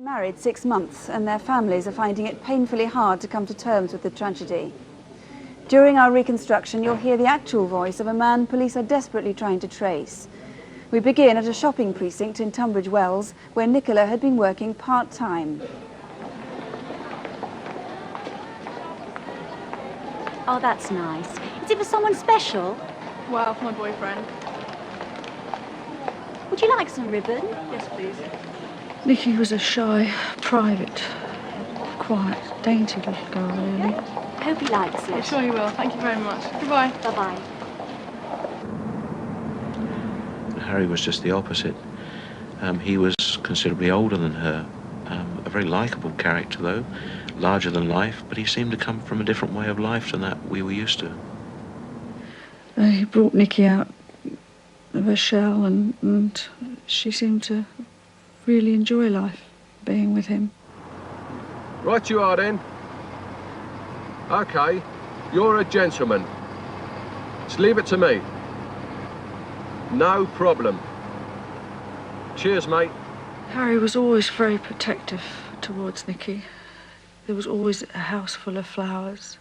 Married 6 months, and their families are finding it painfully hard to come to terms with the tragedy. During our reconstruction, you'll hear the actual voice of a man police are desperately trying to trace. We begin at a shopping precinct in Tunbridge Wells, where Nicola had been working part-time. Oh, that's nice. Is it for someone special? Well, for my boyfriend. Would you like some ribbon? Yes, please. Nicky was a shy, private, quiet, dainty little girl, really. I hope he likes it. I'm sure he will. Thank you very much. Goodbye. Bye-bye. Harry was just the opposite. He was considerably older than her. A very likeable character, though, larger than life, but he seemed to come from a different way of life than that we were used to. He brought Nicky out of her shell, and she seemed to really enjoy life, being with him. Right you are, then. OK, you're a gentleman. Just leave it to me. No problem. Cheers, mate. Harry was always very protective towards Nicky. There was always a house full of flowers.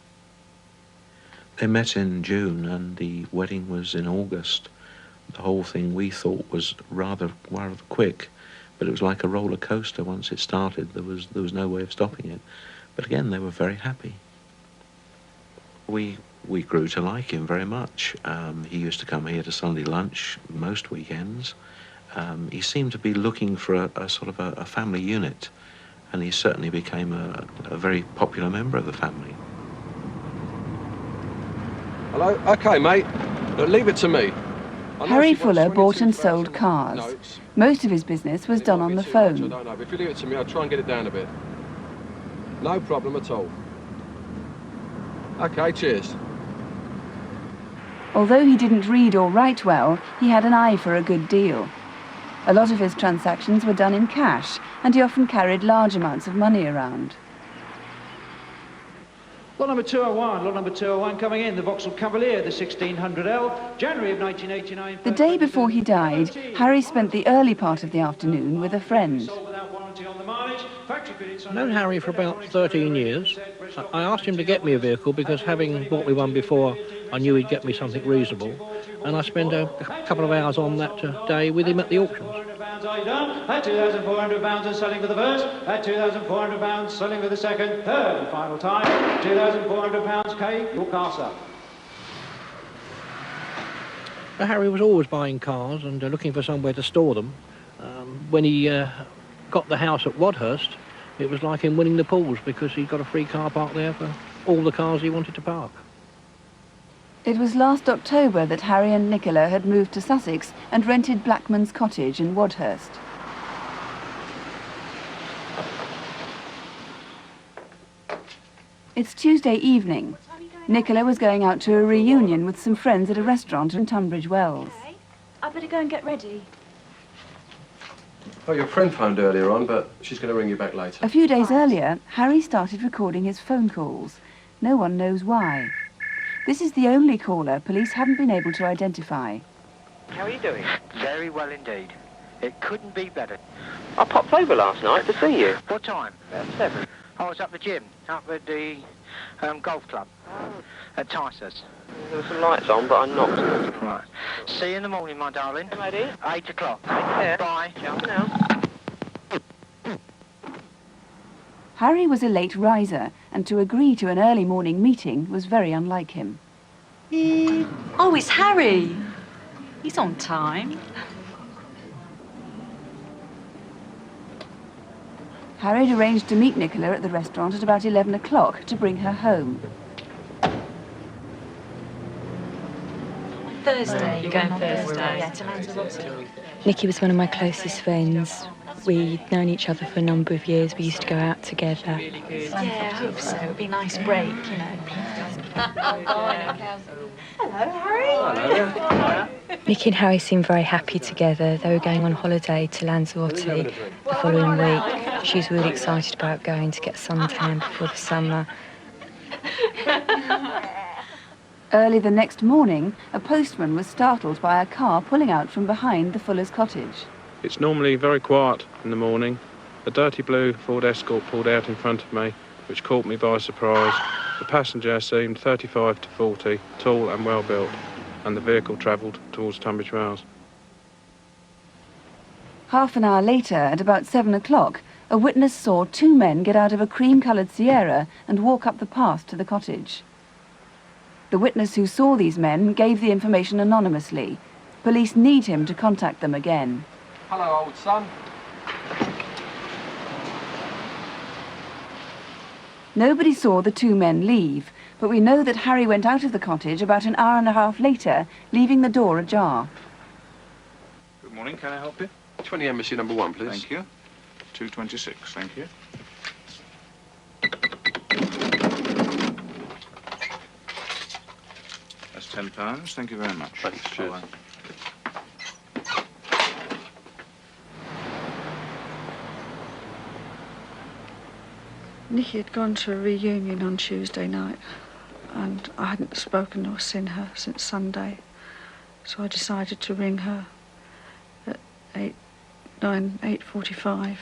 They met in June and the wedding was in August. The whole thing we thought was rather quick, but it was like a roller coaster once it started. There was no way of stopping it. But again, they were very happy. We grew to like him very much. He used to come here to Sunday lunch most weekends. He seemed to be looking for a sort of a family unit, and he certainly became a very popular member of the family. Hello? OK, mate. Leave it to me. Harry Fuller bought and sold cars. Most of his business was done on the phone. I don't know, but if you leave it to me, I'll try and get it down a bit. No problem at all. OK, cheers. Although he didn't read or write well, he had an eye for a good deal. A lot of his transactions were done in cash, and he often carried large amounts of money around. Lot number 201 coming in, the Vauxhall Cavalier, the 1600L, January of 1989. The day before he died, Harry spent the early part of the afternoon with a friend. I've known Harry for about 13 years. I asked him to get me a vehicle because, having bought me one before, I knew he'd get me something reasonable. And I spent a couple of hours on that day with him at the auctions. At £2,400 and selling for the first, at £2,400 selling for the second, third and final time, £2,400 K, your car's up. Harry was always buying cars and looking for somewhere to store them. When he got the house at Wadhurst, it was like him winning the pools because he got a free car park there for all the cars he wanted to park. It was last October that Harry and Nicola had moved to Sussex and rented Blackman's cottage in Wadhurst. It's Tuesday evening. Nicola was going out to a reunion with some friends at a restaurant in Tunbridge Wells. Okay. I better go and get ready. Oh, your friend phoned earlier on, but she's going to ring you back later. A few days earlier, Harry started recording his phone calls. No one knows why. This is the only caller police haven't been able to identify. How are you doing? Very well indeed. It couldn't be better. I popped over last night to see you. What time? About 7. I was up the gym, up at the golf club at Tysus. There were some lights on, but I knocked. Right. See you in the morning, my darling. Hey, matey. 8 o'clock. Take care. Bye. Ciao now. Harry was a late riser, and to agree to an early morning meeting was very unlike him. Oh, it's Harry. He's on time. Harry had arranged to meet Nicola at the restaurant at about 11 o'clock to bring her home. Thursday. You're going Thursday? Yeah, to Lanzarote. Nicky was one of my closest friends. We'd known each other for a number of years. We used to go out together. Really good. Yeah, I hope so. It'd be a nice break, you know. Hello, Harry. Hello. Nicky and Harry seemed very happy together. They were going on holiday to Lanzarote the following week. She was really excited about going to get suntan before the summer. Early the next morning, a postman was startled by a car pulling out from behind the Fuller's cottage. It's normally very quiet in the morning, A dirty blue Ford Escort pulled out in front of me, which caught me by surprise. The passenger seemed 35 to 40, tall and well built, and the vehicle travelled towards Tunbridge Wells. Half an hour later, at about 7 o'clock, a witness saw two men get out of a cream-coloured Sierra and walk up the path to the cottage. The witness who saw these men gave the information anonymously. Police need him to contact them again. Hello, old son. Nobody saw the two men leave, but we know that Harry went out of the cottage about an hour and a half later, leaving the door ajar. Good morning, can I help you? 20 Embassy number 1, please. Thank you. 226, thank you. That's £10, thank you very much. Thanks, cheers. Bye-bye. Nicky had gone to a reunion on Tuesday night, and I hadn't spoken or seen her since Sunday, so I decided to ring her at 8:45,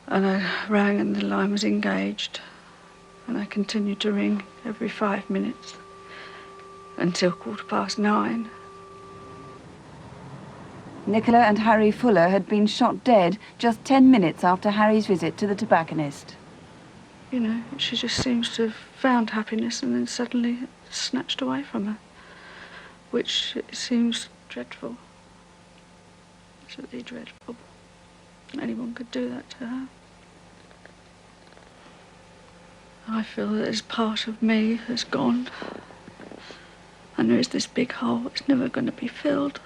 and I rang and the line was engaged, and I continued to ring every 5 minutes until 9:15. Nicola and Harry Fuller had been shot dead just 10 minutes after Harry's visit to the tobacconist. You know, she just seems to have found happiness and then suddenly it's snatched away from her, which seems dreadful. Absolutely dreadful. Anyone could do that to her. I feel that there's part of me that's gone, and there is this big hole that's never going to be filled.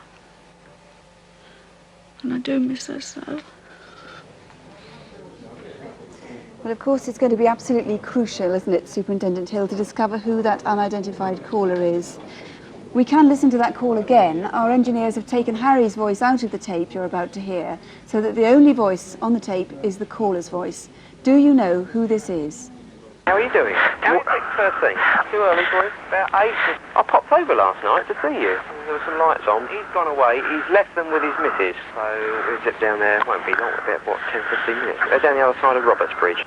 And I do miss her so. Well, of course, it's going to be absolutely crucial, isn't it, Superintendent Hill, to discover who that unidentified caller is. We can listen to that call again. Our engineers have taken Harry's voice out of the tape you're about to hear, so that the only voice on the tape is the caller's voice. Do you know who this is? How are you doing? First thing. Too early for you? About 8. I popped over last night to see you. There were some lights on. He's gone away. He's left them with his missus. So we'll zip down there. Won't be long. About, what, 10, 15 minutes. They're down the other side of Roberts Bridge.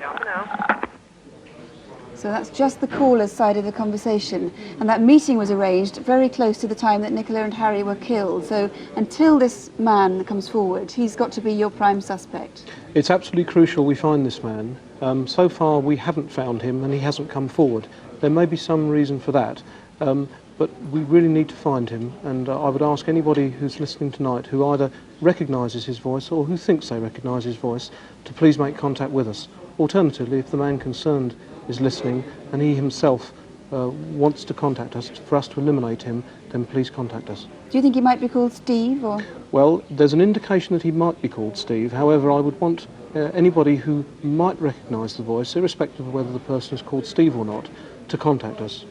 So that's just the caller's side of the conversation. And that meeting was arranged very close to the time that Nicola and Harry were killed. So until this man comes forward, he's got to be your prime suspect. It's absolutely crucial we find this man. So far we haven't found him and he hasn't come forward. There may be some reason for that, but we really need to find him, and I would ask anybody who's listening tonight who either recognises his voice or who thinks they recognise his voice to please make contact with us. Alternatively, if the man concerned is listening and he himself wants to contact us for us to eliminate him, then please contact us. Do you think he might be called Steve, or...? Well, there's an indication that he might be called Steve. However, I would want anybody who might recognise the voice, irrespective of whether the person is called Steve or not, to contact us.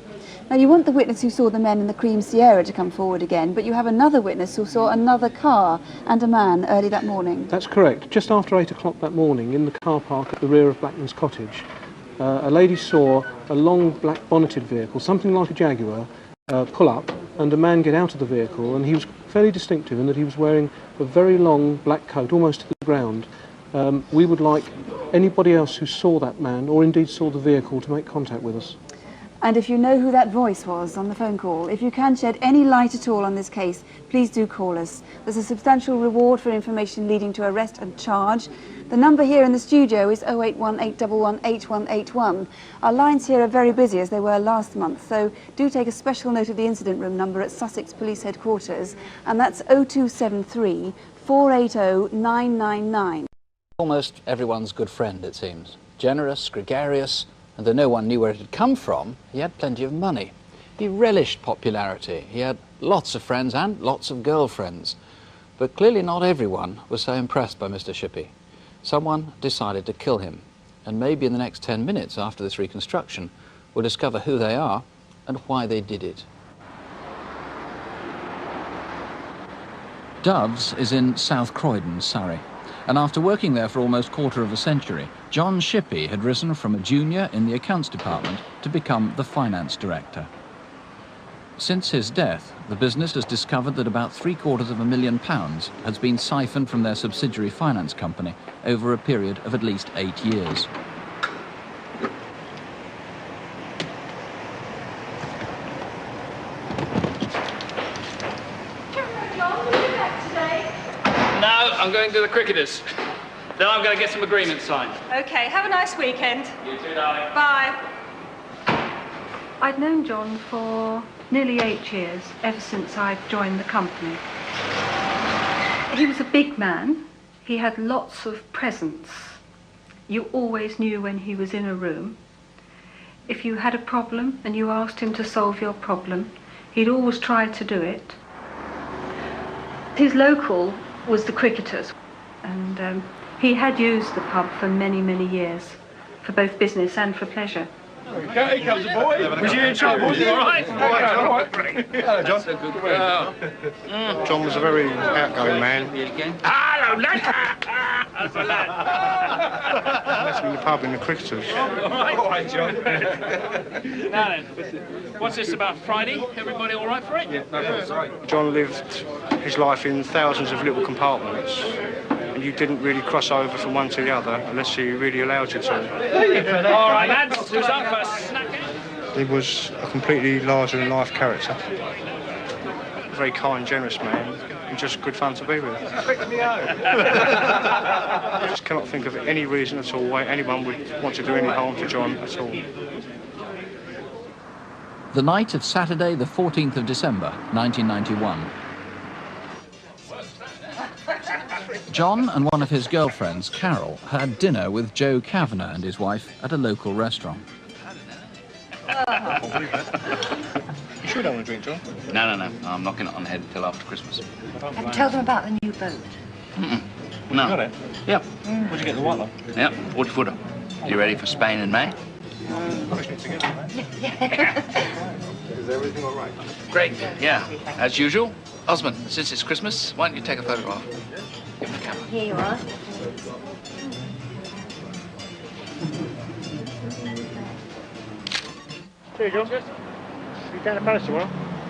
Now, you want the witness who saw the men in the cream Sierra to come forward again, but you have another witness who saw another car and a man early that morning. That's correct. Just after 8 o'clock that morning, in the car park at the rear of Blackman's cottage, a lady saw a long black bonneted vehicle, something like a Jaguar, pull up, and a man get out of the vehicle, and he was fairly distinctive in that he was wearing a very long black coat, almost to the ground. We would like anybody else who saw that man, or indeed saw the vehicle, to make contact with us. And if you know who that voice was on the phone call, if you can shed any light at all on this case, please do call us. There's a substantial reward for information leading to arrest and charge. The number here in the studio is 08181118181. Our lines here are very busy, as they were last month, so do take a special note of the incident room number at Sussex Police Headquarters, and that's 0273 480 999. Almost everyone's good friend, it seems. Generous, gregarious, and though no one knew where it had come from, he had plenty of money. He relished popularity. He had lots of friends and lots of girlfriends. But clearly not everyone was so impressed by Mr. Shippey. Someone decided to kill him, and maybe in the next 10 minutes after this reconstruction, we'll discover who they are and why they did it. Doves is in South Croydon, Surrey. And after working there for almost a quarter of a century, John Shippey had risen from a junior in the accounts department to become the finance director. Since his death, the business has discovered that about £750,000 has been siphoned from their subsidiary finance company over a period of at least 8 years. No, I'm going to the cricketers. Then I'm going to get some agreements signed. OK, have a nice weekend. You too, darling. Bye. I'd known John for nearly 8 years, ever since I joined the company. He was a big man. He had lots of presence. You always knew when he was in a room. If you had a problem and you asked him to solve your problem, he'd always try to do it. His local was the cricketers, and he had used the pub for many, many years, for both business and for pleasure. Here comes the boy. Was you in trouble? All right. All right, great. Hello, John. That's a good girl. John was a very outgoing man. Hello, lad. That's a lad. Met him in the pub in the cricketers. All right, John. Now then, what's this about Friday? Everybody all right for it? Yeah, no, that's right. John lived his life in thousands of little compartments, and you didn't really cross over from one to the other unless he really allowed you to. All right, lads, who's up for snacking? He was a completely larger-than-life character. A very kind, generous man, and just good fun to be with. I just cannot think of any reason at all why anyone would want to do any harm to John at all. The night of Saturday, the 14th of December, 1991. John and one of his girlfriends, Carol, had dinner with Joe Kavanagh and his wife at a local restaurant. You sure don't want to drink, John? No. I'm not getting it on the head until after Christmas. Tell them about the new boat. No. Got it? Yep. Where'd you get the white one? Yep, wood-footer. You ready for Spain in May? Probably need to get it, Is everything all right? Great, yeah. As usual. Osman, since it's Christmas, why don't you take a photograph? Give me the camera. Here you are. Here, John. You down at Palace tomorrow?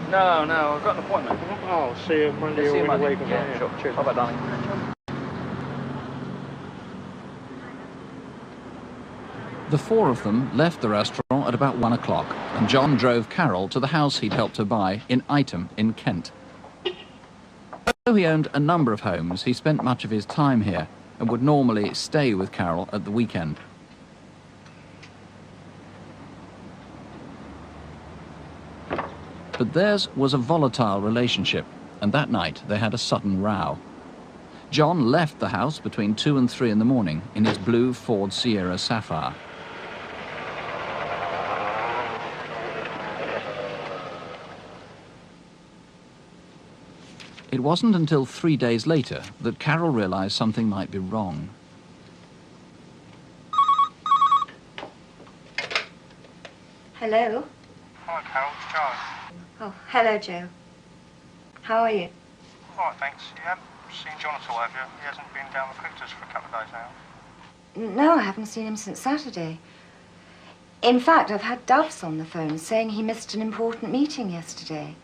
No, I've got an appointment. Oh, see you Monday See you or in a Monday. week. Yeah, sure. Cheers. Bye-bye, darling. The four of them left the restaurant at about 1 o'clock, and John drove Carol to the house he'd helped her buy in Ightham in Kent. Though he owned a number of homes, he spent much of his time here and would normally stay with Carol at the weekend. But theirs was a volatile relationship, and that night they had a sudden row. John left the house between 2 and 3 in the morning in his blue Ford Sierra Sapphire. It wasn't until 3 days later that Carol realised something might be wrong. Hello. Hi, Carol. It's Joe. Oh, hello, Joe. How are you? All right, thanks. You haven't seen John at all, have you? He hasn't been down the cricketers for a couple of days now. No, I haven't seen him since Saturday. In fact, I've had Doves on the phone saying he missed an important meeting yesterday.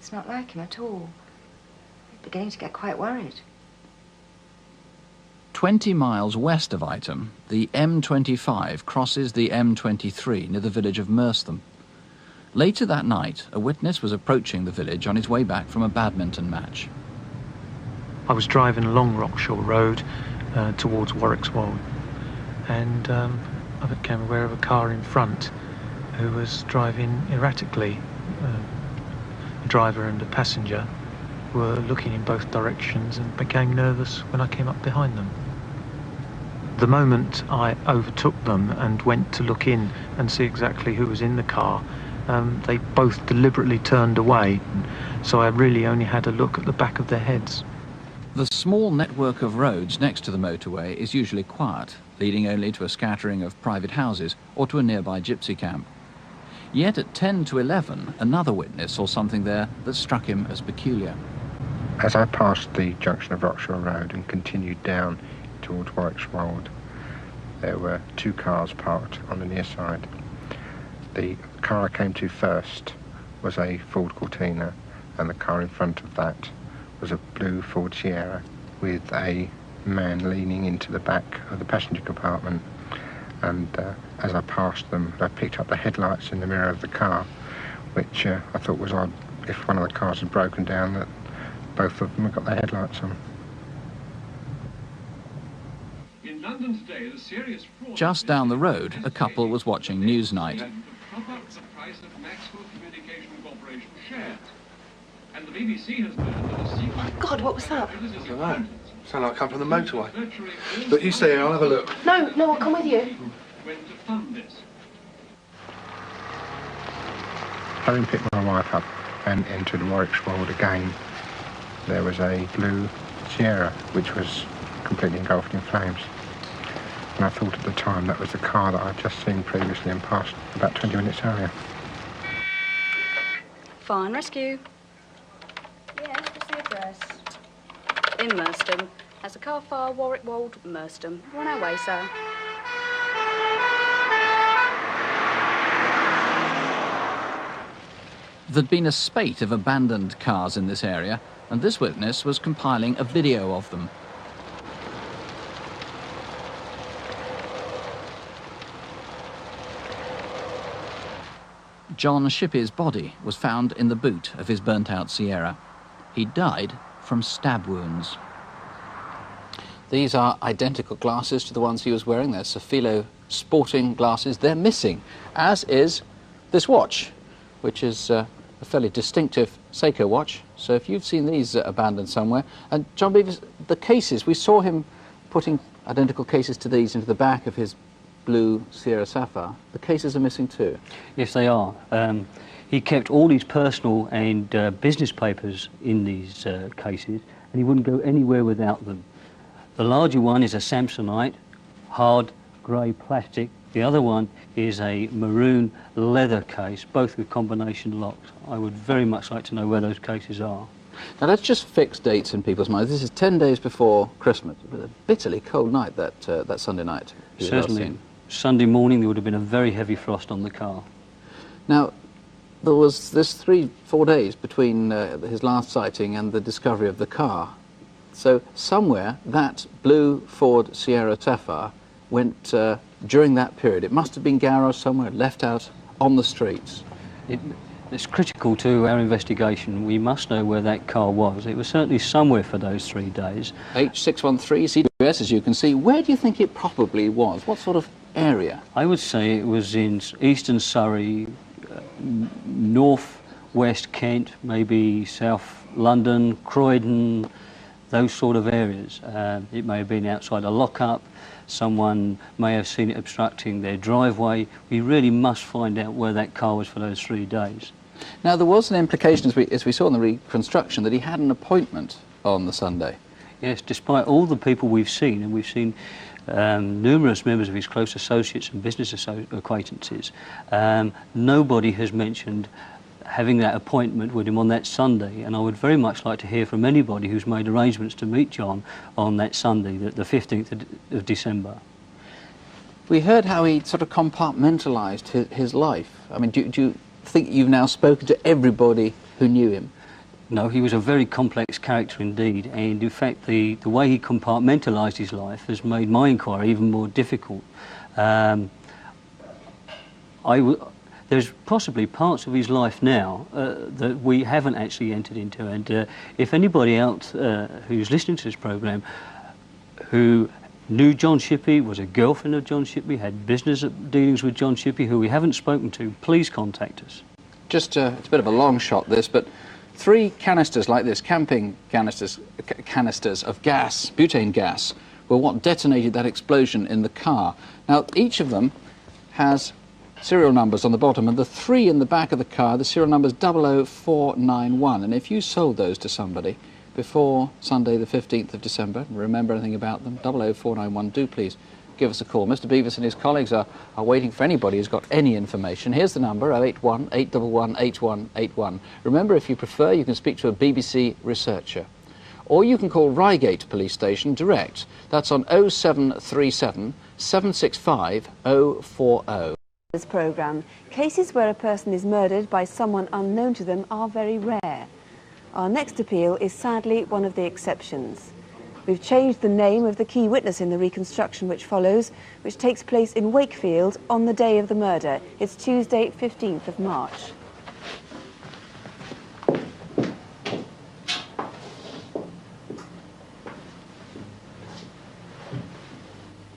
It's not like him at all. I'm beginning to get quite worried. 20 miles west of Ightham, the M25 crosses the M23 near the village of Merstham. Later that night, a witness was approaching the village on his way back from a badminton match. I was driving along Rockshaw Road towards Warwickswold, and I became aware of a car in front who was driving erratically. A driver and a passenger were looking in both directions and became nervous when I came up behind them. The moment I overtook them and went to look in and see exactly who was in the car, they both deliberately turned away, so I really only had a look at the back of their heads. The small network of roads next to the motorway is usually quiet, leading only to a scattering of private houses or to a nearby gypsy camp. Yet at 10 to 11, another witness saw something there that struck him as peculiar. As I passed the junction of Rockshaw Road and continued down towards Warwickswold, there were 2 cars parked on the near side. The car I came to first was a Ford Cortina, and the car in front of that was a blue Ford Sierra with a man leaning into the back of the passenger compartment. And as I passed them, I picked up the headlights in the mirror of the car, which I thought was odd. If one of the cars had broken down, that both of them had got their headlights on. In London today, the serious fraud... Just down the road, a couple was watching Newsnight. And the BBC has learned that a secret... God, what was that? I don't know. Sound like I come from the motorway. But you stay here, I'll have a look. No, I'll come with you. When to fund this. Having picked my wife up and entered Warwick's Wold again, there was a blue Sierra which was completely engulfed in flames. And I thought at the time that was the car that I'd just seen previously and passed about 20 minutes earlier. Fire and rescue. Yes, what's the address? In Merstham. Has a car fire, Warwick Wold, Merstham. We're on our way, sir. There'd been a spate of abandoned cars in this area, and this witness was compiling a video of them. John Shippey's body was found in the boot of his burnt-out Sierra. He died from stab wounds. These are identical glasses to the ones he was wearing. They're Sofilo sporting glasses. They're missing, as is this watch, which is a fairly distinctive Seiko watch. So if you've seen these abandoned somewhere... And John Beavers, the cases, we saw him putting identical cases to these into the back of his blue Sierra Sapphire. The cases are missing too. Yes, they are. He kept all his personal and business papers in these cases, and he wouldn't go anywhere without them. The larger one is a Samsonite, hard grey plastic. The other one is a maroon leather case, both with combination locks. I would very much like to know where those cases are. Now let's just fix dates in people's minds. This is 10 days before Christmas. It was a bitterly cold night that Sunday night. Certainly. Sunday morning there would have been a very heavy frost on the car. Now, there was this 3-4 days between his last sighting and the discovery of the car. So somewhere that blue Ford Sierra Sapphire went during that period. It must have been garaged somewhere, left out on the streets. It's critical to our investigation. We must know where that car was. It was certainly somewhere for those 3 days. H613 CWS, as you can see. Where do you think it probably was? What sort of area? I would say it was in eastern Surrey, north-west Kent, maybe south London, Croydon, those sort of areas. It may have been outside a lockup. Someone may have seen it obstructing their driveway. We really must find out where that car was for those 3 days. Now, there was an implication, as we saw in the reconstruction, that he had an appointment on the Sunday. Yes, despite all the people we've seen, and we've seen numerous members of his close associates and business acquaintances, nobody has mentioned having that appointment with him on that Sunday, and I would very much like to hear from anybody who's made arrangements to meet John on that Sunday, the 15th of December. We heard how he sort of compartmentalised his life. I mean, do you think you've now spoken to everybody who knew him? No, he was a very complex character indeed, and in fact the way he compartmentalised his life has made my inquiry even more difficult. There's possibly parts of his life now that we haven't actually entered into, and if anybody else who's listening to this programme who knew John Shippey, was a girlfriend of John Shippey, had business dealings with John Shippey, who we haven't spoken to, please contact us. Just, it's a bit of a long shot this, but 3 canisters like this, camping canisters of gas, butane gas, were what detonated that explosion in the car. Now, each of them has serial numbers on the bottom, and the 3 in the back of the car, the serial number's 00491, and if you sold those to somebody before Sunday the 15th of December, remember anything about them, 00491, do please give us a call. Mr. Beavis and his colleagues are waiting for anybody who's got any information. Here's the number, 081 811 8181. Remember, if you prefer, you can speak to a BBC researcher. Or you can call Reigate Police Station direct. That's on 0737 765 040. This programme, cases where a person is murdered by someone unknown to them are very rare. Our next appeal is sadly one of the exceptions. We've changed the name of the key witness in the reconstruction which follows, which takes place in Wakefield on the day of the murder. It's Tuesday, 15th of March.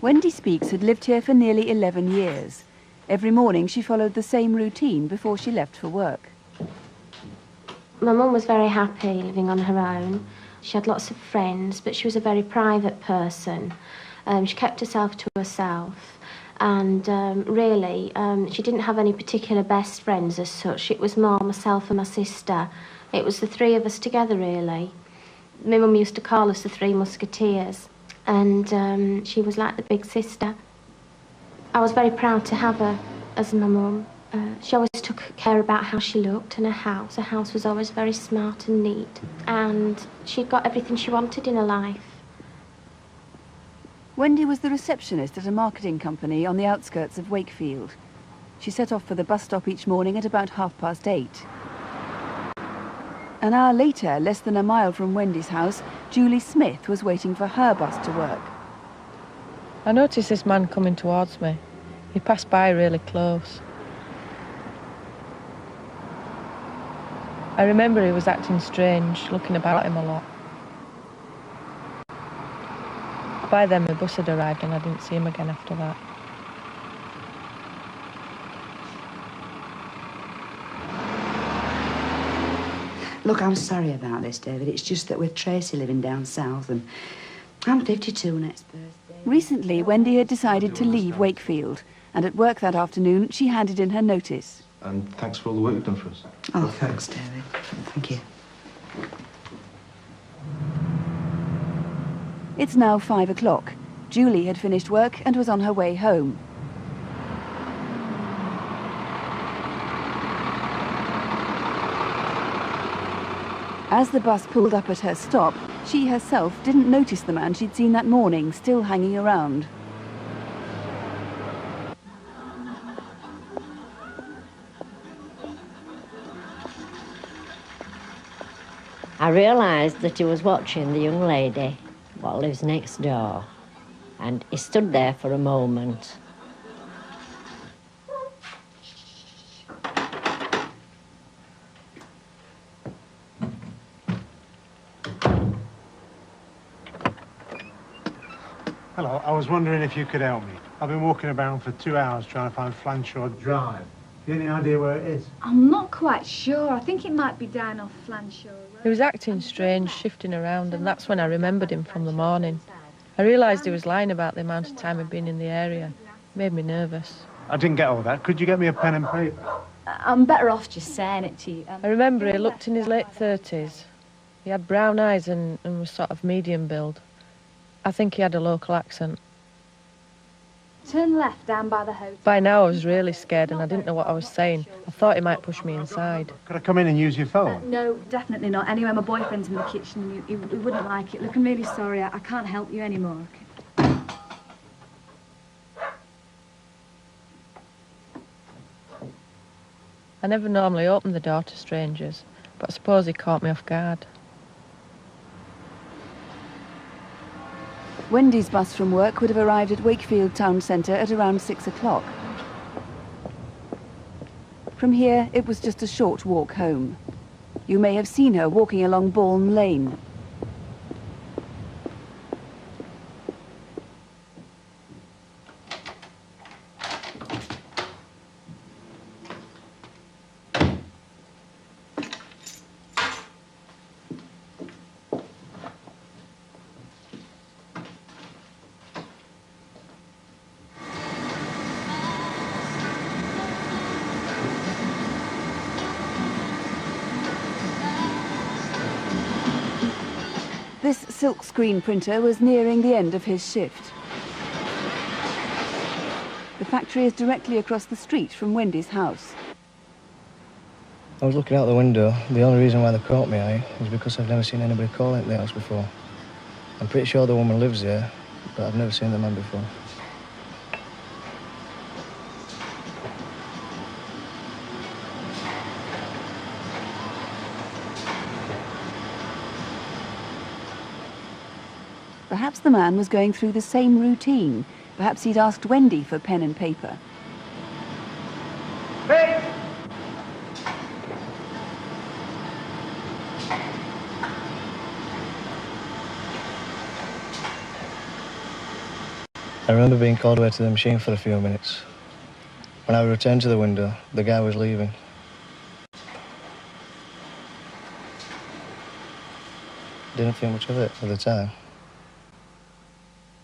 Wendy Spees had lived here for nearly 11 years. Every morning she followed the same routine before she left for work. My mum was very happy living on her own. She had lots of friends, but she was a very private person. She kept herself to herself, and really, she didn't have any particular best friends as such. It was more myself and my sister. It was the three of us together, really. My mum used to call us the Three Musketeers, and she was like the big sister. I was very proud to have her as my mum. She always took care about how she looked and her house. Her house was always very smart and neat, and she got everything she wanted in her life. Wendy was the receptionist at a marketing company on the outskirts of Wakefield. She set off for the bus stop each morning at about 8:30. An hour later, less than a mile from Wendy's house, Julie Smith was waiting for her bus to work. I noticed this man coming towards me. He passed by really close. I remember he was acting strange, looking about him a lot. By then my bus had arrived and I didn't see him again after that. Look, I'm sorry about this, David. It's just that with Tracy living down south and I'm 52 next Thursday. Recently, Wendy had decided to leave Wakefield, and at work that afternoon, she handed in her notice. And thanks for all the work you've done for us. Oh, thanks, David. Thank you. It's now 5 o'clock. Julie had finished work and was on her way home. As the bus pulled up at her stop, she herself didn't notice the man she'd seen that morning still hanging around. I realised that he was watching the young lady, what lives next door, and he stood there for a moment. Hello, I was wondering if you could help me. I've been walking around for 2 hours trying to find Flanshaw Drive. You any idea where it is? I'm not quite sure. I think it might be down off Flanshaw Road. He was acting strange, shifting around, and that's when I remembered him from the morning. I realised he was lying about the amount of time he'd been in the area. It made me nervous. I didn't get all that. Could you get me a pen and paper? I'm better off just saying it to you. I remember he looked in his late 30s. He had brown eyes and was sort of medium build. I think he had a local accent. Turn left down by the hotel. By now I was really scared and I didn't know what I was saying. I thought he might push me inside. Could I come in and use your phone? No, definitely not. Anyway, my boyfriend's in the kitchen. He wouldn't like it. Look, I'm really sorry. I can't help you anymore. Okay? I never normally open the door to strangers, but I suppose he caught me off guard. Wendy's bus from work would have arrived at Wakefield town centre at around 6 o'clock. From here, it was just a short walk home. You may have seen her walking along Bourne Lane. This silk screen printer was nearing the end of his shift. The factory is directly across the street from Wendy's house. I was looking out the window. The only reason why they caught me eye is because I've never seen anybody call at the house before. I'm pretty sure the woman lives here, but I've never seen the man before. Perhaps the man was going through the same routine. Perhaps he'd asked Wendy for pen and paper. Hey! I remember being called away to the machine for a few minutes. When I returned to the window, the guy was leaving. Didn't think much of it at the time.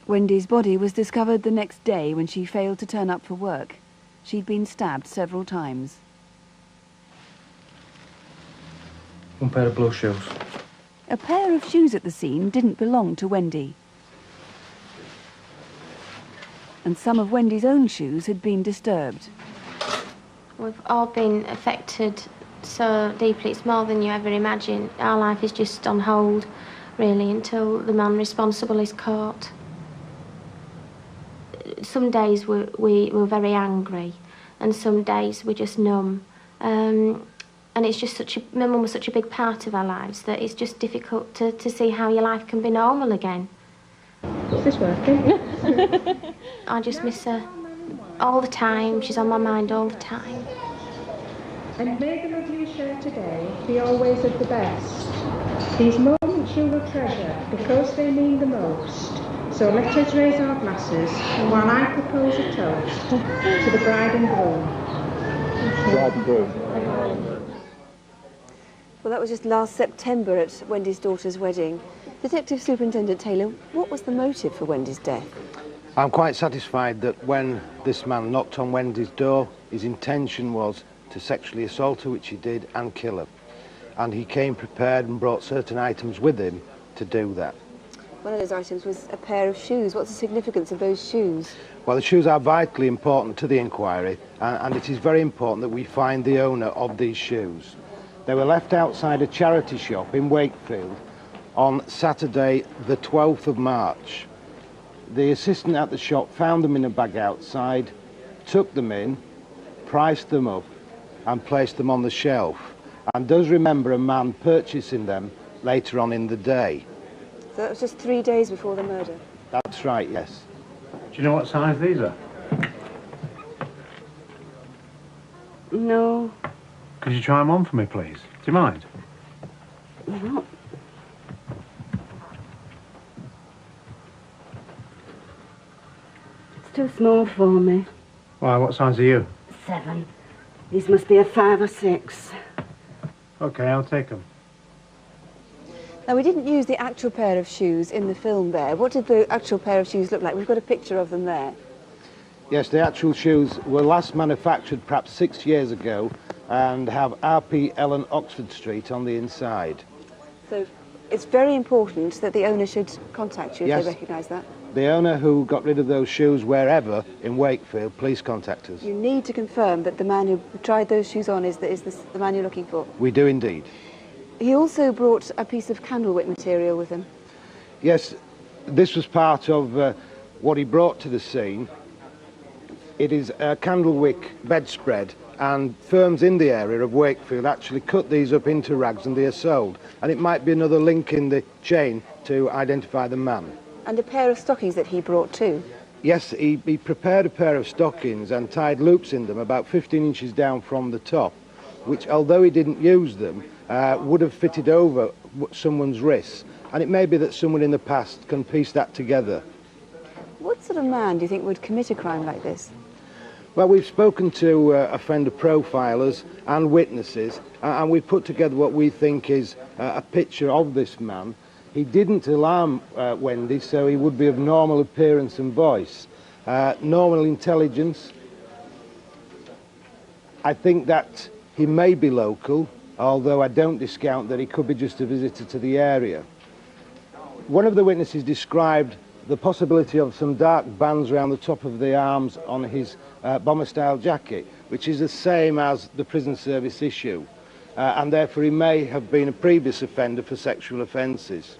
Wendy's body was discovered the next day when she failed to turn up for work. She'd been stabbed several times. One pair of blue shoes. A pair of shoes at the scene didn't belong to Wendy. And some of Wendy's own shoes had been disturbed. We've all been affected so deeply, it's more than you ever imagine. Our life is just on hold, really, until the man responsible is caught. Some days we were very angry, and some days we're just numb. And it's just my mum was such a big part of our lives that it's just difficult to see how your life can be normal again. Is this working? I just miss her all the time. She's on my mind all the time. And may the love you share today be always of the best. These moments you will treasure because they mean the most. So let us raise our glasses, and while I propose a toast to the bride and groom. Bride and groom. Well, that was just last September at Wendy's daughter's wedding. Detective Superintendent Taylor, what was the motive for Wendy's death? I'm quite satisfied that when this man knocked on Wendy's door, his intention was to sexually assault her, which he did, and kill her. And he came prepared and brought certain items with him to do that. One of those items was a pair of shoes. What's the significance of those shoes? Well, the shoes are vitally important to the inquiry, and it is very important that we find the owner of these shoes. They were left outside a charity shop in Wakefield on Saturday, the 12th of March. The assistant at the shop found them in a bag outside, took them in, priced them up, and placed them on the shelf, and does remember a man purchasing them later on in the day. So that was just 3 days before the murder? That's right, yes. Do you know what size these are? No. Could you try them on for me, please? Do you mind? No. It's too small for me. Why, what size are you? 7. These must be a 5 or 6. OK, I'll take them. Now, we didn't use the actual pair of shoes in the film there. What did the actual pair of shoes look like? We've got a picture of them there. Yes, the actual shoes were last manufactured perhaps 6 years ago and have RP Ellen Oxford Street on the inside. So it's very important that the owner should contact you if Yes. they recognise that. The owner who got rid of those shoes wherever in Wakefield, please contact us. You need to confirm that the man who tried those shoes on is the man you're looking for. We do indeed. He also brought a piece of candlewick material with him. Yes, this was part of what he brought to the scene. It is a candlewick bedspread, and firms in the area of Wakefield actually cut these up into rags and they are sold. And it might be another link in the chain to identify the man. And a pair of stockings that he brought too. Yes, he prepared a pair of stockings and tied loops in them about 15 inches down from the top, which, although he didn't use them, would have fitted over someone's wrists. And it may be that someone in the past can piece that together. What sort of man do you think would commit a crime like this? Well, we've spoken to offender profilers and witnesses, and we've put together what we think is a picture of this man. He didn't alarm Wendy, so he would be of normal appearance and voice. Normal intelligence. I think that he may be local, although I don't discount that he could be just a visitor to the area. One of the witnesses described the possibility of some dark bands around the top of the arms on his bomber-style jacket, which is the same as the prison service issue, and therefore he may have been a previous offender for sexual offences.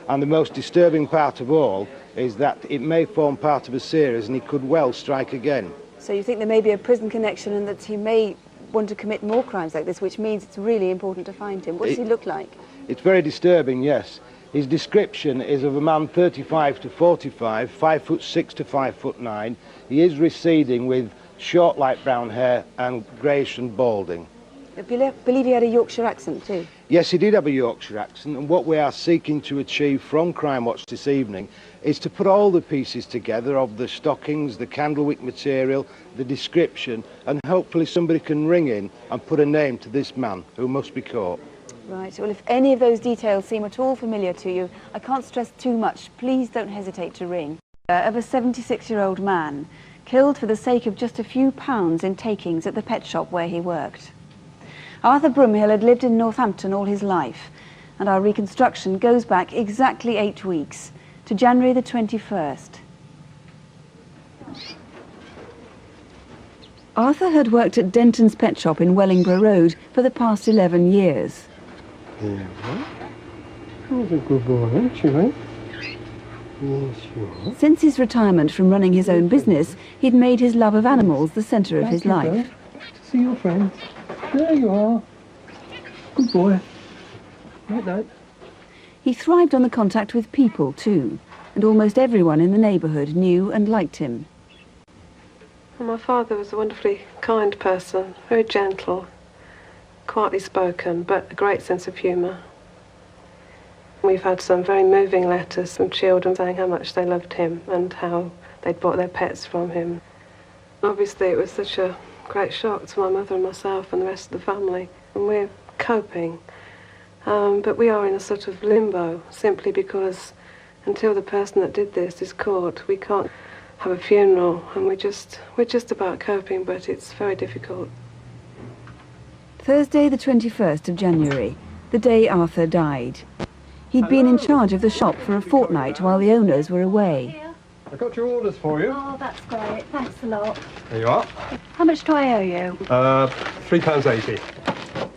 And the most disturbing part of all is that it may form part of a series and he could well strike again. So you think there may be a prison connection and that he may want to commit more crimes like this, which means it's really important to find him. What does he look like? It's very disturbing, yes. His description is of a man 35 to 45, 5'6" to 5'9". He is receding with short light brown hair and greyish and balding. I believe he had a Yorkshire accent too. Yes, he did have a Yorkshire accent, and what we are seeking to achieve from Crimewatch this evening is to put all the pieces together of the stockings, the candlewick material, the description, and hopefully somebody can ring in and put a name to this man who must be caught. Right, well, if any of those details seem at all familiar to you, I can't stress too much, please don't hesitate to ring. Of a 76-year-old man, killed for the sake of just a few pounds in takings at the pet shop where he worked. Arthur Brumhill had lived in Northampton all his life, and our reconstruction goes back exactly 8 weeks, to January the 21st. Arthur had worked at Denton's pet shop in Wellingborough Road for the past 11 years. Yeah, well, you're a good boy, aren't you, eh? Yes, you are. Since his retirement from running his own business, he'd made his love of animals the centre of his life. Glad to see your friends. There you are. Good boy. Night, night. He thrived on the contact with people too, and almost everyone in the neighbourhood knew and liked him. Well, my father was a wonderfully kind person, very gentle, quietly spoken, but a great sense of humour. We've had some very moving letters from children saying how much they loved him and how they'd bought their pets from him. Obviously it was such a great shock to my mother and myself and the rest of the family, and we're coping. But we are in a sort of limbo, simply because until the person that did this is caught, we can't have a funeral, and we're just about coping, but it's very difficult. Thursday the 21st of January, the day Arthur died. He'd been in charge of the shop for a fortnight while the owners were away. I got your orders for you. Oh, that's great. Thanks a lot. There you are. How much do I owe you? £3.80.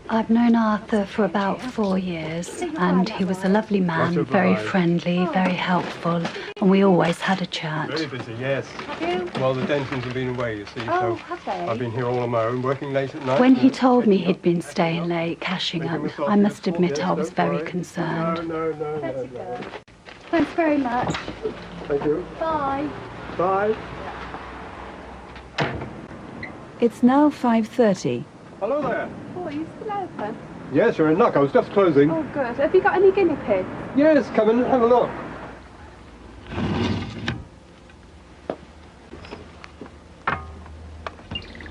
I've known Arthur for about 4 years, and he was a lovely man, very friendly, very helpful, and we always had a chat. Very busy, yes. Have you? Well, the Dentons have been away, you see, Oh, so have they? I've been here all on my own, working late at night. When he told me he'd been staying late, cashing up, I must admit I was very concerned. No. Thanks very much. Thank you. Bye. Bye. It's now 5:30. Hello there. Oh, are you still open? Yes, you're in luck. I was just closing. Oh, good. Have you got any guinea pigs? Yes, come in and have a look.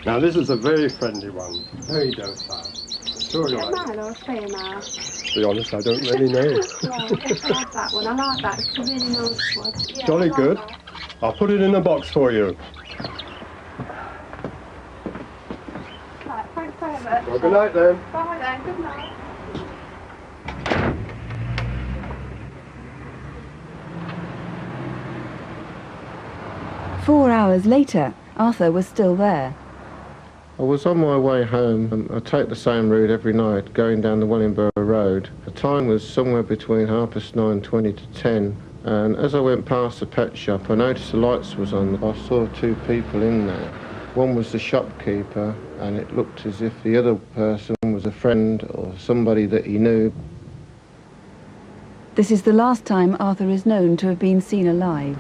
Now, this is a very friendly one. Very docile. Sure you A like it. male or a female? To be honest, I don't really know. Well, I like that one. I like that. It's a really nice one. Yeah, Jolly I like good. that. I'll put it in a box for you. Right, thanks very much. Well, good night then. Bye then. Good night. Four hours later, Arthur was still there. I was on my way home, and I take the same route every night, going down the Wellingborough Road. The time was somewhere between 9:30 to 10, and as I went past the pet shop, I noticed the lights was on. I saw two people in there. One was the shopkeeper, and it looked as if the other person was a friend or somebody that he knew. This is the last time Arthur is known to have been seen alive.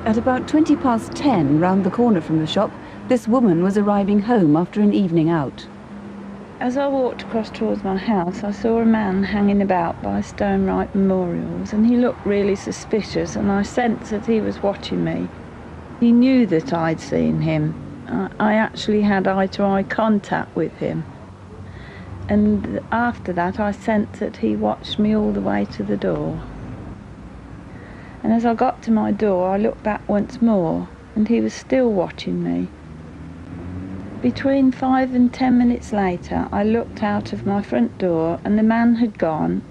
At about 10:20, round the corner from the shop, this woman was arriving home after an evening out. As I walked across towards my house, I saw a man hanging about by Stonewright Memorials, and he looked really suspicious, and I sensed that he was watching me. He knew that I'd seen him. I actually had eye-to-eye contact with him. And after that, I sensed that he watched me all the way to the door. And as I got to my door, I looked back once more, and he was still watching me. Between 5 and 10 minutes later, I looked out of my front door, and the man had gone.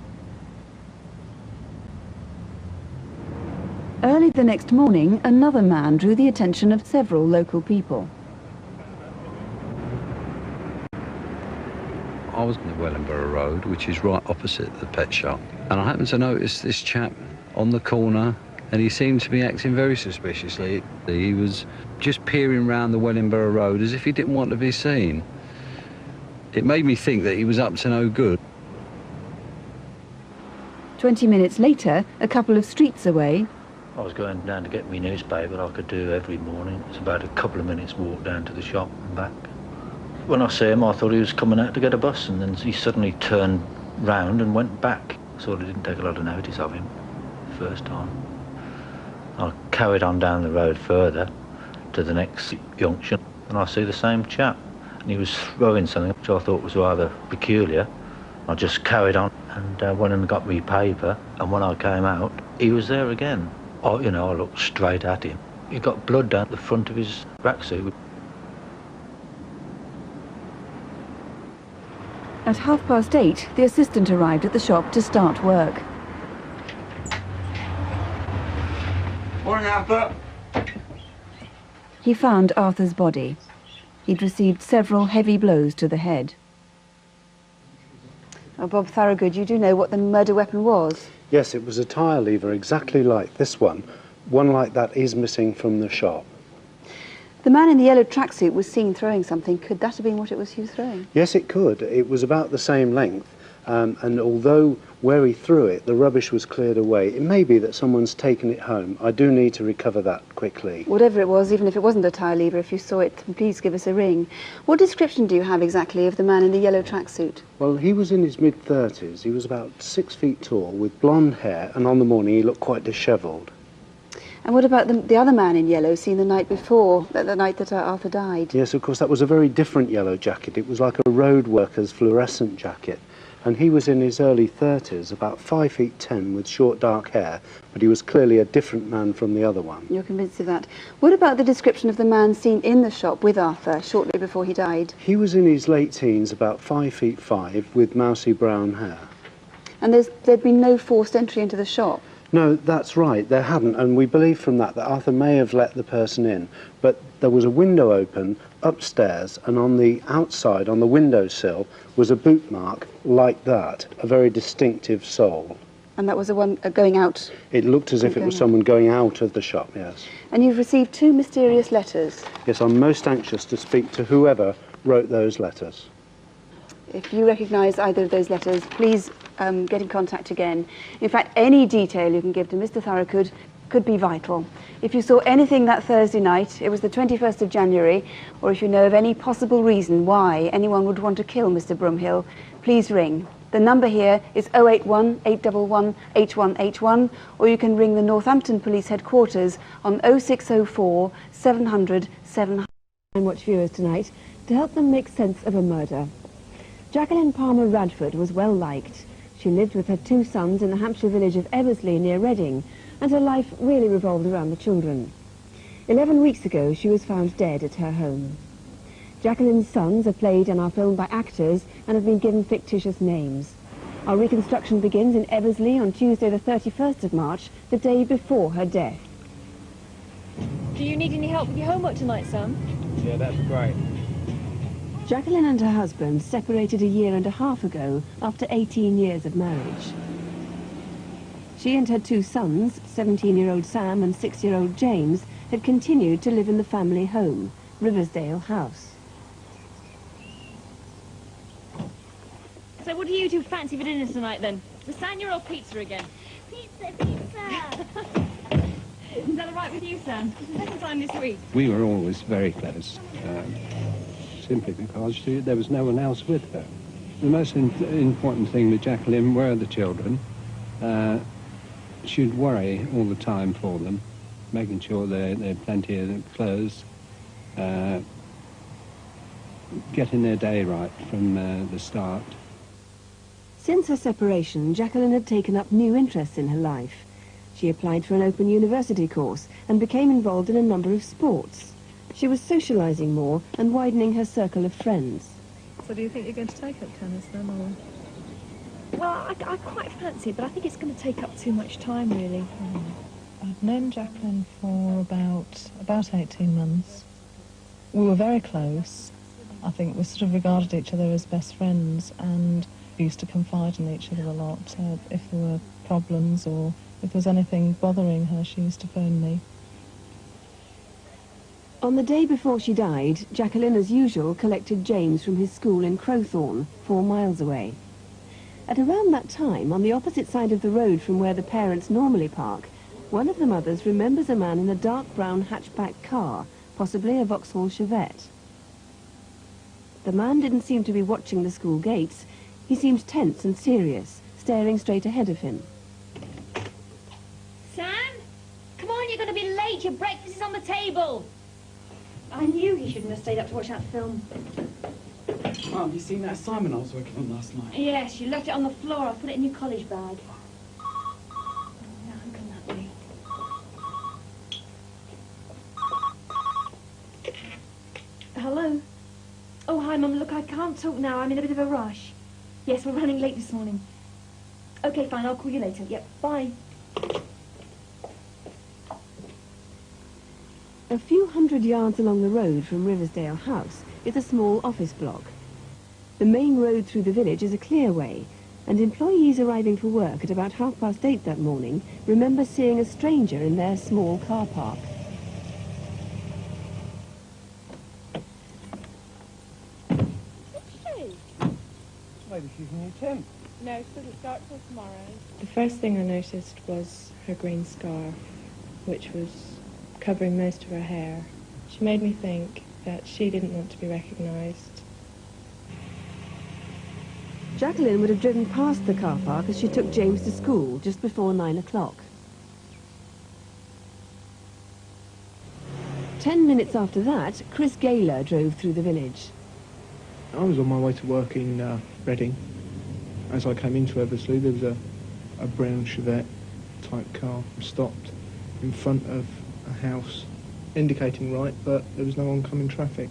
Early the next morning, another man drew the attention of several local people. I was on the Wellingborough Road, which is right opposite the pet shop, and I happened to notice this chap on the corner, and he seemed to be acting very suspiciously. He was just peering round the Wellingborough Road as if he didn't want to be seen. It made me think that he was up to no good. 20 minutes later, a couple of streets away, I was going down to get my newspaper I could do every morning. It's about a couple of minutes walk down to the shop and back. When I saw him, I thought he was coming out to get a bus, and then he suddenly turned round and went back. Sort of didn't take a lot of notice of him the first time. I carried on down the road further to the next junction, and I see the same chap, and he was throwing something which I thought was rather peculiar. I just carried on and went and got me paper, and when I came out, he was there again. I looked straight at him. He got blood down the front of his tracksuit. At 8:30, the assistant arrived at the shop to start work. Morning, Arthur. He found Arthur's body. He'd received several heavy blows to the head. Oh, Bob Thorogood, you do know what the murder weapon was? Yes, it was a tyre lever exactly like this one. One like that is missing from the shop. The man in the yellow tracksuit was seen throwing something. Could that have been what it was he was throwing? Yes, it could. It was about the same length. And although where he threw it, the rubbish was cleared away, it may be that someone's taken it home. I do need to recover that quickly. Whatever it was, even if it wasn't a tyre lever, if you saw it, please give us a ring. What description do you have exactly of the man in the yellow tracksuit? Well, he was in his mid-30s. He was about 6 feet tall, with blonde hair, and on the morning he looked quite dishevelled. And what about the other man in yellow seen the night before, the night that Arthur died? Yes, of course, that was a very different yellow jacket. It was like a road worker's fluorescent jacket. And he was in his early 30s, about 5 feet 10, with short dark hair, but he was clearly a different man from the other one. You're convinced of that. What about the description of the man seen in the shop with Arthur shortly before he died? He was in his late teens, about 5 feet 5, with mousy brown hair. And there'd been no forced entry into the shop? No, that's right, there hadn't, and we believe from that Arthur may have let the person in, but there was a window open upstairs, and on the outside, on the windowsill, was a boot mark like that, a very distinctive sole. And that was the one going out? It looked as if it was someone going out of the shop, yes. And you've received 2 mysterious letters? Yes, I'm most anxious to speak to whoever wrote those letters. If you recognise either of those letters, please get in contact again. In fact, any detail you can give to Mr. Thorogood could be vital. If you saw anything that Thursday night, it was the 21st of January, or if you know of any possible reason why anyone would want to kill Mr. Brumhill, please ring. The number here is 081 811 8181, or you can ring the Northampton Police Headquarters on 0604 700 700. Watch viewers tonight to help them make sense of a murder. Jacqueline Palmer-Radford was well liked. She lived with her 2 sons in the Hampshire village of Eversley near Reading, and her life really revolved around the children. 11 weeks ago, she was found dead at her home. Jacqueline's sons are played in our film by actors and have been given fictitious names. Our reconstruction begins in Eversley on Tuesday the 31st of March, the day before her death. Do you need any help with your homework tonight, son? Yeah, that'd be great. Jacqueline and her husband separated a year and a half ago after 18 years of marriage. She and her 2 sons, 17-year-old Sam and 6-year-old James, had continued to live in the family home, Riversdale House. So what do you 2 fancy for dinner tonight, then? Lasagna or pizza again? Pizza, pizza! Is that all right with you, Sam? Second time this week. We were always very close, simply because there was no one else with her. The most important thing with Jacqueline were the children. She'd worry all the time for them, making sure they had plenty of clothes, getting their day right from the start. Since her separation, Jacqueline had taken up new interests in her life. She applied for an open university course and became involved in a number of sports. She was socialising more and widening her circle of friends. So do you think you're going to take up tennis then, or...? Well, I quite fancy it, but I think it's going to take up too much time, really. I'd known Jacqueline for about 18 months. We were very close. I think we sort of regarded each other as best friends, and we used to confide in each other a lot. If there were problems or if there was anything bothering her, she used to phone me. On the day before she died, Jacqueline, as usual, collected James from his school in Crowthorne, 4 miles away. At around that time, on the opposite side of the road from where the parents normally park, one of the mothers remembers a man in a dark brown hatchback car, possibly a Vauxhall Chevette. The man didn't seem to be watching the school gates. He seemed tense and serious, staring straight ahead of him. Sam? Come on, you're going to be late. Your breakfast is on the table. I knew he shouldn't have stayed up to watch that film. Oh, have you seen that assignment I was working on last night? Yes, you left it on the floor. I'll put it in your college bag. Hello? Oh, hi, Mum. Look, I can't talk now. I'm in a bit of a rush. Yes, we're running late this morning. OK, fine. I'll call you later. Yep, bye. A few hundred yards along the road from Riversdale House is a small office block. The main road through the village is a clear way, and employees arriving for work at about 8:30 that morning remember seeing a stranger in their small car park. Maybe she's a new temp. No, she doesn't start till tomorrow. The first thing I noticed was her green scarf, which was covering most of her hair. She made me think that she didn't want to be recognised. Jacqueline would have driven past the car park as she took James to school just before 9 o'clock. 10 minutes after that, Chris Gaylor drove through the village. I was on my way to work in Reading. As I came into Eversley, there was a brown Chevette type car stopped in front of a house, indicating right, but there was no oncoming traffic.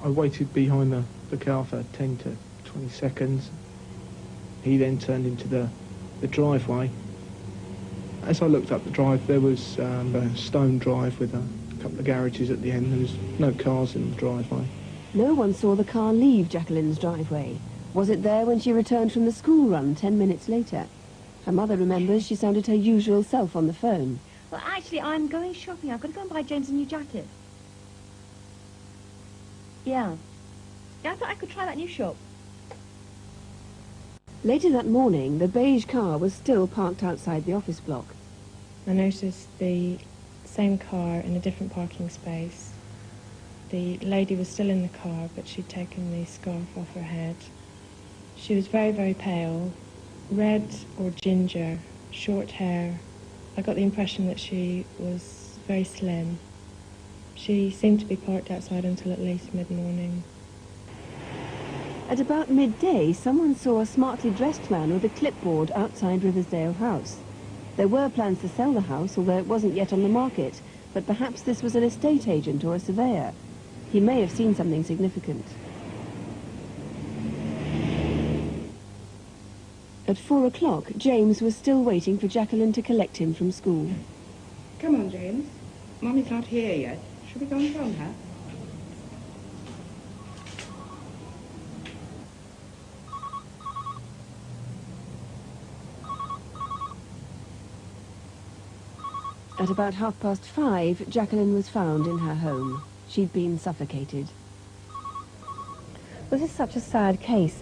I waited behind the car for 10 to 20 seconds. He then turned into the driveway. As I looked up the drive, there was a stone drive with a couple of garages at the end. There was no cars in the driveway. No one saw the car leave Jacqueline's driveway. Was it there when she returned from the school run 10 minutes later? Her mother remembers she sounded her usual self on the phone. Well, actually, I'm going shopping. I've got to go and buy James a new jacket. Yeah. Yeah, I thought I could try that new shop. Later that morning, the beige car was still parked outside the office block. I noticed the same car in a different parking space. The lady was still in the car, but she'd taken the scarf off her head. She was very, very pale, red or ginger, short hair. I got the impression that she was very slim. She seemed to be parked outside until at least mid-morning. At about midday, someone saw a smartly dressed man with a clipboard outside Riversdale House. There were plans to sell the house, although it wasn't yet on the market, but perhaps this was an estate agent or a surveyor. He may have seen something significant. At 4 o'clock, James was still waiting for Jacqueline to collect him from school. Come on, James. Mummy's not here yet. Shall we go and phone her? At about 5:30, Jacqueline was found in her home. She'd been suffocated. This is such a sad case.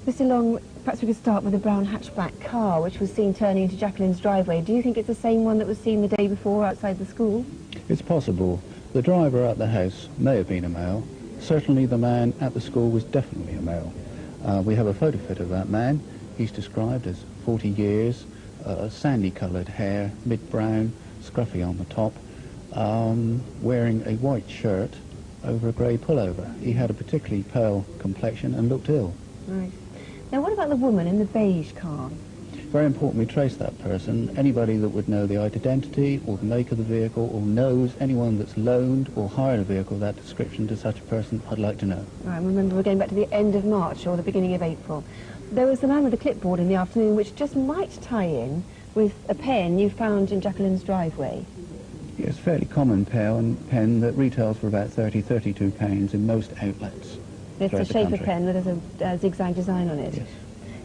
Mr. Long, perhaps we could start with the brown hatchback car, which was seen turning into Jacqueline's driveway. Do you think it's the same one that was seen the day before outside the school? It's possible. The driver at the house may have been a male. Certainly the man at the school was definitely a male. We have a photo fit of that man. He's described as 40 years, sandy-coloured hair, mid-brown, scruffy on the top, wearing a white shirt over a grey pullover. He had a particularly pale complexion and looked ill. Right. Now, what about the woman in the beige car? Very important we trace that person. Anybody that would know the identity or the make of the vehicle or knows anyone that's loaned or hired a vehicle of that description to such a person, I'd like to know. Right, remember we're going back to the end of March or the beginning of April. There was the man with the clipboard in the afternoon, which just might tie in with a pen you found in Jacqueline's driveway. Yes, fairly common pen that retails for about £32 in most outlets. It's a shaper country. pen with a zigzag design on it. Yes.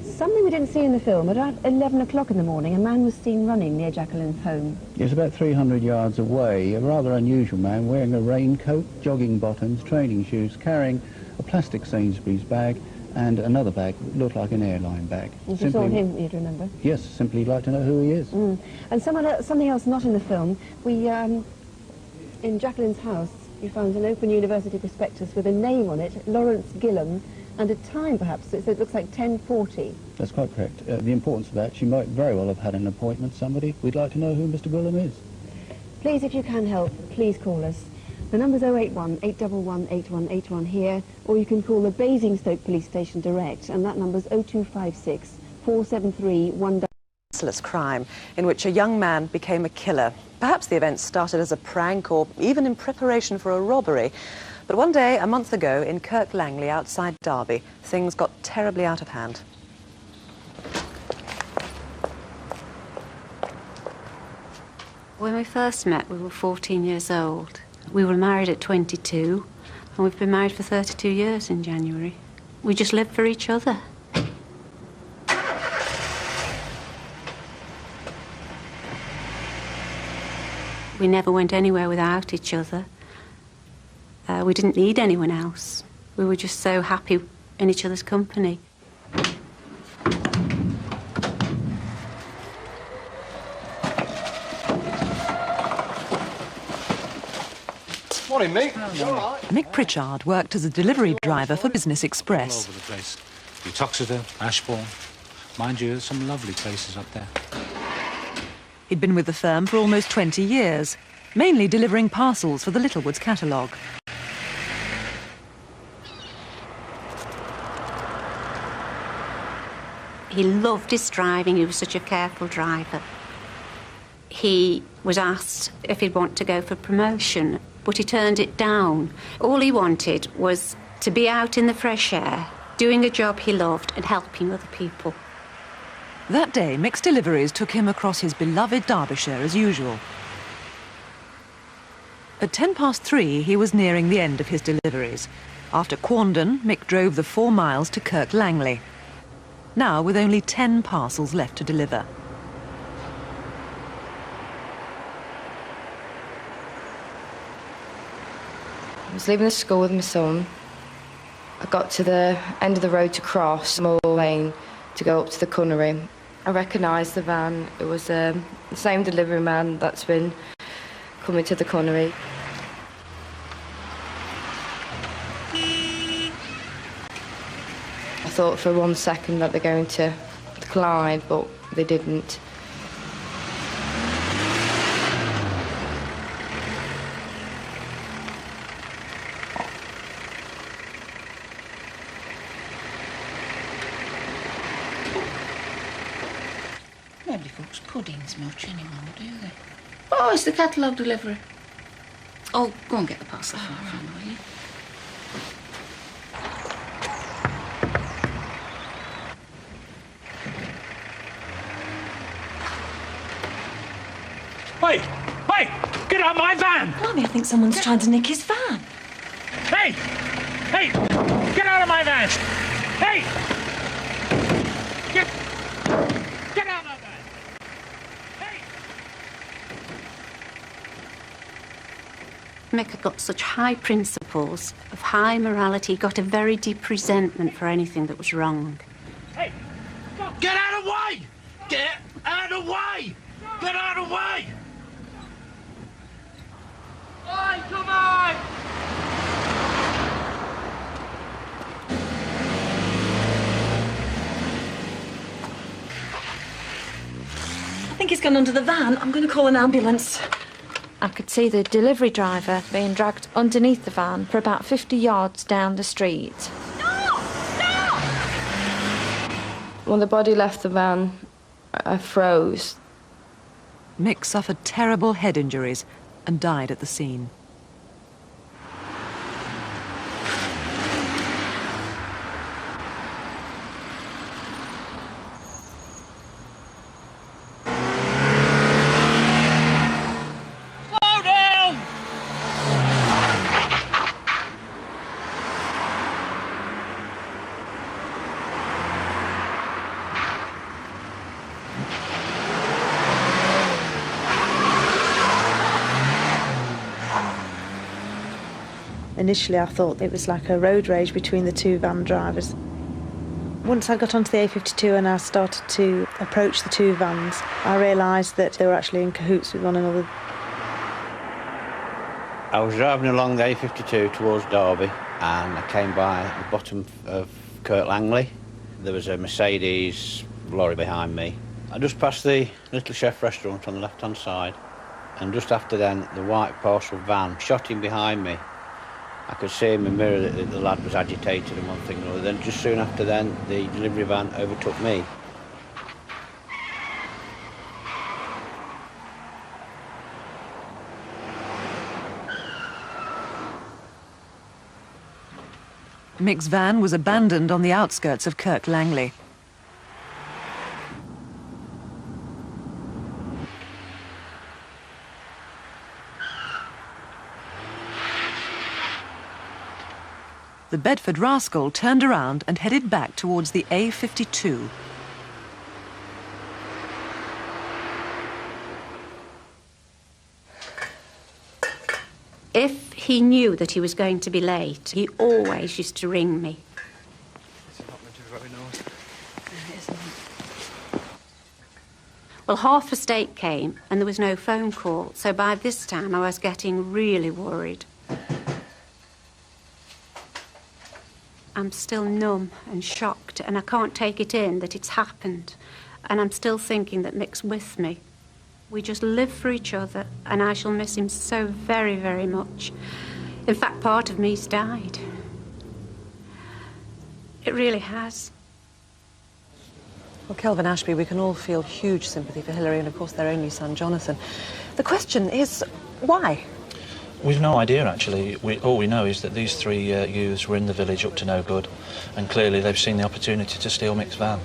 Something we didn't see in the film. At about 11 o'clock in the morning, a man was seen running near Jacqueline's home. It's about 300 yards away, a rather unusual man wearing a raincoat, jogging bottoms, training shoes, carrying a plastic Sainsbury's bag and another bag that looked like an airline bag. If you saw him, you'd remember? Yes, simply like to know who he is. And something else not in the film, we, in Jacqueline's house, we found an open university prospectus with a name on it, Lawrence Gillam, and a time perhaps, so it looks like 10:40. That's quite correct. The importance of that, she might very well have had an appointment with somebody. We'd like to know who Mr. Gillam is. Please, if you can help, please call us. The number's 081 811 8181 here, or you can call the Basingstoke Police Station direct, and that number's 0256 473 1. Merciless crime in which a young man became a killer. Perhaps the event started as a prank or even in preparation for a robbery. But one day, a month ago, in Kirk Langley outside Derby, things got terribly out of hand. When we first met, we were 14 years old. We were married at 22, and we've been married for 32 years in January. We just lived for each other. We never went anywhere without each other. We didn't need anyone else. We were just so happy in each other's company. Morning, Mick. You all right? Mick Pritchard worked as a delivery driver for Business Express. All over the place. Uttoxeter, Ashbourne. Mind you, some lovely places up there. He'd been with the firm for almost 20 years, mainly delivering parcels for the Littlewoods catalogue. He loved his driving. He was such a careful driver. He was asked if he'd want to go for promotion, but he turned it down. All he wanted was to be out in the fresh air, doing a job he loved and helping other people. That day, Mick's deliveries took him across his beloved Derbyshire as usual. At 3:10, he was nearing the end of his deliveries. After Quandon, Mick drove the 4 miles to Kirk Langley. Now with only 10 parcels left to deliver. I was leaving the school with my son. I got to the end of the road to cross Moor Lane to go up to the Cunnery. I recognised the van. It was the same delivery man that's been coming to the Cunnery. I thought for 1 second that they're going to collide, but they didn't. Nobody cooks puddings much anymore, do they? Oh, it's the catalogue delivery. Oh, go and get the parcel from her, will you? Hey! Hey! Get out of my van! Blimey, I think someone's trying to nick his van. Hey! Hey! Get out of my van! Hey! Get out of my van! Mick had got such high principles of high morality. He got a very deep resentment for anything that was wrong. Hey! Get out of the way! Get out of the way! Get out of the way! Oi, come on! I think he's gone under the van. I'm going to call an ambulance. I could see the delivery driver being dragged underneath the van for about 50 yards down the street. No! No! When the body left the van, I froze. Mick suffered terrible head injuries and died at the scene. Initially I thought it was like a road rage between the two van drivers. Once I got onto the A52 and I started to approach the two vans, I realised that they were actually in cahoots with one another. I was driving along the A52 towards Derby and I came by the bottom of Kirk Langley. There was a Mercedes lorry behind me. I just passed the Little Chef restaurant on the left-hand side, and just after then the white parcel van shot in behind me. I could see in my mirror that the lad was agitated and one thing or another. Then just soon after then, the delivery van overtook me. Mick's van was abandoned on the outskirts of Kirk Langley. The Bedford rascal turned around and headed back towards the A52. If he knew that he was going to be late, he always used to ring me. Well, half the state came and there was no phone call, so by this time I was getting really worried. I'm still numb and shocked, and I can't take it in that it's happened. And I'm still thinking that Mick's with me. We just live for each other, and I shall miss him so very, very much. In fact, part of me's died. It really has. Well, Kelvin Ashby, we can all feel huge sympathy for Hilary and, of course, their only son, Jonathan. The question is, why? We've no idea, actually. All we know is that these three youths were in the village up to no good, and clearly they've seen the opportunity to steal Mick's van.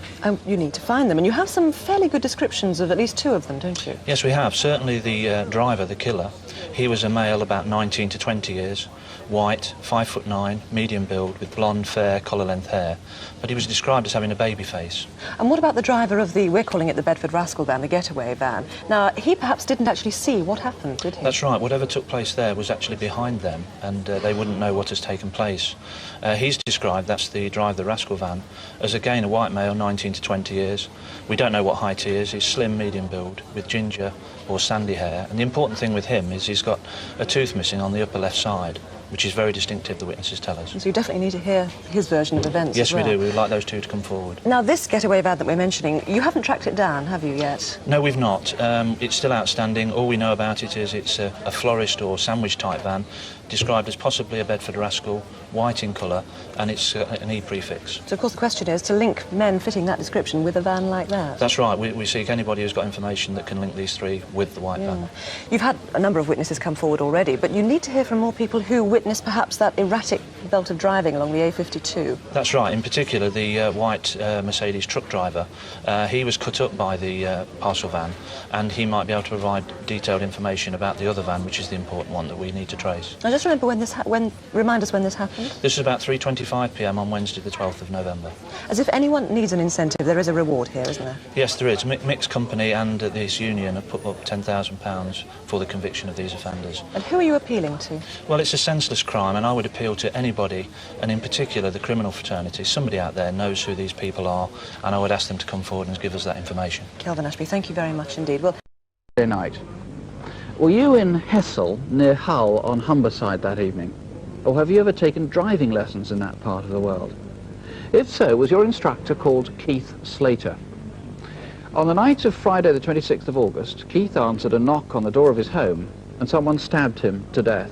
You need to find them, and you have some fairly good descriptions of at least two of them, don't you? Yes, we have. Certainly the driver, the killer, he was a male about 19 to 20 years, white, 5'9", medium build, with blonde, fair, collar-length hair, but he was described as having a baby face. And what about the driver of we're calling it the Bedford Rascal van, the getaway van? Now, he perhaps didn't actually see what happened, did he? That's right. Whatever took place there was actually behind them, and they wouldn't know what has taken place. He's described, that's the driver of the Rascal van, as again a white male, 19 to 20 years. We don't know what height he is. He's slim, medium build, with ginger or sandy hair, and the important thing with him is he's got a tooth missing on the upper left side, which is very distinctive, the witnesses tell us. So you definitely need to hear his version of events. Yes, as well. we do. We'd like those two to come forward. Now, this getaway van that we're mentioning, you haven't tracked it down, have you, yet? No, we've not. It's still outstanding. All we know about it is it's a florist or sandwich-type van, described as possibly a Bedford Rascal, white in colour, and it's an E prefix. So, of course, the question is to link men fitting that description with a van like that. That's right. We seek anybody who's got information that can link these three with the white van. You've had a number of witnesses come forward already, but you need to hear from more people who witnessed perhaps that erratic belt of driving along the A52. That's right. In particular, the white Mercedes truck driver, he was cut up by the parcel van, and he might be able to provide detailed information about the other van, which is the important one that we need to trace. Now, just remember remind us when this happened. This is about 3:25 p.m. on Wednesday, the 12th of November. As if anyone needs an incentive, there is a reward here, isn't there? Yes, there is. Mick's company and this union have put up £10,000 for the conviction of these offenders. And who are you appealing to? Well, it's a senseless crime, and I would appeal to anybody, and in particular the criminal fraternity. Somebody out there knows who these people are, and I would ask them to come forward and give us that information. Kelvin Ashby, thank you very much indeed. Well, night. Were you in Hessel, near Hull, on Humberside that evening? Or have you ever taken driving lessons in that part of the world? If so, was your instructor called Keith Slater? On the night of Friday the 26th of August, Keith answered a knock on the door of his home and someone stabbed him to death.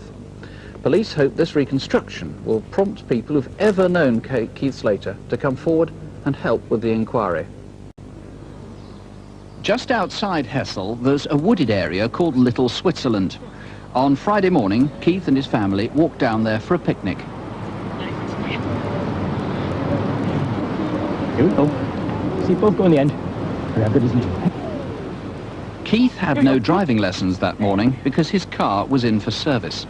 Police hope this reconstruction will prompt people who've ever known Keith Slater to come forward and help with the inquiry. Just outside Hessel, there's a wooded area called Little Switzerland. On Friday morning, Keith and his family walked down there for a picnic. Here we go. See both go in the end. Very good, isn't it? Keith had no driving lessons that morning because his car was in for service.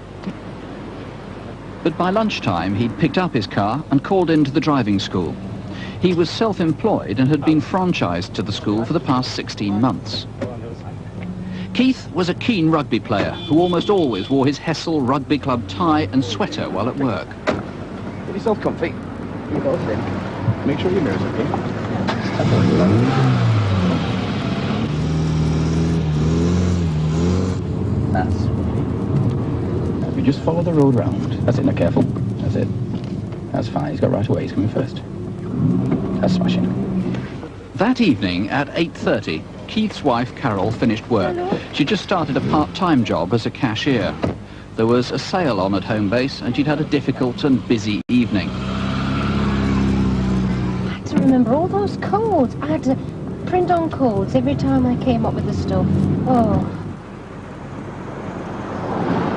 But by lunchtime, he'd picked up his car and called into the driving school. He was self-employed and had been franchised to the school for the past 16 months. Keith was a keen rugby player who almost always wore his Hessel Rugby Club tie and sweater while at work. Get yourself comfy. You both in. Make sure your mirror's okay. That's right. Now, if you just follow the road round. That's it, now careful. That's it. That's fine, he's got right away, he's coming first. That's smashing. That evening at 8:30, Keith's wife Carol finished work. She'd just started a part-time job as a cashier. There was a sale on at home base and she'd had a difficult and busy evening. I had to remember all those codes. I had to print on codes every time I came up with the stuff. Oh.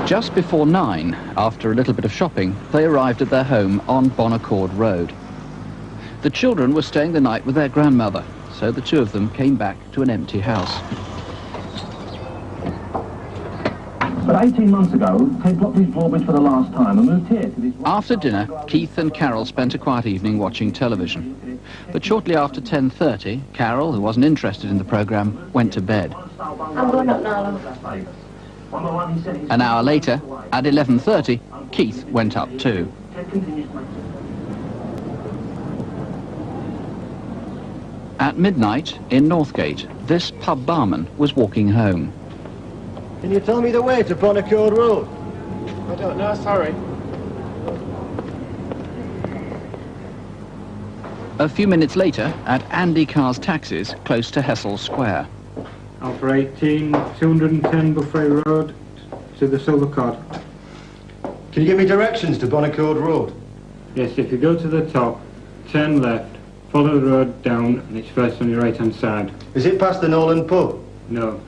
Just before 9, after a little bit of shopping, they arrived at their home on Bonaccord Road. The children were staying the night with their grandmother, so the two of them came back to an empty house. But 18 months ago, they blocked his drawbridge for the last time and moved here to this... After dinner, Keith and Carol spent a quiet evening watching television. But shortly after 10:30, Carol, who wasn't interested in the programme, went to bed. I'm going up now. An hour later, at 11:30, Keith went up too. At midnight, in Northgate, this pub barman was walking home. Can you tell me the way to Bonaccord Road? I don't know, sorry. A few minutes later, at Andy Carr's Taxis, close to Hessel Square. Alpha 18, 210 Buffet Road, to the Silver Cod. Can you give me directions to Bonaccord Road? Yes, if you go to the top, turn left, follow the road down, and it's first on your right-hand side. Is it past the Nolan pub? No.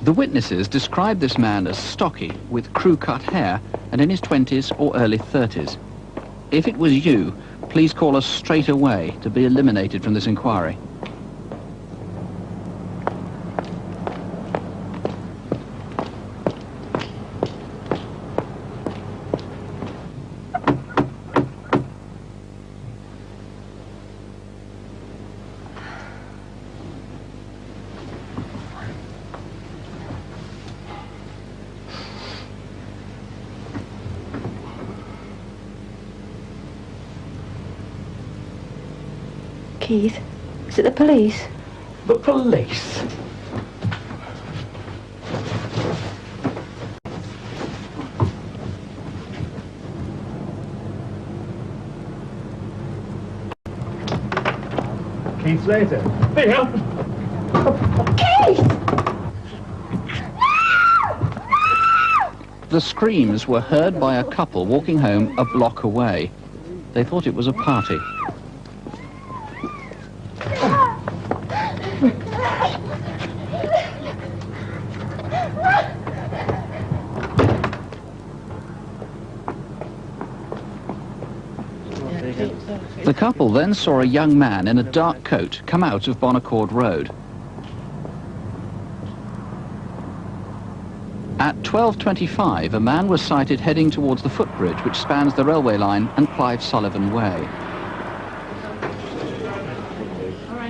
The witnesses described this man as stocky, with crew-cut hair, and in his 20s or early 30s. If it was you, please call us straight away to be eliminated from this inquiry. Keith, is it the police? The police? Keith Slater. Here! Keith! The screams were heard by a couple walking home a block away. They thought it was a party. The couple then saw a young man in a dark coat come out of Bonaccord Road. At 12:25, a man was sighted heading towards the footbridge which spans the railway line and Clive Sullivan Way.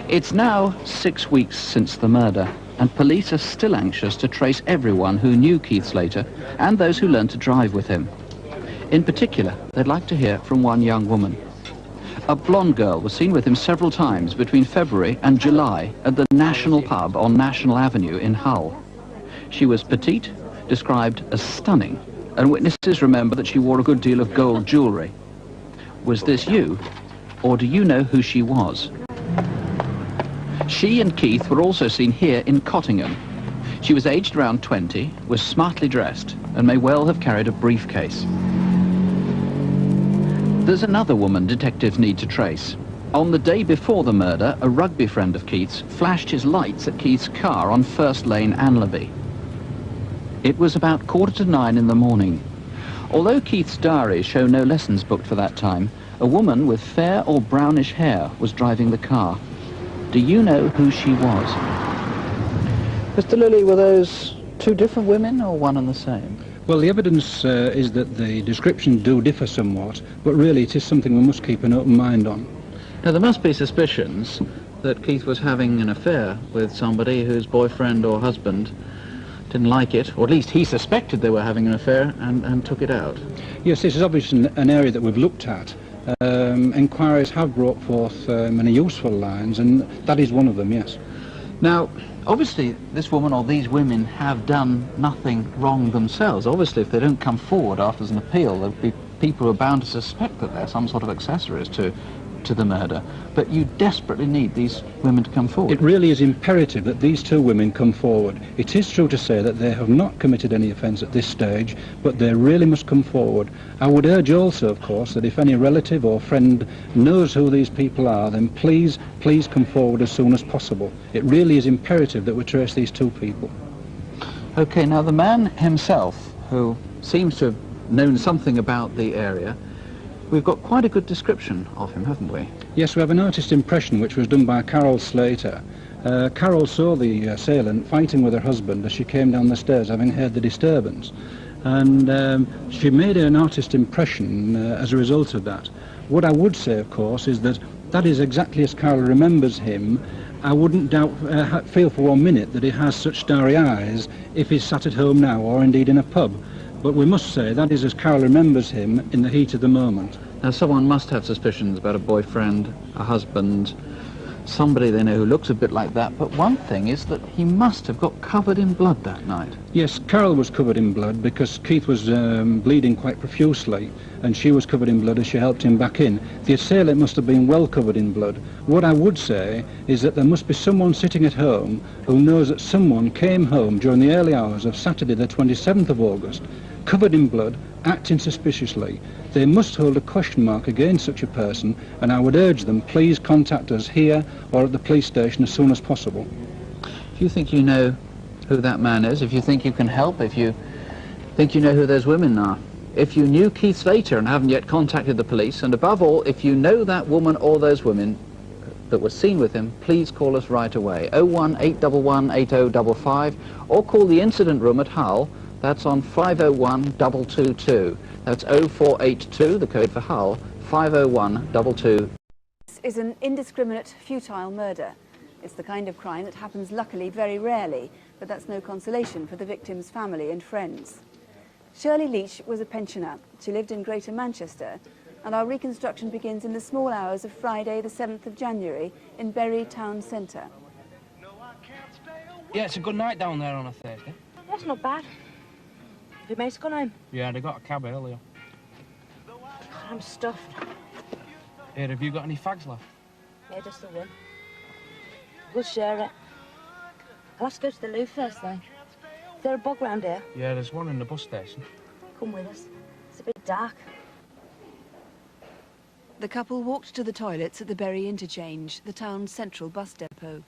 It's now 6 weeks since the murder, and police are still anxious to trace everyone who knew Keith Slater and those who learned to drive with him. In particular, they'd like to hear from one young woman. A blonde girl was seen with him several times between February and July at the National Pub on National Avenue in Hull. She was petite, described as stunning, and witnesses remember that she wore a good deal of gold jewellery. Was this you, or do you know who she was? She and Keith were also seen here in Cottingham. She was aged around 20, was smartly dressed, and may well have carried a briefcase. There's another woman detectives need to trace. On the day before the murder, a rugby friend of Keith's flashed his lights at Keith's car on First Lane, Anlaby. It was about 8:45 in the morning. Although Keith's diaries show no lessons booked for that time, a woman with fair or brownish hair was driving the car. Do you know who she was? Mr. Lilly, were those two different women or one and the same? Well, the evidence is that the descriptions do differ somewhat, but really it is something we must keep an open mind on. Now, there must be suspicions that Keith was having an affair with somebody whose boyfriend or husband didn't like it, or at least he suspected they were having an affair and took it out. Yes, this is obviously an area that we've looked at. Inquiries have brought forth many useful lines, and that is one of them, yes. Now, obviously, this woman or these women have done nothing wrong themselves. Obviously, if they don't come forward after an appeal, there'll be people who are bound to suspect that they're some sort of accessories to the murder. But you desperately need these women to come forward. It really is imperative that these two women come forward. It is true to say that they have not committed any offence at this stage, but they really must come forward. I would urge also, of course, that if any relative or friend knows who these people are, then please come forward as soon as possible. It really is imperative that we trace these two people. Okay, now the man himself, who seems to have known something about the area, we've got quite a good description of him, haven't we? Yes, we have an artist impression which was done by Carol Slater. Carol saw the assailant fighting with her husband as she came down the stairs, having heard the disturbance. And she made an artist impression as a result of that. What I would say, of course, is that that is exactly as Carol remembers him. I wouldn't feel for 1 minute that he has such starry eyes if he's sat at home now, or indeed in a pub. But we must say that is as Carol remembers him in the heat of the moment. Now, someone must have suspicions about a boyfriend, a husband, somebody they know who looks a bit like that. But one thing is that he must have got covered in blood that night. Yes, Carol was covered in blood because Keith was bleeding quite profusely, and she was covered in blood as she helped him back in. The assailant must have been well covered in blood. What I would say is that there must be someone sitting at home who knows that someone came home during the early hours of Saturday the 27th of August, covered in blood, acting suspiciously. They must hold a question mark against such a person, and I would urge them, please contact us here or at the police station as soon as possible. If you think you know who that man is, if you think you can help, if you think you know who those women are, if you knew Keith Slater and haven't yet contacted the police, and above all, if you know that woman or those women that were seen with him, please call us right away. 01811 8055, or call the incident room at Hull. That's on 501 222. That's 0482, the code for Hull, 501 222. This is an indiscriminate, futile murder. It's the kind of crime that happens luckily very rarely, but that's no consolation for the victim's family and friends. Shirley Leach was a pensioner. She lived in Greater Manchester, and our reconstruction begins in the small hours of Friday the 7th of January in Bury town centre. Yeah, it's a good night down there on a Thursday. That's not bad. Have your mates gone home? Yeah, they got a cab earlier. God, I'm stuffed. Here, have you got any fags left? Yeah, just the one. We'll share it. I'll have to go to the loo first, though. Is there a bog round here? Yeah, there's one in the bus station. Come with us. It's a bit dark. The couple walked to the toilets at the Bury interchange, the town's central bus depot.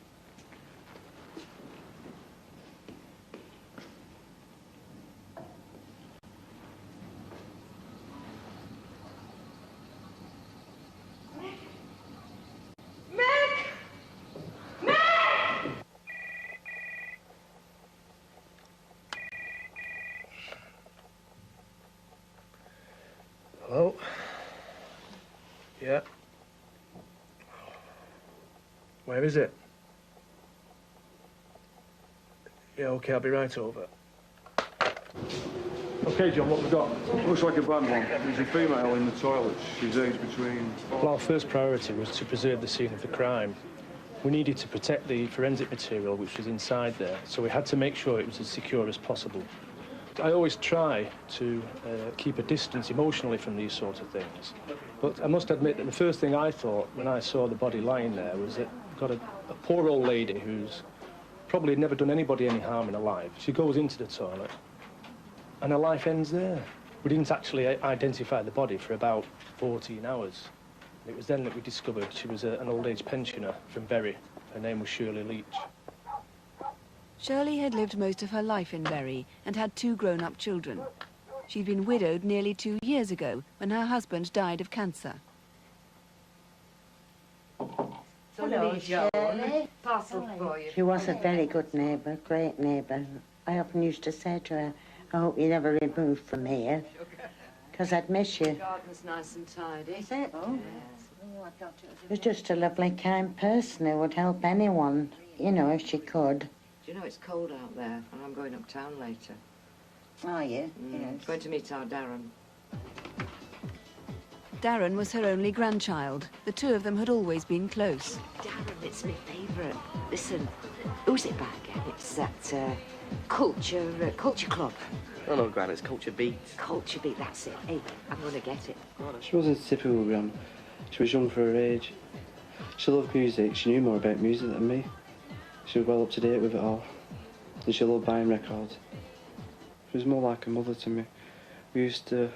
Hello? Yeah. Where is it? Yeah, OK, I'll be right over. OK, John, what we've got? Looks like a bad one. There's a female in the toilet. She's aged between... Well, our first priority was to preserve the scene of the crime. We needed to protect the forensic material which was inside there, so we had to make sure it was as secure as possible. I always try to keep a distance emotionally from these sorts of things. But I must admit that the first thing I thought when I saw the body lying there was that we've got a poor old lady who's probably never done anybody any harm in her life. She goes into the toilet and her life ends there. We didn't actually identify the body for about 14 hours. It was then that we discovered she was an old-age pensioner from Bury. Her name was Shirley Leach. Shirley had lived most of her life in Bury and had 2 grown-up children. She'd been widowed nearly 2 years ago when her husband died of cancer. Hello, Shirley. Parcel for you. She was a very good neighbour, great neighbour. I often used to say to her, I hope you never remove from here, because I'd miss you. The garden's nice and tidy. Is it? Oh, yes. She was just a lovely, kind person who would help anyone, you know, if she could. Do you know it's cold out there, and I'm going uptown later? Are you? Yes. Going to meet our Darren. Darren was her only grandchild. The two of them had always been close. Darren, it's my favourite. Listen, who's it by again? It's that culture club. Oh no, Gran, it's Culture Beat. Culture Beat, that's it. Hey, I'm going to get it. She wasn't a typical Gran. She was young for her age. She loved music. She knew more about music than me. She was well up to date with it all. And she loved buying records. She was more like a mother to me. We used to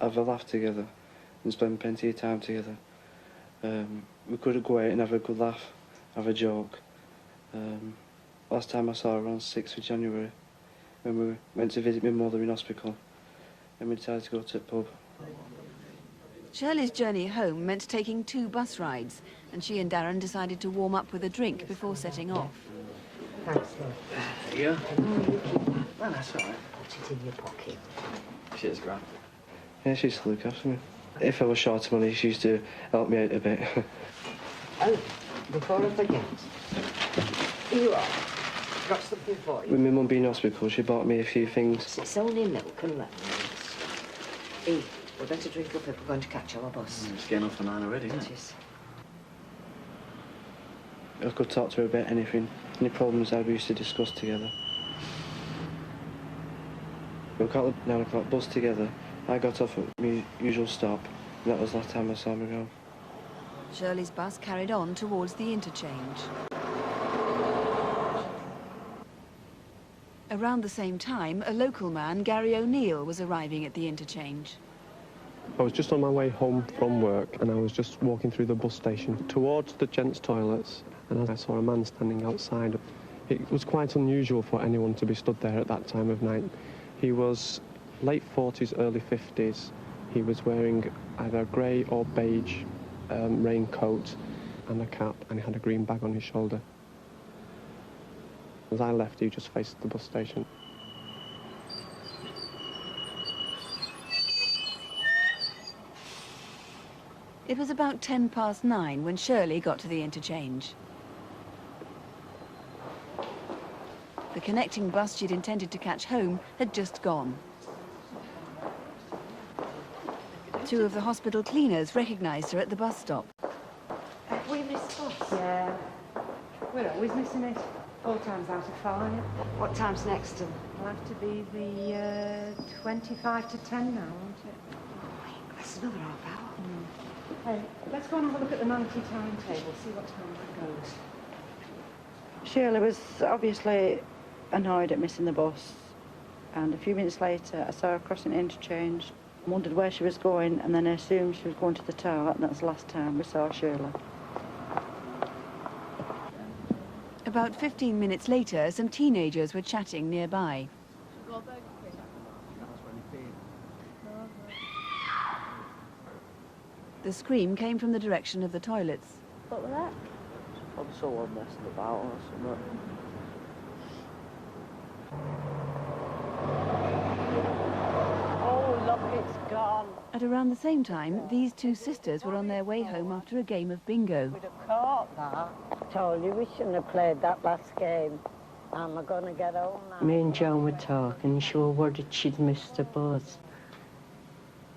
have a laugh together and spend plenty of time together. We could go out and have a good laugh, have a joke. Last time I saw her on 6th of January, when we went to visit my mother in hospital, and we decided to go to the pub. Shirley's journey home meant taking 2 bus rides, and she and Darren decided to warm up with a drink before setting off. Thanks, love. Yeah? Oh, you keep that. No, that's all right. Put it in your pocket. Cheers, Gran. Yeah, she used to look after me. If I was short of money, she used to help me out a bit. Oh, before I forget, here you are. Got something for you. With my mum being in hospital, she bought me a few things. It's only milk and lemons. Hey, we'd better drink up if we're going to catch our bus. It's getting off the 9 already, isn't it? It is. I could talk to her about anything, any problems that we used to discuss together. We got the 9 o'clock bus together. I got off at my usual stop, and that was the last time I saw my girl. Shirley's bus carried on towards the interchange. Around the same time, a local man, Gary O'Neill, was arriving at the interchange. I was just on my way home from work, and I was just walking through the bus station towards the gents' toilets, and I saw a man standing outside. It was quite unusual for anyone to be stood there at that time of night. He was late 40s, early 50s. He was wearing either a grey or beige raincoat and a cap, and he had a green bag on his shoulder. As I left, he just faced the bus station. It was about 9:10 when Shirley got to the interchange. The connecting bus she'd intended to catch home had just gone. 2 of the hospital cleaners recognised her at the bus stop. Have we missed bus? Yeah. We're always missing it. 4 times out of 5. What time's next? It'll have to be the 25 to 10 now, won't it? That's another half hour. Hey, let's go and have a look at the 90 timetable, see what time that goes. Shirley was obviously annoyed at missing the bus, and a few minutes later I saw her crossing the interchange, wondered where she was going, and then I assumed she was going to the toilet, and that's the last time we saw Shirley. About 15 minutes later, some teenagers were chatting nearby. The scream came from the direction of the toilets. What was that? I'm someone messing about or something. Oh, look, it's gone. At around the same time, these 2 sisters were on their way home after a game of bingo. We'd have caught that. I told you we shouldn't have played that last game. Am I going to get home now? Me and Joan were talking. She was worried she'd missed the bus.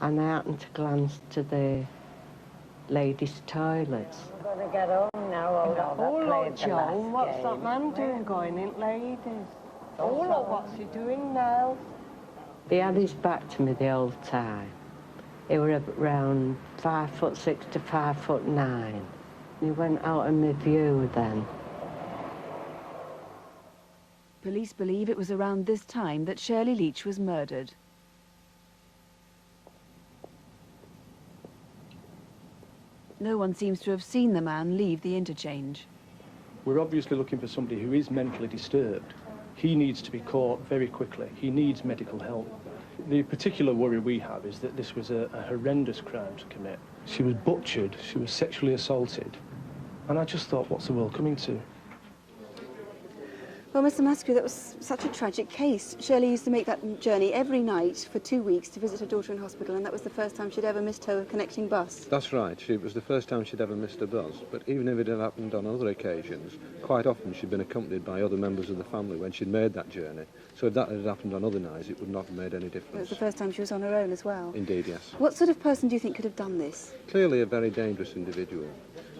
And I happened to glance to the ladies' toilets. I'm going to get home now. Oh, look, Joan, what's that man doing going in ladies? Oh, look, what's he doing now? He had his back to me the whole time. He were around 5'6" to 5'9". He went out of my view then. Police believe it was around this time that Shirley Leach was murdered. No one seems to have seen the man leave the interchange. We're obviously looking for somebody who is mentally disturbed. He needs to be caught very quickly. He needs medical help. The particular worry we have is that this was a horrendous crime to commit. She was butchered, she was sexually assaulted, and I just thought, what's the world coming to? Well, Mr. Maskew, that was such a tragic case. Shirley used to make that journey every night for 2 weeks to visit her daughter in hospital, and that was the first time she'd ever missed her connecting bus. That's right. It was the first time she'd ever missed a bus. But even if it had happened on other occasions, quite often she'd been accompanied by other members of the family when she'd made that journey. So if that had happened on other nights, it would not have made any difference. It was the first time she was on her own as well. Indeed, yes. What sort of person do you think could have done this? Clearly a very dangerous individual.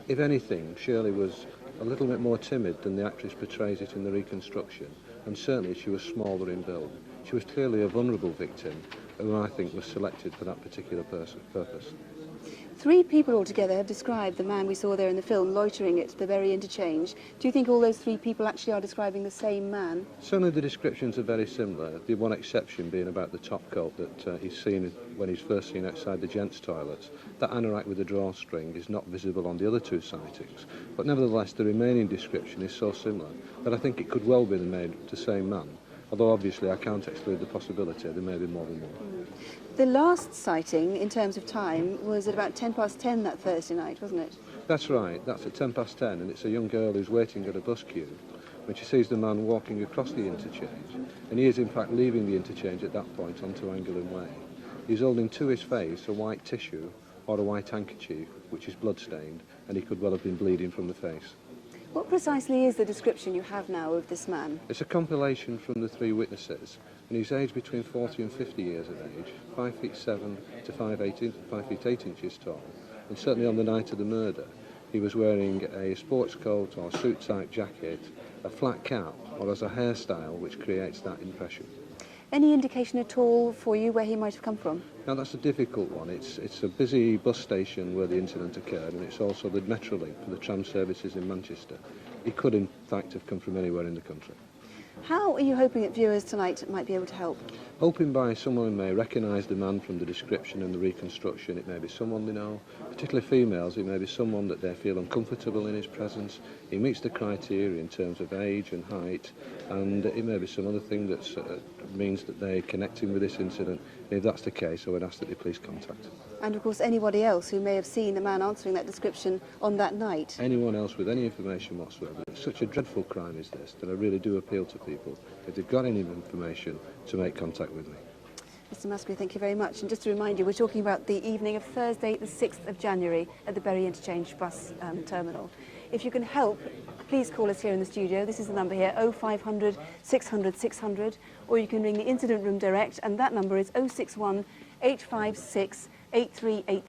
If anything, Shirley was a little bit more timid than the actress portrays it in the reconstruction, and certainly she was smaller in build. She was clearly a vulnerable victim who I think was selected for that particular purpose. 3 people altogether have described the man we saw there in the film loitering at the Bury interchange. Do you think all those 3 people actually are describing the same man? Certainly the descriptions are very similar, the one exception being about the top coat that he's seen when he's first seen outside the gents' toilets. That anorak with the drawstring is not visible on the other 2 sightings, but nevertheless the remaining description is so similar that I think it could well be the same man, although obviously I can't exclude the possibility there may be more than one. The last sighting, in terms of time, was at about 10:10 that Thursday night, wasn't it? That's right, that's at 10:10, and it's a young girl who's waiting at a bus queue when she sees the man walking across the interchange, and he is in fact leaving the interchange at that point onto Angolan Way. He's holding to his face a white tissue or a white handkerchief, which is blood-stained, and he could well have been bleeding from the face. What precisely is the description you have now of this man? It's a compilation from the 3 witnesses, and he's aged between 40 and 50 years of age, 5'7" to 5 feet 8 inches tall, and certainly on the night of the murder he was wearing a sports coat or suit-type jacket, a flat cap, or as a hairstyle which creates that impression. Any indication at all for you where he might have come from? Now that's a difficult one. It's a busy bus station where the incident occurred, and it's also the Metrolink for the tram services in Manchester. He could in fact have come from anywhere in the country. How are you hoping that viewers tonight might be able to help? Hoping by someone who may recognise the man from the description and the reconstruction. It may be someone they know, particularly females. It may be someone that they feel uncomfortable in his presence. He meets the criteria in terms of age and height, and it may be some other thing that means that they're connecting with this incident. And if that's the case, I would ask that they please contact. And of course anybody else who may have seen the man answering that description on that night. Anyone else with any information whatsoever. It's such a dreadful crime as this that I really do appeal to people, if they've got any information, to make contact with me. Mr. Maskew, thank you very much. And just to remind you, we're talking about the evening of Thursday, the 6th of January at the Bury Interchange bus terminal. If you can help, please call us here in the studio. This is the number here, 0500 600 600, or you can ring the incident room direct, and that number is 061 856 838.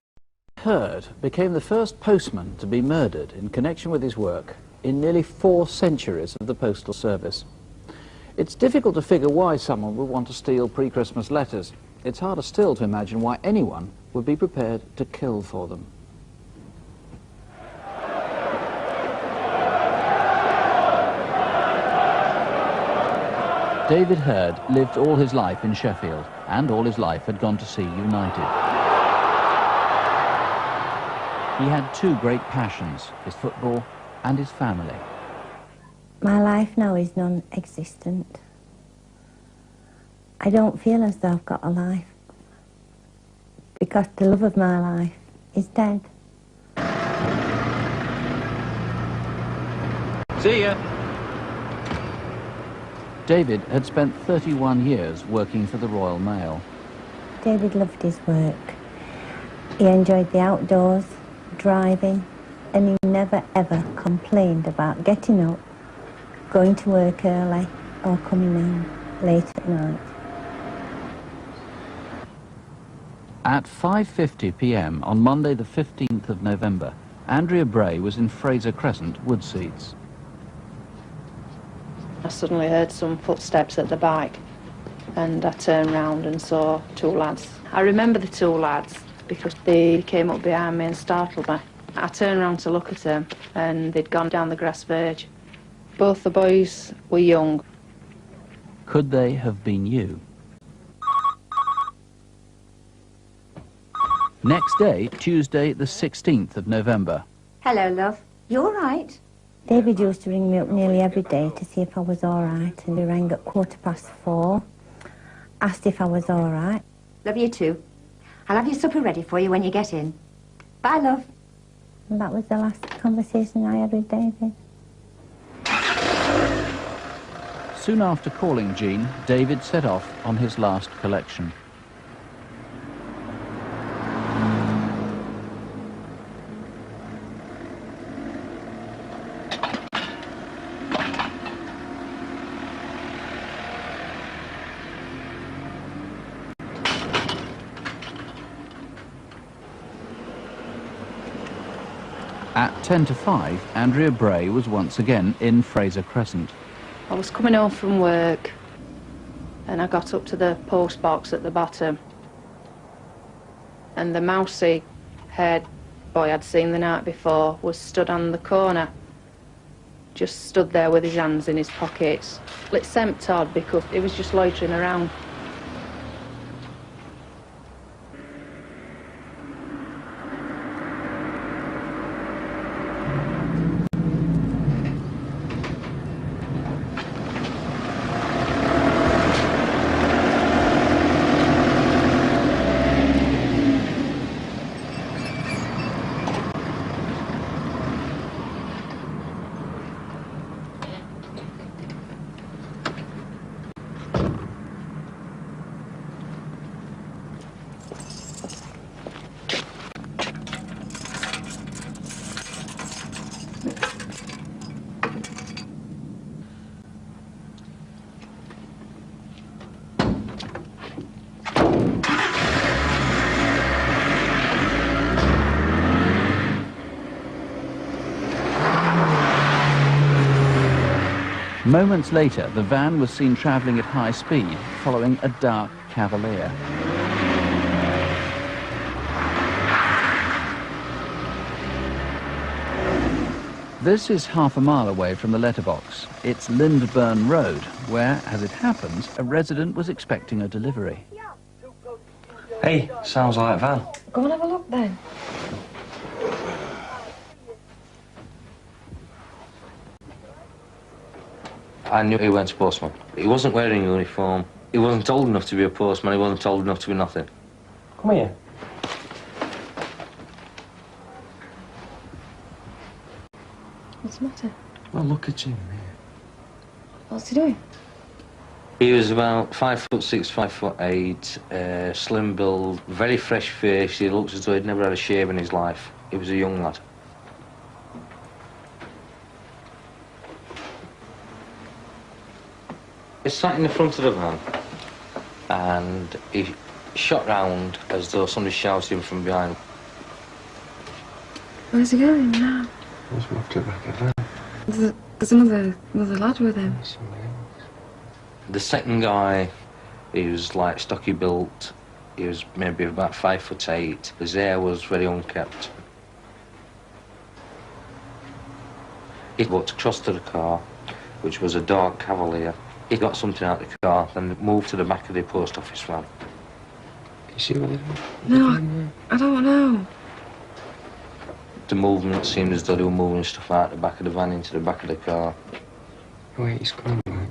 Heard became the first postman to be murdered in connection with his work in nearly 4 centuries of the postal service. It's difficult to figure why someone would want to steal pre-Christmas letters. It's harder still to imagine why anyone would be prepared to kill for them. David Heard lived all his life in Sheffield, and all his life had gone to see United. He had 2 great passions, his football and his family. My life now is non-existent. I don't feel as though I've got a life, because the love of my life is dead. See ya! David had spent 31 years working for the Royal Mail. David loved his work. He enjoyed the outdoors, driving, and he never ever complained about getting up, going to work early, or coming home late at night. At 5:50 p.m. on Monday the 15th of November, Andrea Bray was in Fraser Crescent, Woodseats. I suddenly heard some footsteps at the back, and I turned round and saw 2 lads. I remember the 2 lads because they came up behind me and startled me. I turned round to look at them, and they'd gone down the grass verge. Both the boys were young. Could they have been you? Next day, Tuesday the 16th of November. Hello, love. You all right? David used to ring me up nearly every day to see if I was all right, and he rang at 4:15, asked if I was all right. Love you too. I'll have your supper ready for you when you get in. Bye, love. And that was the last conversation I had with David. soon after calling Jean, David set off on his last collection. At 10 to 5, Andrea Bray was once again in Fraser Crescent. I was coming home from work and I got up to the post box at the bottom, and the mousy haired boy I'd seen the night before was stood on the corner, just stood there with his hands in his pockets. It sent odd because he was just loitering around. Moments later, the van was seen travelling at high speed, following a dark Cavalier. This is half a mile away from the letterbox. It's Lindburn Road, where, as it happens, a resident was expecting a delivery. Hey, sounds like a van. Go and have a look then. I knew he went to postman. He wasn't wearing a uniform. He wasn't old enough to be a postman. He wasn't old enough to be nothing. Come here. What's the matter? Well, look at him. What's he doing? He was about 5'6", 5'8", slim build, very fresh face. He looks as though he'd never had a shave in his life. He was a young lad. He sat in the front of the van and he shot round as though somebody shouted him from behind. Where's he going now? He's moved to the back of the van. There's another lad with him. The second guy, he was like stocky built. He was maybe about 5'8". His hair was very unkempt. He walked across to the car, which was a dark Cavalier. He got something out of the car, then moved to the back of the post office van. Can you see what they're doing? No, I don't know. The movement seemed as though they were moving stuff out the back of the van into the back of the car. Wait, he's coming back.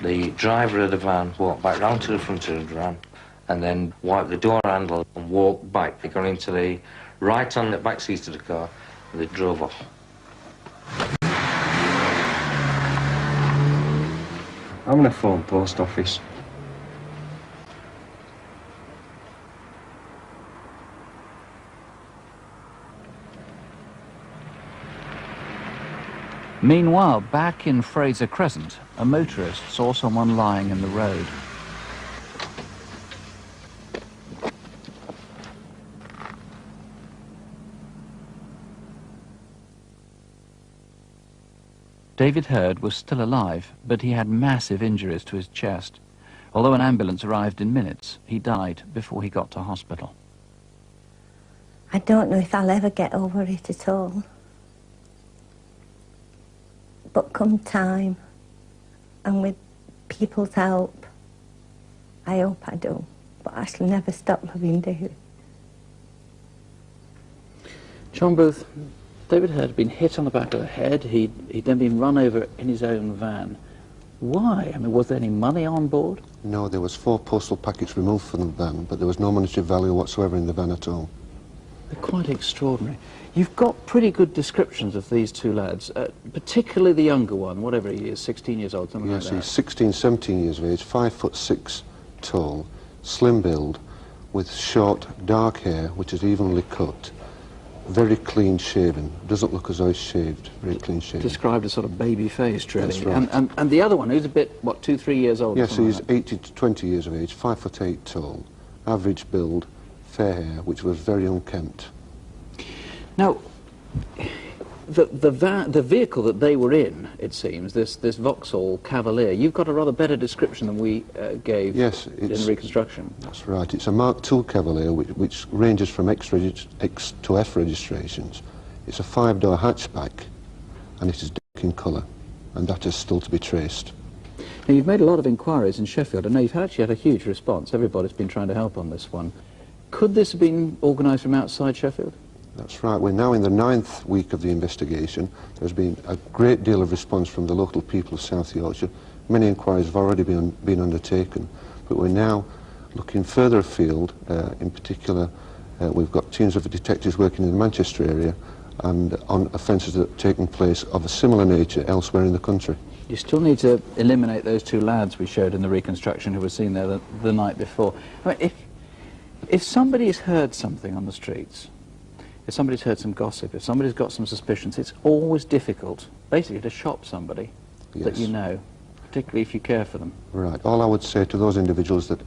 The driver of the van walked back round to the front of the van and then wiped the door handle and walked back. They got into the right on the back seat of the car and they drove off. I'm gonna phone post office. Meanwhile, back in Fraser Crescent, a motorist saw someone lying in the road. David Hurd was still alive, but he had massive injuries to his chest. Although an ambulance arrived in minutes, he died before he got to hospital. I don't know if I'll ever get over it at all. But come time, and with people's help, I hope I do. But I shall never stop loving David. John Booth, David had been hit on the back of the head. He'd then been run over in his own van. Why? I mean, was there any money on board? No, there was 4 postal packets removed from the van, but there was no monetary value whatsoever in the van at all. They're quite extraordinary. You've got pretty good descriptions of these two lads, particularly the younger one, whatever he is, 16 years old, something like that. Yes, he's 16, 17 years of age, 5'6" tall, slim build, with short, dark hair, which is evenly cut, very clean shaven. Doesn't look as though he's shaved, very clean shaven. Described as sort of baby-faced, really. That's right. And the other one, who's a bit, what, 2, 3 years old? Yes, he's 18 to 20 years of age, 5'8" tall, average build, fair hair, which was very unkempt. Now, the vehicle that they were in, it seems, this Vauxhall Cavalier, you've got a rather better description than we gave in reconstruction. That's right. It's a Mark II Cavalier, which ranges from X to F registrations. It's a 5-door hatchback, and it is dark in colour, and that is still to be traced. Now, you've made a lot of inquiries in Sheffield. I know you've actually had a huge response. Everybody's been trying to help on this one. Could this have been organised from outside Sheffield? That's right. We're now in the 9th week of the investigation. There's been a great deal of response from the local people of South Yorkshire. Many inquiries have already been undertaken, but we're now looking further afield. In particular, we've got teams of detectives working in the Manchester area and on offences that have taken place of a similar nature elsewhere in the country. You still need to eliminate those two lads we showed in the reconstruction who were seen there the night before. I mean, if somebody's heard something on the streets, if somebody's heard some gossip, if somebody's got some suspicions, it's always difficult, basically, to shop somebody that you know, particularly if you care for them. Right. All I would say to those individuals that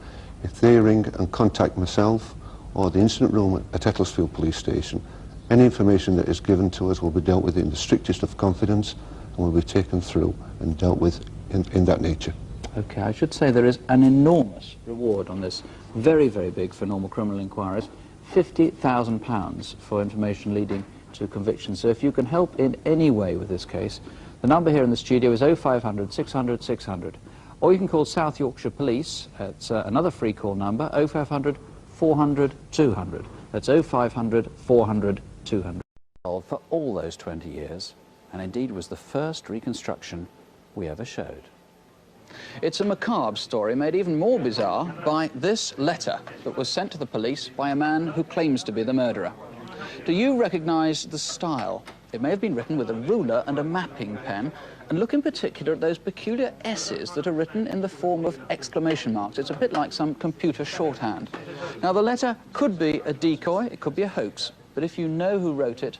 if they ring and contact myself or the incident room at Ecclesfield Police Station, any information that is given to us will be dealt with in the strictest of confidence and will be taken through and dealt with in that nature. Okay, I should say there is an enormous reward on this very, very big for normal criminal inquiries. £50,000 for information leading to conviction. So if you can help in any way with this case, the number here in the studio is 0500 600 600. Or you can call South Yorkshire Police. It's another free call number, 0500 400 200. That's 0500 400 200. For all those 20 years, and indeed was the first reconstruction we ever showed. It's a macabre story made even more bizarre by this letter that was sent to the police by a man who claims to be the murderer. Do you recognise the style? It may have been written with a ruler and a mapping pen, and look in particular at those peculiar S's that are written in the form of exclamation marks. It's a bit like some computer shorthand. Now, the letter could be a decoy, it could be a hoax, but if you know who wrote it,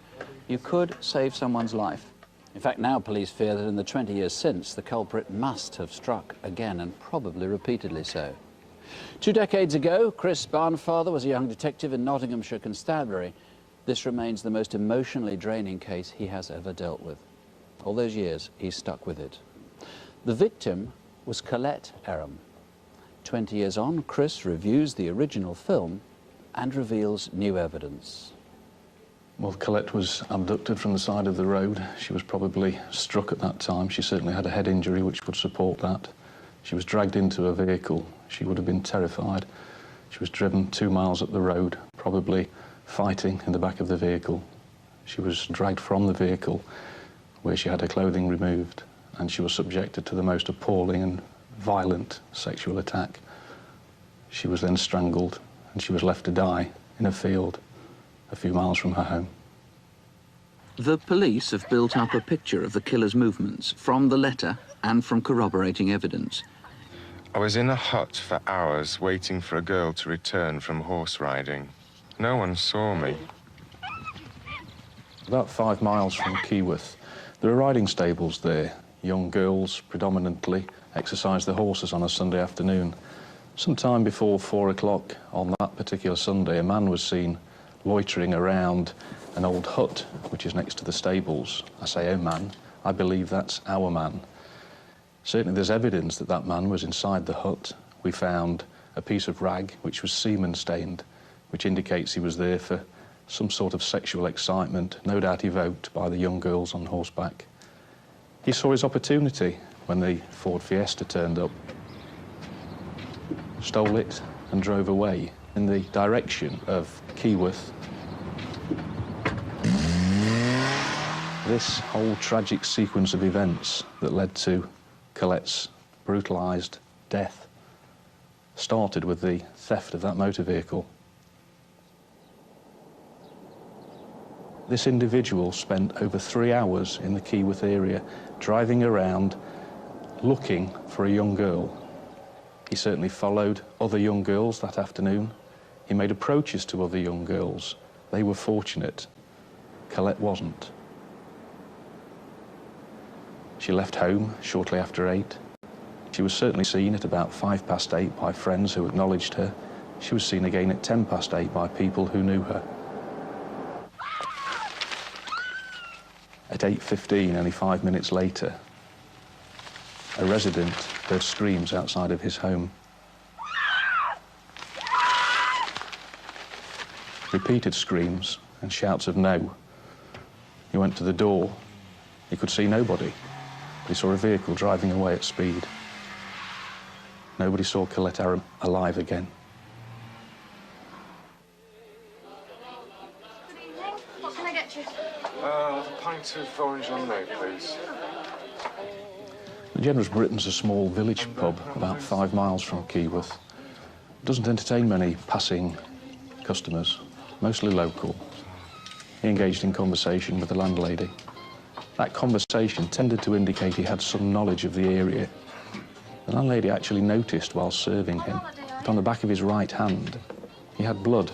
you could save someone's life. In fact, now police fear that in the 20 years since, the culprit must have struck again, and probably repeatedly so. 2 decades ago, Chris Barnfather was a young detective in Nottinghamshire Constabulary. This remains the most emotionally draining case he has ever dealt with. All those years, he's stuck with it. The victim was Collette Aram. 20 years on, Chris reviews the original film and reveals new evidence. Well, Collette was abducted from the side of the road. She was probably struck at that time. She certainly had a head injury which would support that. She was dragged into a vehicle. She would have been terrified. She was driven 2 miles up the road, probably fighting in the back of the vehicle. She was dragged from the vehicle where she had her clothing removed, and she was subjected to the most appalling and violent sexual attack. She was then strangled, and she was left to die in a field a few miles from her home. The police have built up a picture of the killer's movements from the letter and from corroborating evidence. I was in a hut for hours waiting for a girl to return from horse riding. No one saw me. About 5 miles from Keyworth, there are riding stables there. Young girls, predominantly, exercise their horses on a Sunday afternoon. Sometime before 4 o'clock on that particular Sunday, a man was seen loitering around an old hut which is next to the stables. I say a man, I believe that's our man. Certainly there's evidence that that man was inside the hut. We found a piece of rag which was semen stained, which indicates he was there for some sort of sexual excitement, no doubt evoked by the young girls on horseback. He saw his opportunity when the Ford Fiesta turned up, stole it and drove away in the direction of Keyworth. This whole tragic sequence of events that led to Colette's brutalised death started with the theft of that motor vehicle. This individual spent over 3 hours in the Keyworth area, driving around, looking for a young girl. He certainly followed other young girls that afternoon. He made approaches to other young girls. They were fortunate. Collette wasn't. She left home shortly after 8. She was certainly seen at about 8:05 by friends who acknowledged her. She was seen again at 8:10 by people who knew her. At 8:15, only 5 minutes later, a resident heard screams outside of his home. Repeated screams and shouts of no. He went to the door. He could see nobody. He saw a vehicle driving away at speed. Nobody saw Collette Aram alive again. What can I get you? A pint of orange lemonade, please. The Generous Britain's a small village pub about 5 miles from Keyworth. It doesn't entertain many passing customers, mostly local. He engaged in conversation with the landlady. That conversation tended to indicate he had some knowledge of the area. The landlady actually noticed while serving him that on the back of his right hand he had blood,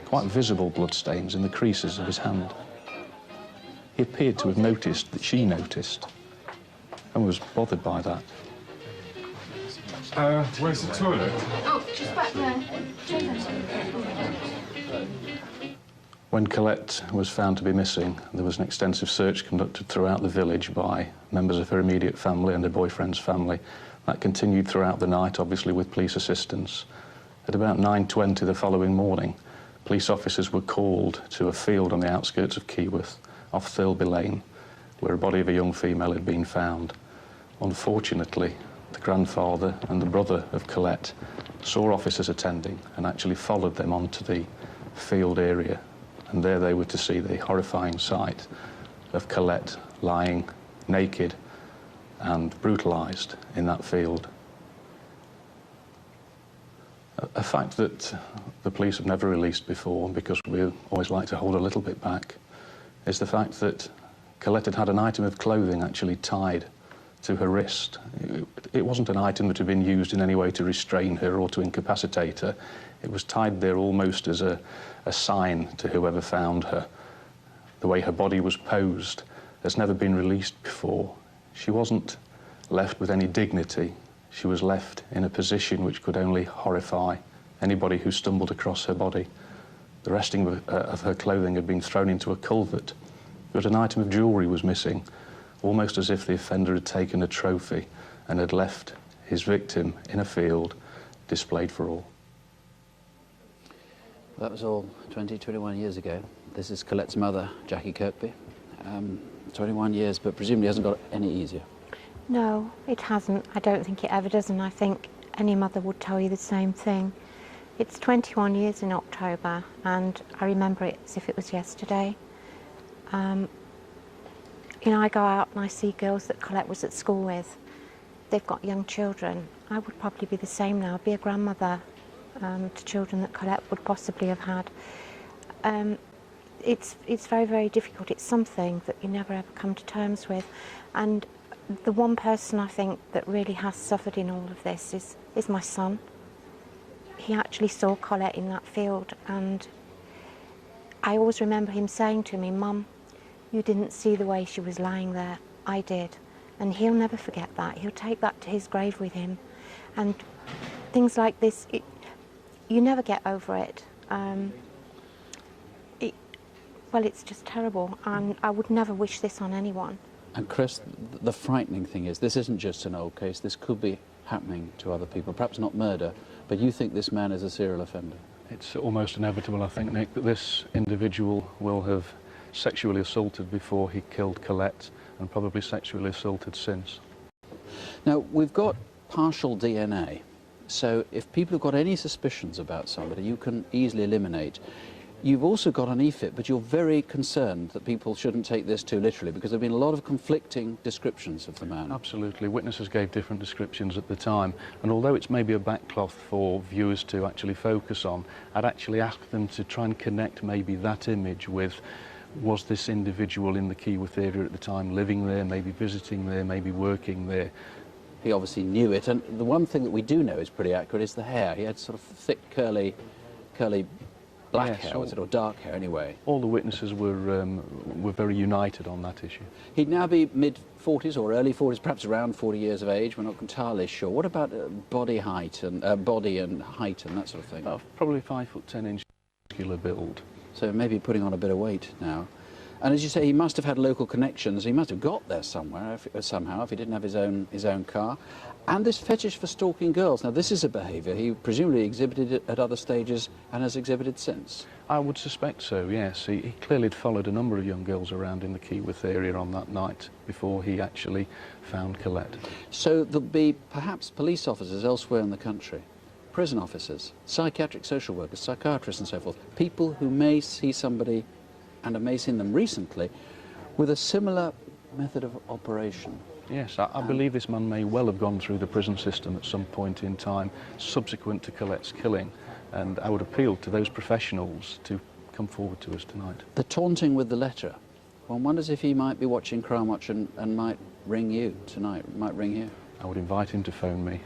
quite visible blood stains in the creases of his hand. He appeared to have noticed that she noticed and was bothered by that. Where's the toilet? Oh, just back there. When Collette was found to be missing, there was an extensive search conducted throughout the village by members of her immediate family and her boyfriend's family. That continued throughout the night, obviously with police assistance. At about 9:20 the following morning, police officers were called to a field on the outskirts of Keyworth, off Thirlby Lane, where a body of a young female had been found. Unfortunately, the grandfather and the brother of Collette saw officers attending and actually followed them onto the field area. And there they were to see the horrifying sight of Collette lying naked and brutalised in that field. A fact that the police have never released before, because we always like to hold a little bit back, is the fact that Collette had had an item of clothing actually tied to her wrist. It wasn't an item that had been used in any way to restrain her or to incapacitate her. It was tied there almost as a sign to whoever found her. The way her body was posed has never been released before. She wasn't left with any dignity. She was left in a position which could only horrify anybody who stumbled across her body. The resting of her clothing had been thrown into a culvert, but an item of jewellery was missing, almost as if the offender had taken a trophy and had left his victim in a field displayed for all. That was all 21 years ago. This is Colette's mother, Jackie Kirkby. 21 years, but presumably hasn't got any easier. No, it hasn't. I don't think it ever does, and I think any mother would tell you the same thing. It's 21 years in October, and I remember it as if it was yesterday. You know, I go out and I see girls that Collette was at school with. They've got young children. I would probably be the same now, be a grandmother to children that Collette would possibly have had. It's very, very difficult. It's something that you never ever come to terms with. And the one person I think that really has suffered in all of this is my son. He actually saw Collette in that field, and I always remember him saying to me, "Mum, you didn't see the way she was lying there. I did." And he'll never forget that. He'll take that to his grave with him. And things like this, you never get over it. Well, it's just terrible, and I would never wish this on anyone. And Chris, the frightening thing is, this isn't just an old case. This could be happening to other people. Perhaps not murder, but you think this man is a serial offender? It's almost inevitable, I think, Nick, that this individual will have sexually assaulted before he killed Collette, and probably sexually assaulted since. Now, we've got partial DNA, so if people have got any suspicions about somebody, you can easily eliminate. You've also got an EFIT, but you're very concerned that people shouldn't take this too literally, because there have been a lot of conflicting descriptions of the man. Absolutely. Witnesses gave different descriptions at the time, and although it's maybe a backcloth for viewers to actually focus on, I'd actually ask them to try and connect maybe that image with Was this individual in the Keyworth area at the time living there, maybe visiting there, maybe working there? He obviously knew it, and the one thing that we do know is pretty accurate is the hair. He had sort of thick, curly black hair, was it, or dark hair anyway. All the witnesses were very united on that issue. He'd now be mid-40s or early 40s, perhaps around 40 years of age. We're not entirely sure. What about body height and height and that sort of thing? Probably 5'10" muscular build. So maybe putting on a bit of weight now. And as you say, he must have had local connections. He must have got there somewhere, somehow, if he didn't have his own car. And this fetish for stalking girls. Now, this is a behaviour he presumably exhibited at other stages and has exhibited since. I would suspect so, yes. He clearly had followed a number of young girls around in the Keyworth area on that night before he actually found Collette. So there'll be perhaps police officers elsewhere in the country, prison officers, psychiatric social workers, psychiatrists and so forth, people who may see somebody and have may seen them recently with a similar method of operation. Yes, I believe this man may well have gone through the prison system at some point in time subsequent to Collette's killing, and I would appeal to those professionals to come forward to us tonight. The taunting with the letter. One wonders if he might be watching Crimewatch and might ring you tonight, might ring you. I would invite him to phone me.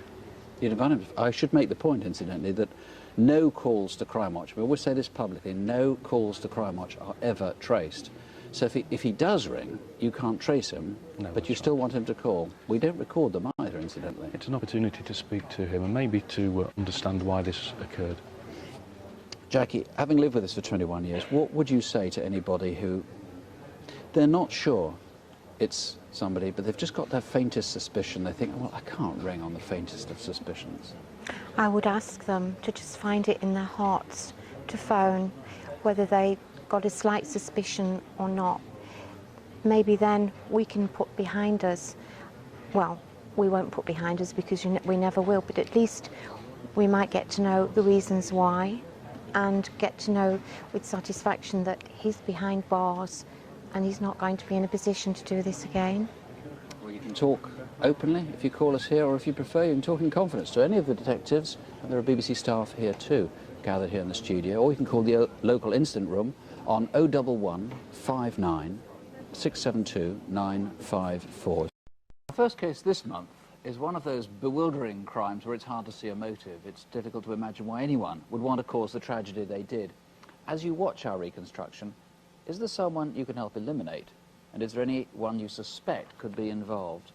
You'd invite him. I should make the point, incidentally, that no calls to Crimewatch, we always say this publicly, no calls to Crimewatch are ever traced. So if he does ring, you can't trace him, but you still want him to call. We don't record them either, incidentally. It's an opportunity to speak to him and maybe to understand why this occurred. Jackie, having lived with us for 21 years, what would you say to anybody who, they're not sure it's somebody, but they've just got their faintest suspicion? They think, well, I can't ring on the faintest of suspicions. I would ask them to just find it in their hearts to phone, whether they got a slight suspicion or not. Maybe then we can put behind us, well, we won't put behind us because we never will, but at least we might get to know the reasons why and get to know with satisfaction that he's behind bars and he's not going to be in a position to do this again. Well, you can talk openly if you call us here, or if you prefer, you can talk in confidence to any of the detectives, and there are BBC staff here too, gathered here in the studio, or you can call the local incident room on 011 59 672 954. Our first case this month is one of those bewildering crimes where it's hard to see a motive. It's difficult to imagine why anyone would want to cause the tragedy they did. As you watch our reconstruction, is there someone you can help eliminate? And is there anyone you suspect could be involved?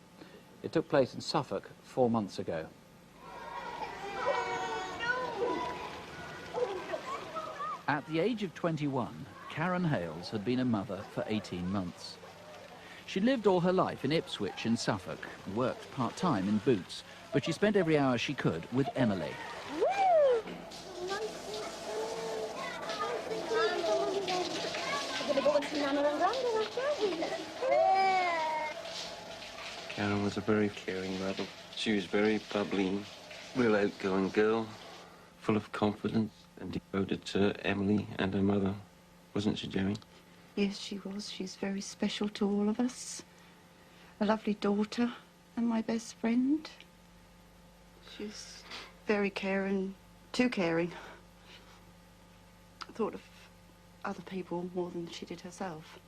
It took place in Suffolk 4 months ago. At the age of 21, Karen Hales had been a mother for 18 months. She lived all her life in Ipswich in Suffolk, worked part-time in Boots, but she spent every hour she could with Emily. Karen was a very caring mother. She was very bubbly, real outgoing girl, full of confidence and devoted to Emily and her mother. Wasn't she, Jerry? Yes, she was. She's very special to all of us. A lovely daughter and my best friend. She's very caring, too caring. Thought of other people more than she did herself.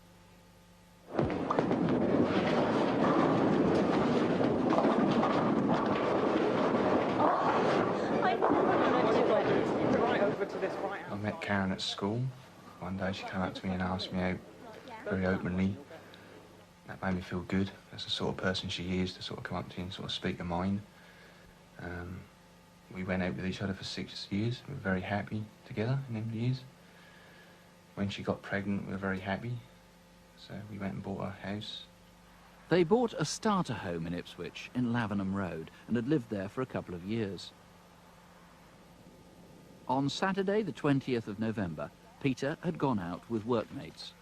I met Karen at school. One day she came up to me and asked me out very openly. That made me feel good. That's the sort of person she is, to sort of come up to you and sort of speak her mind. We went out with each other for 6 years. We were very happy together in them years. When she got pregnant, we were very happy. So we went and bought a house. They bought a starter home in Ipswich in Lavenham Road and had lived there for a couple of years. On Saturday, the 20th of November, Peter had gone out with workmates.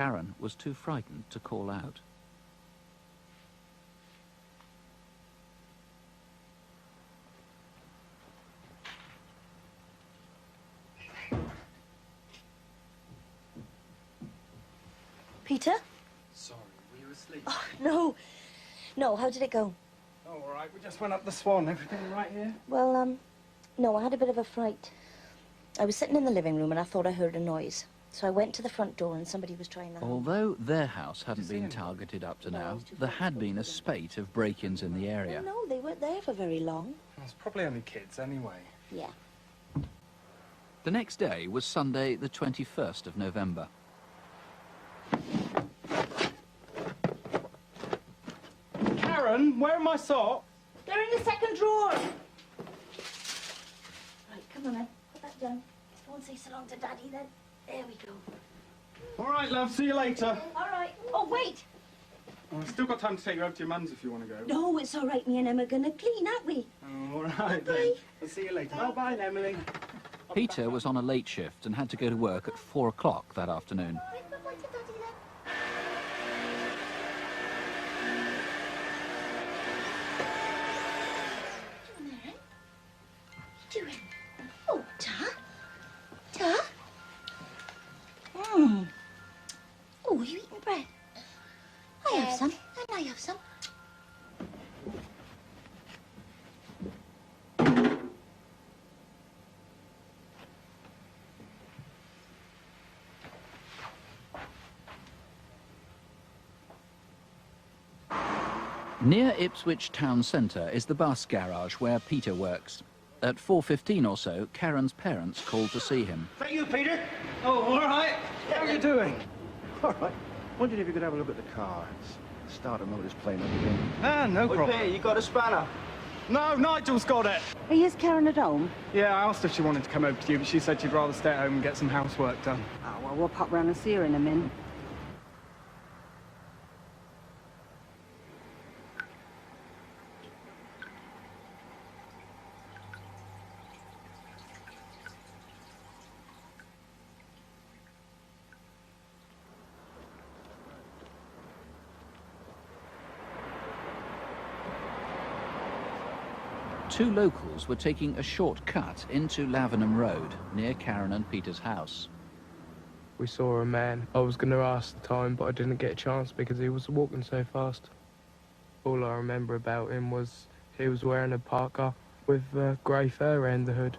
Karen was too frightened to call out. Peter? Sorry, were you asleep? Oh, no. No, how did it go? Oh, all right, we just went up the Swan. Everything right here? Well, no, I had a bit of a fright. I was sitting in the living room and I thought I heard a noise. So I went to the front door and somebody was trying to... Although their house hadn't been targeted up to now, there had been a spate of break-ins in the area. No, they weren't there for very long. It's probably only kids anyway. Yeah. The next day was Sunday, the 21st of November. Karen, where are my socks? They're in the second drawer. Right, come on then. Put that down. Go and say so long to Daddy then. There we go. All right, love, see you later. All right. Oh, wait. Oh, I've still got time to take you over to your mum's if you want to go. No, it's all right. Me and Emma are going to clean, aren't we? Oh, all right, then. I'll see you later. Oh, bye, Emily. Peter was on a late shift and had to go to work at 4 o'clock that afternoon. Doing? Oh, Ta? Ta? Oh, are you eating bread? I have some, and I have some. Near Ipswich town centre is the bus garage where Peter works. At 4:15 or so, Karen's parents called to see him. Is that you, Peter? Oh, all right. How are you doing? All right. Wondered if you could have a look at the car. Starter motor's playing up again. Ah, no problem. Peter, you got a spanner? No, Nigel's got it. Is Karen at home? Yeah, I asked if she wanted to come over to you, but she said she'd rather stay at home and get some housework done. Oh, well, we'll pop round and see her in a minute. Two locals were taking a short cut into Lavenham Road, near Karen and Peter's house. We saw a man. I was going to ask the time, but I didn't get a chance because he was walking so fast. All I remember about him was he was wearing a parka with grey fur around the hood.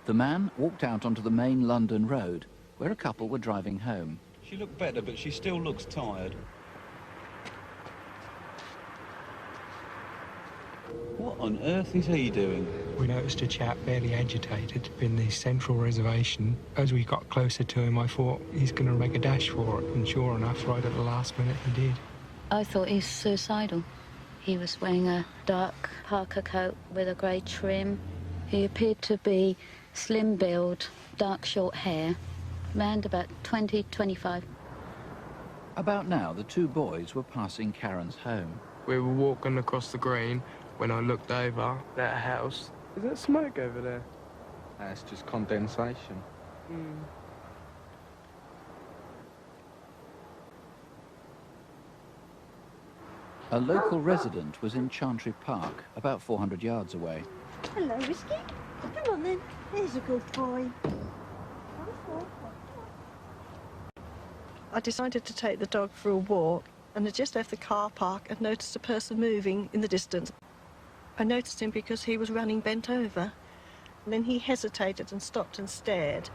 The man walked out onto the main London road, where a couple were driving home. She looked better, but she still looks tired. What on earth is he doing? We noticed a chap barely agitated in the central reservation. As we got closer to him, I thought he's going to make a dash for it, and sure enough, right at the last minute, he did. I thought he was suicidal. He was wearing a dark parka coat with a grey trim. He appeared to be slim build, dark short hair, round about 20, 25. About now, the two boys were passing Karen's home. We were walking across the green when I looked over at a house. Is there smoke over there? That's just condensation. A local resident was in Chantry Park, about 400 yards away. Hello, Risky. Come on then. There's a good boy. I decided to take the dog for a walk and had just left the car park and noticed a person moving in the distance. I noticed him because he was running bent over. And then he hesitated and stopped and stared.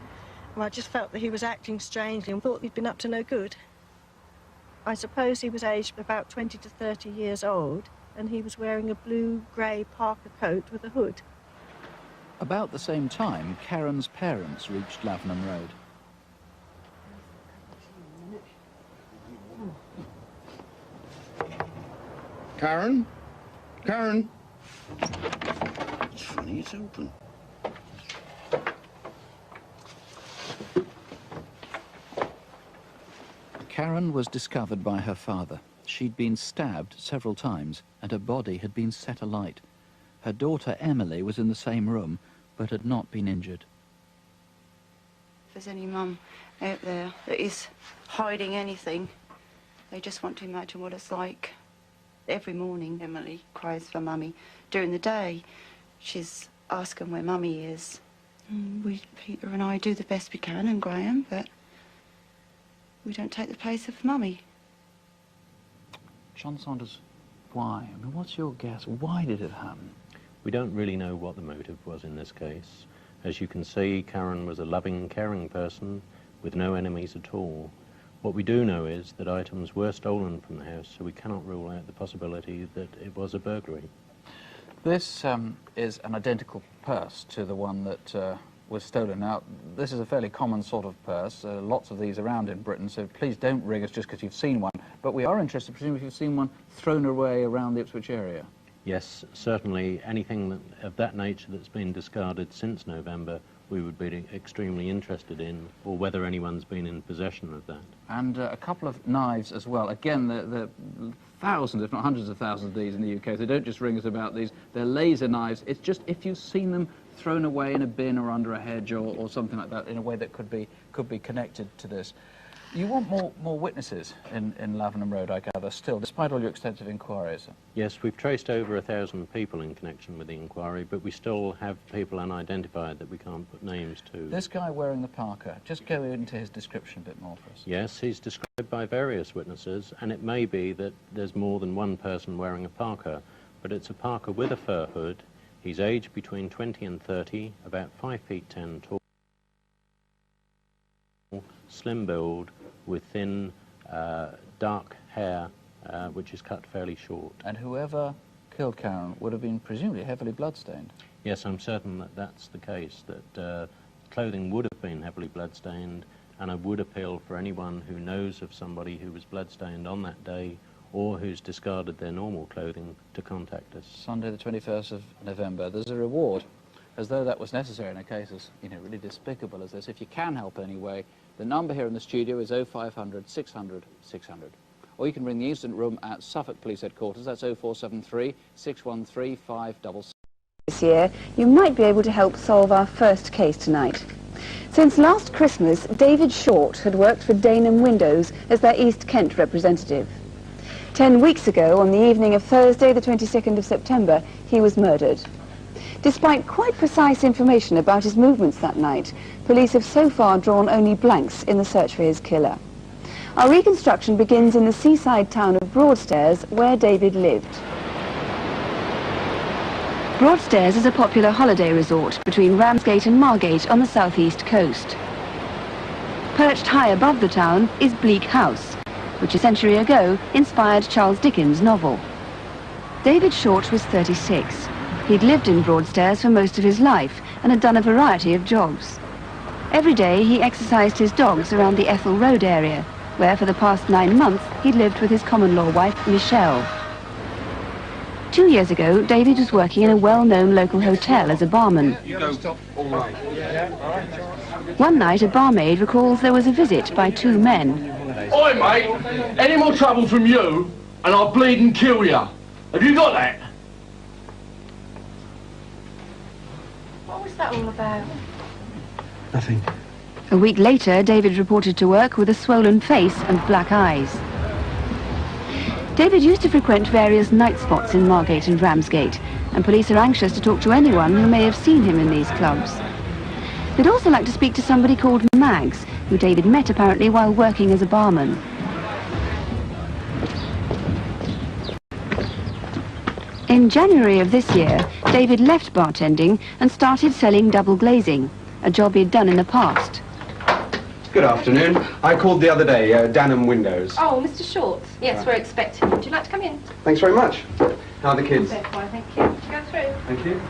And I just felt that he was acting strangely and thought he'd been up to no good. I suppose he was aged about 20 to 30 years old, and he was wearing a blue-grey parka coat with a hood. About the same time, Karen's parents reached Lavenham Road. Karen? Karen? It's funny, it's open. Karen was discovered by her father. She'd been stabbed several times, and her body had been set alight. Her daughter Emily was in the same room, but had not been injured. If there's any mum out there that is hiding anything. They just want to imagine what it's like. Every morning, Emily cries for Mummy. During the day, she's asking where Mummy is. Peter and I do the best we can, and Graham, but we don't take the place of Mummy. John Saunders, why? I mean, what's your guess? Why did it happen? We don't really know what the motive was in this case. As you can see, Karen was a loving, caring person with no enemies at all. What we do know is that items were stolen from the house, so we cannot rule out the possibility that it was a burglary. This is an identical purse to the one that was stolen. Now, this is a fairly common sort of purse. Lots of these around in Britain, so please don't ring us just because you've seen one. But we are interested, presumably, if you've seen one thrown away around the Ipswich area. Yes, certainly anything of that nature that's been discarded since November, we would be extremely interested in, or whether anyone's been in possession of that. And a couple of knives as well. Again, there are thousands, if not hundreds of thousands of these in the UK. So don't just ring us about these. They're laser knives. It's just if you've seen them thrown away in a bin or under a hedge or something like that in a way that could be connected to this. You want more witnesses in Lavenham Road, I gather, still, despite all your extensive inquiries. Yes, we've traced over 1,000 people in connection with the inquiry, but we still have people unidentified that we can't put names to. This guy wearing the parka, just go into his description a bit more for us. Yes, he's described by various witnesses, and it may be that there's more than one person wearing a parka, but it's a parka with a fur hood. He's aged between 20 and 30, about 5 feet 10 tall, slim build, with thin, dark hair, which is cut fairly short. And whoever killed Karen would have been presumably heavily bloodstained. Yes, I'm certain that that's the case, that clothing would have been heavily bloodstained, and I would appeal for anyone who knows of somebody who was bloodstained on that day or who's discarded their normal clothing to contact us. Sunday the 21st of November, there's a reward, as though that was necessary in a case as, really despicable as this. If you can help anyway, the number here in the studio is 0500 600 600. Or you can ring the Instant Room at Suffolk Police Headquarters, that's 0473 613 566. This year, you might be able to help solve our first case tonight. Since last Christmas, David Short had worked for Danem Windows as their East Kent representative. 10 weeks ago, on the evening of Thursday, the 22nd of September, he was murdered. Despite quite precise information about his movements that night, police have so far drawn only blanks in the search for his killer. Our reconstruction begins in the seaside town of Broadstairs, where David lived. Broadstairs is a popular holiday resort between Ramsgate and Margate on the southeast coast. Perched high above the town is Bleak House, which a century ago inspired Charles Dickens' novel. David Short was 36. He'd lived in Broadstairs for most of his life and had done a variety of jobs. Every day he exercised his dogs around the Ethel Road area, where for the past 9 months he'd lived with his common-law wife, Michelle. 2 years ago, David was working in a well-known local hotel as a barman. One night, a barmaid recalls there was a visit by 2 men. Oi, mate, any more trouble from you, and I'll bleed and kill you. Have you got that? What was that all about? Nothing. A week later, David reported to work with a swollen face and black eyes. David used to frequent various night spots in Margate and Ramsgate, and police are anxious to talk to anyone who may have seen him in these clubs. They'd also like to speak to somebody called Mags, who David met apparently while working as a barman. In January of this year, David left bartending and started selling double glazing, a job he'd done in the past. Good afternoon. I called the other day, Danem Windows. Oh, Mr. Short. Yes, we're expecting you. Would you like to come in? Thanks very much. How are the kids? Very fine, thank you. Go through. Thank you.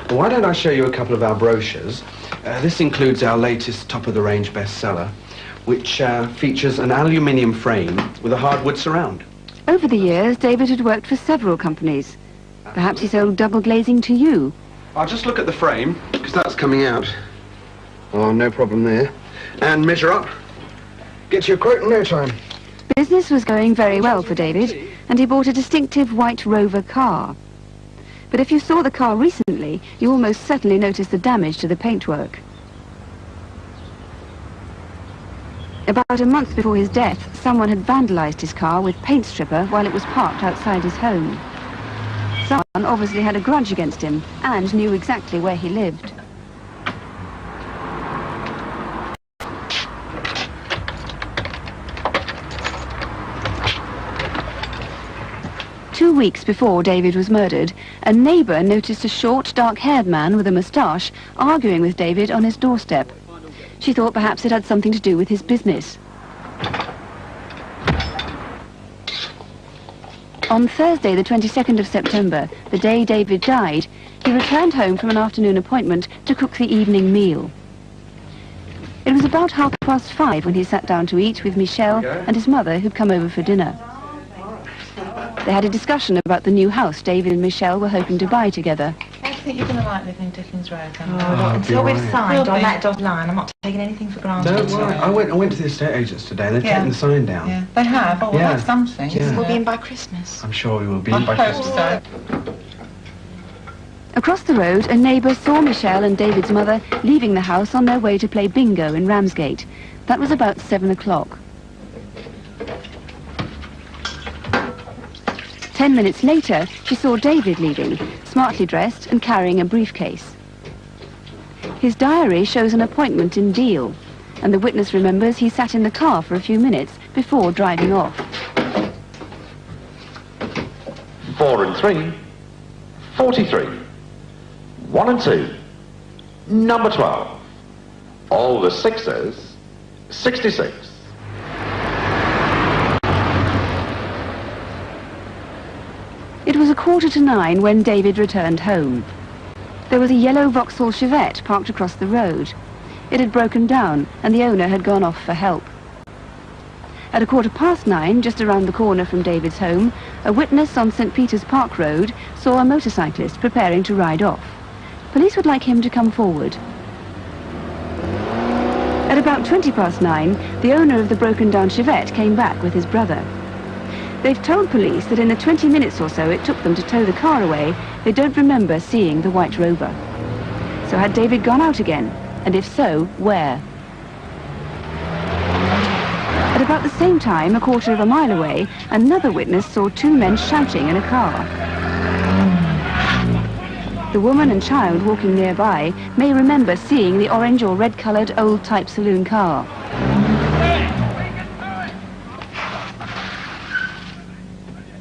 Well, why don't I show you a couple of our brochures? This includes our latest top-of-the-range bestseller, which features an aluminium frame with a hardwood surround. Over the years, David had worked for several companies. Perhaps he sold double glazing to you. I'll just look at the frame, because that's coming out. Oh, no problem there. And measure up. Get you a quote in no time. Business was going very well for David, and he bought a distinctive white Rover car. But if you saw the car recently, you almost certainly noticed the damage to the paintwork. About a month before his death, someone had vandalised his car with paint stripper while it was parked outside his home. Someone obviously had a grudge against him and knew exactly where he lived. Two weeks before David was murdered, a neighbour noticed a short, dark-haired man with a moustache arguing with David on his doorstep. She thought perhaps it had something to do with his business. On Thursday, the 22nd of September, the day David died, he returned home from an afternoon appointment to cook the evening meal. It was about 5:30 when he sat down to eat with Michelle and his mother, who'd come over for dinner. They had a discussion about the new house David and Michelle were hoping to buy together. I think you're going to like living in Dickens Road. Until we've signed on that dotted line, I'm not taking anything for granted. Don't worry. I went to the estate agents today. They've taken the sign down. Yeah, they have. Oh, well, that's something. Yeah. We'll be in by Christmas. I'm sure we will be I in by hope Christmas. so. Across the road, a neighbour saw Michelle and David's mother leaving the house on their way to play bingo in Ramsgate. That was about 7 o'clock. 10 minutes later, she saw David leaving, smartly dressed and carrying a briefcase. His diary shows an appointment in Deal, and the witness remembers he sat in the car for a few minutes before driving off. 4 and 3, 43. 1 and 2, number 12. All the sixes, 66. It was 9:15 when David returned home. There was a yellow Vauxhall Chevette parked across the road. It had broken down and the owner had gone off for help. At 9:15, just around the corner from David's home, a witness on St. Peter's Park Road saw a motorcyclist preparing to ride off. Police would like him to come forward. At about 9:20, the owner of the broken-down Chevette came back with his brother. They've told police that in the 20 minutes or so it took them to tow the car away, they don't remember seeing the white Rover. So had David gone out again? And if so, where? At about the same time, 1/4 mile away, another witness saw two men shouting in a car. The woman and child walking nearby may remember seeing the orange or red-coloured old-type saloon car.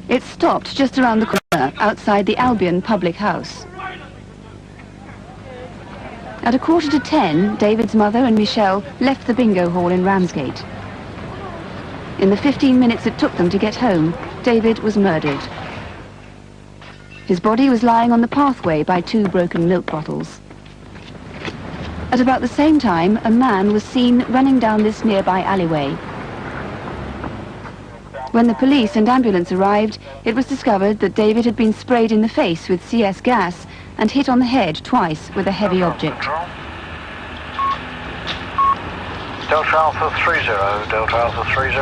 It stopped just around the corner outside the Albion public house. At 9:45, David's mother and Michelle left the bingo hall in Ramsgate. In the 15 minutes it took them to get home, David was murdered. His body was lying on the pathway by 2 broken milk bottles. At about the same time, a man was seen running down this nearby alleyway. When the police and ambulance arrived, it was discovered that David had been sprayed in the face with CS gas and hit on the head twice with a heavy object. Delta Alpha 30, Delta Alpha 30.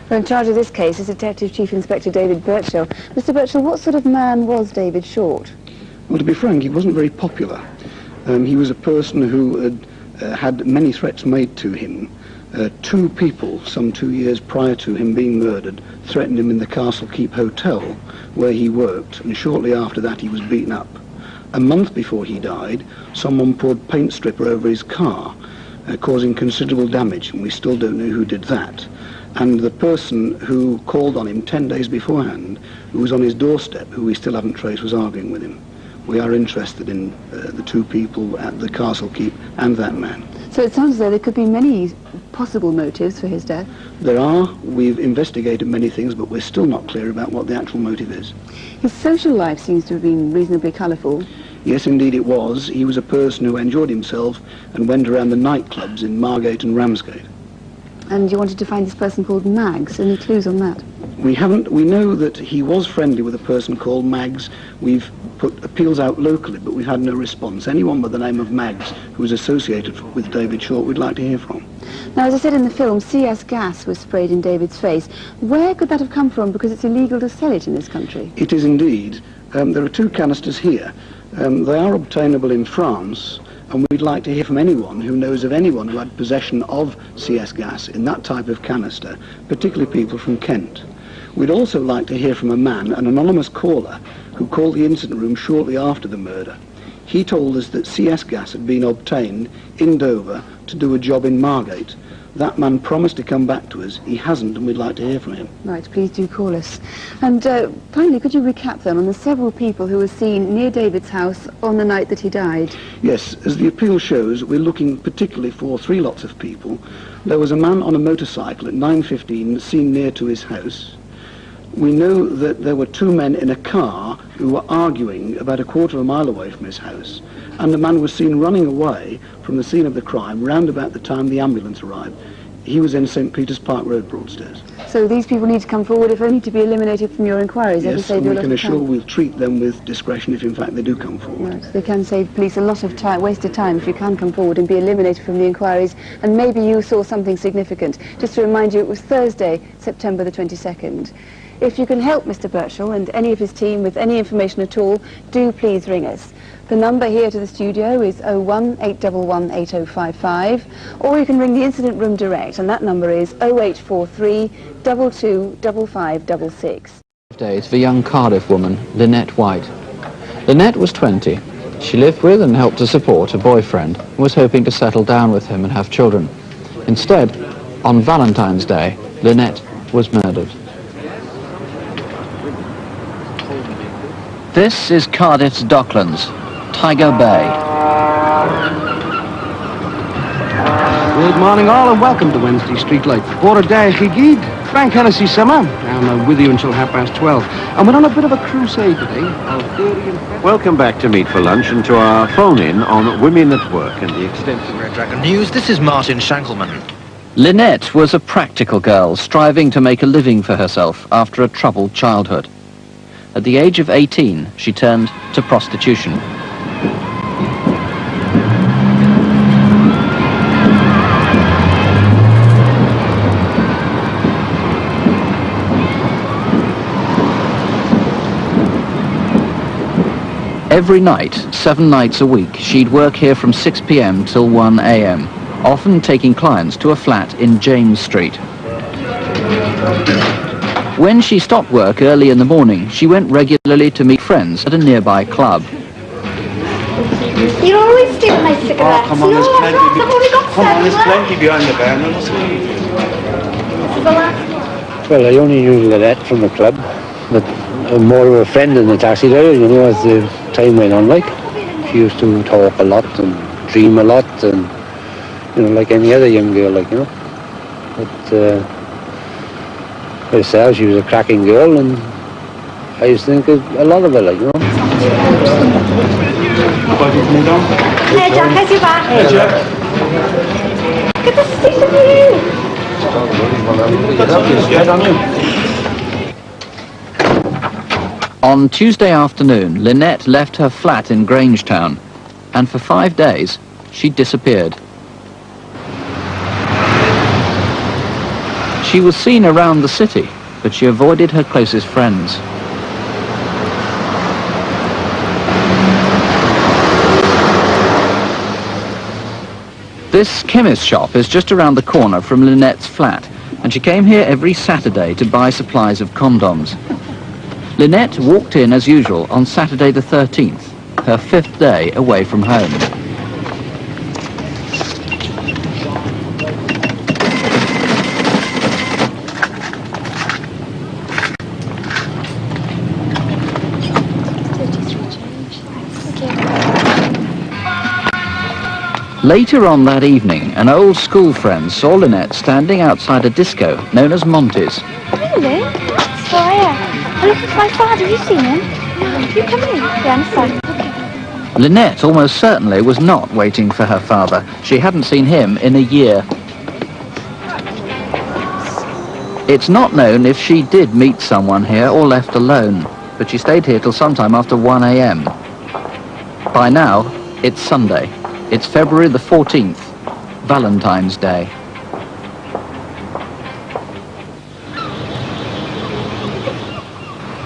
Well, in charge of this case is Detective Chief Inspector David Birchall. Mr. Birchall, what sort of man was David Short? Well, to be frank, he wasn't very popular. He was a person who had had many threats made to him. 2 people, some 2 years prior to him being murdered, threatened him in the Castle Keep Hotel where he worked, and shortly after that he was beaten up. A month before he died, someone poured paint stripper over his car, causing considerable damage, and we still don't know who did that. And the person who called on him 10 days beforehand, who was on his doorstep, who we still haven't traced, was arguing with him. We are interested in the 2 people at the Castle Keep and that man. So it sounds as though there could be many possible motives for his death. There are. We've investigated many things, but we're still not clear about what the actual motive is. His social life seems to have been reasonably colourful. Yes, indeed it was. He was a person who enjoyed himself and went around the nightclubs in Margate and Ramsgate. And you wanted to find this person called Mags. Any clues on that? We haven't. We know that he was friendly with a person called Mags. We've put appeals out locally, but we've had no response. Anyone by the name of Mags who was associated with David Short, we'd like to hear from. Now, as I said in the film, CS gas was sprayed in David's face. Where could that have come from? Because it's illegal to sell it in this country. It is indeed. There are 2 canisters here. They are obtainable in France, and we'd like to hear from anyone who knows of anyone who had possession of CS gas in that type of canister, particularly people from Kent. We'd also like to hear from a man, an anonymous caller, who called the incident room shortly after the murder. He told us that CS gas had been obtained in Dover to do a job in Margate. That man promised to come back to us. He hasn't, and we'd like to hear from him. Right, please do call us. And finally, could you recap then on the several people who were seen near David's house on the night that he died? Yes, as the appeal shows, we're looking particularly for 3 lots of people. There was a man on a motorcycle at 9:15 seen near to his house. We know that there were 2 men in a car who were arguing about a quarter of a mile away from his house, and the man was seen running away from the scene of the crime round about the time the ambulance arrived. He was in St. Peter's Park Road, Broadstairs. So these people need to come forward, if only to be eliminated from your inquiries. Yes, and we can assure we'll treat them with discretion if in fact they do come forward. Right, they can save police a lot of time, wasted time, if you can come forward and be eliminated from the inquiries, and maybe you saw something significant. Just to remind you, it was Thursday, September the 22nd. If you can help Mr. Birchall and any of his team with any information at all, do please ring us. The number here to the studio is 018118055, or you can ring the incident room direct, and that number is 0843 225566. Days for young Cardiff woman, Lynette White. Lynette was 20. She lived with and helped to support a boyfriend and was hoping to settle down with him and have children. Instead, on Valentine's Day, Lynette was murdered. This is Cardiff's Docklands, Tiger Bay. Good morning all and welcome to Wednesday Street Light. What a day, Higgy. Frank Hennessy summer. I'm with you until 12:30. And we're on a bit of a crusade today. Welcome back to Meet for Lunch and to our phone-in on Women at Work and the extensive Red Dragon News. This is Martin Shankelman. Lynette was a practical girl striving to make a living for herself after a troubled childhood. At the age of 18, she turned to prostitution. Every night, 7 nights a week, she'd work here from 6 p.m. till 1 a.m., often taking clients to a flat in James Street. When she stopped work early in the morning, she went regularly to meet friends at a nearby club. You're always stealing my cigarettes. Oh, come on, no, there's plenty. I've only got 7 Come on, there's left. plenty behind the bar. Now, This is the last one. Well, I only knew Lynette from the club, but I'm more of a friend in the taxi driver, you know, as the time went on, like. She used to talk a lot and dream a lot and, you know, like any other young girl, like, you know. But, herself, she was a cracking girl, and I used to think a lot of her, like, you know. Hey, Jack, how's your back? Hey, Jack. Good to see you. On Tuesday afternoon, Lynette left her flat in Grangetown, and for 5 days, she disappeared. She was seen around the city, but she avoided her closest friends. This chemist shop is just around the corner from Lynette's flat, and she came here every Saturday to buy supplies of condoms. Lynette walked in as usual on Saturday the 13th, her 5th day away from home. Later on that evening, an old school friend saw Lynette standing outside a disco known as Monty's. Really? So I'm looking for my father. Have you seen him? No. You come in. Yeah, I'm sorry. Lynette almost certainly was not waiting for her father. She hadn't seen him in a year. It's not known if she did meet someone here or left alone, but she stayed here till sometime after 1 a.m. By now, it's Sunday. It's February the 14th, Valentine's Day.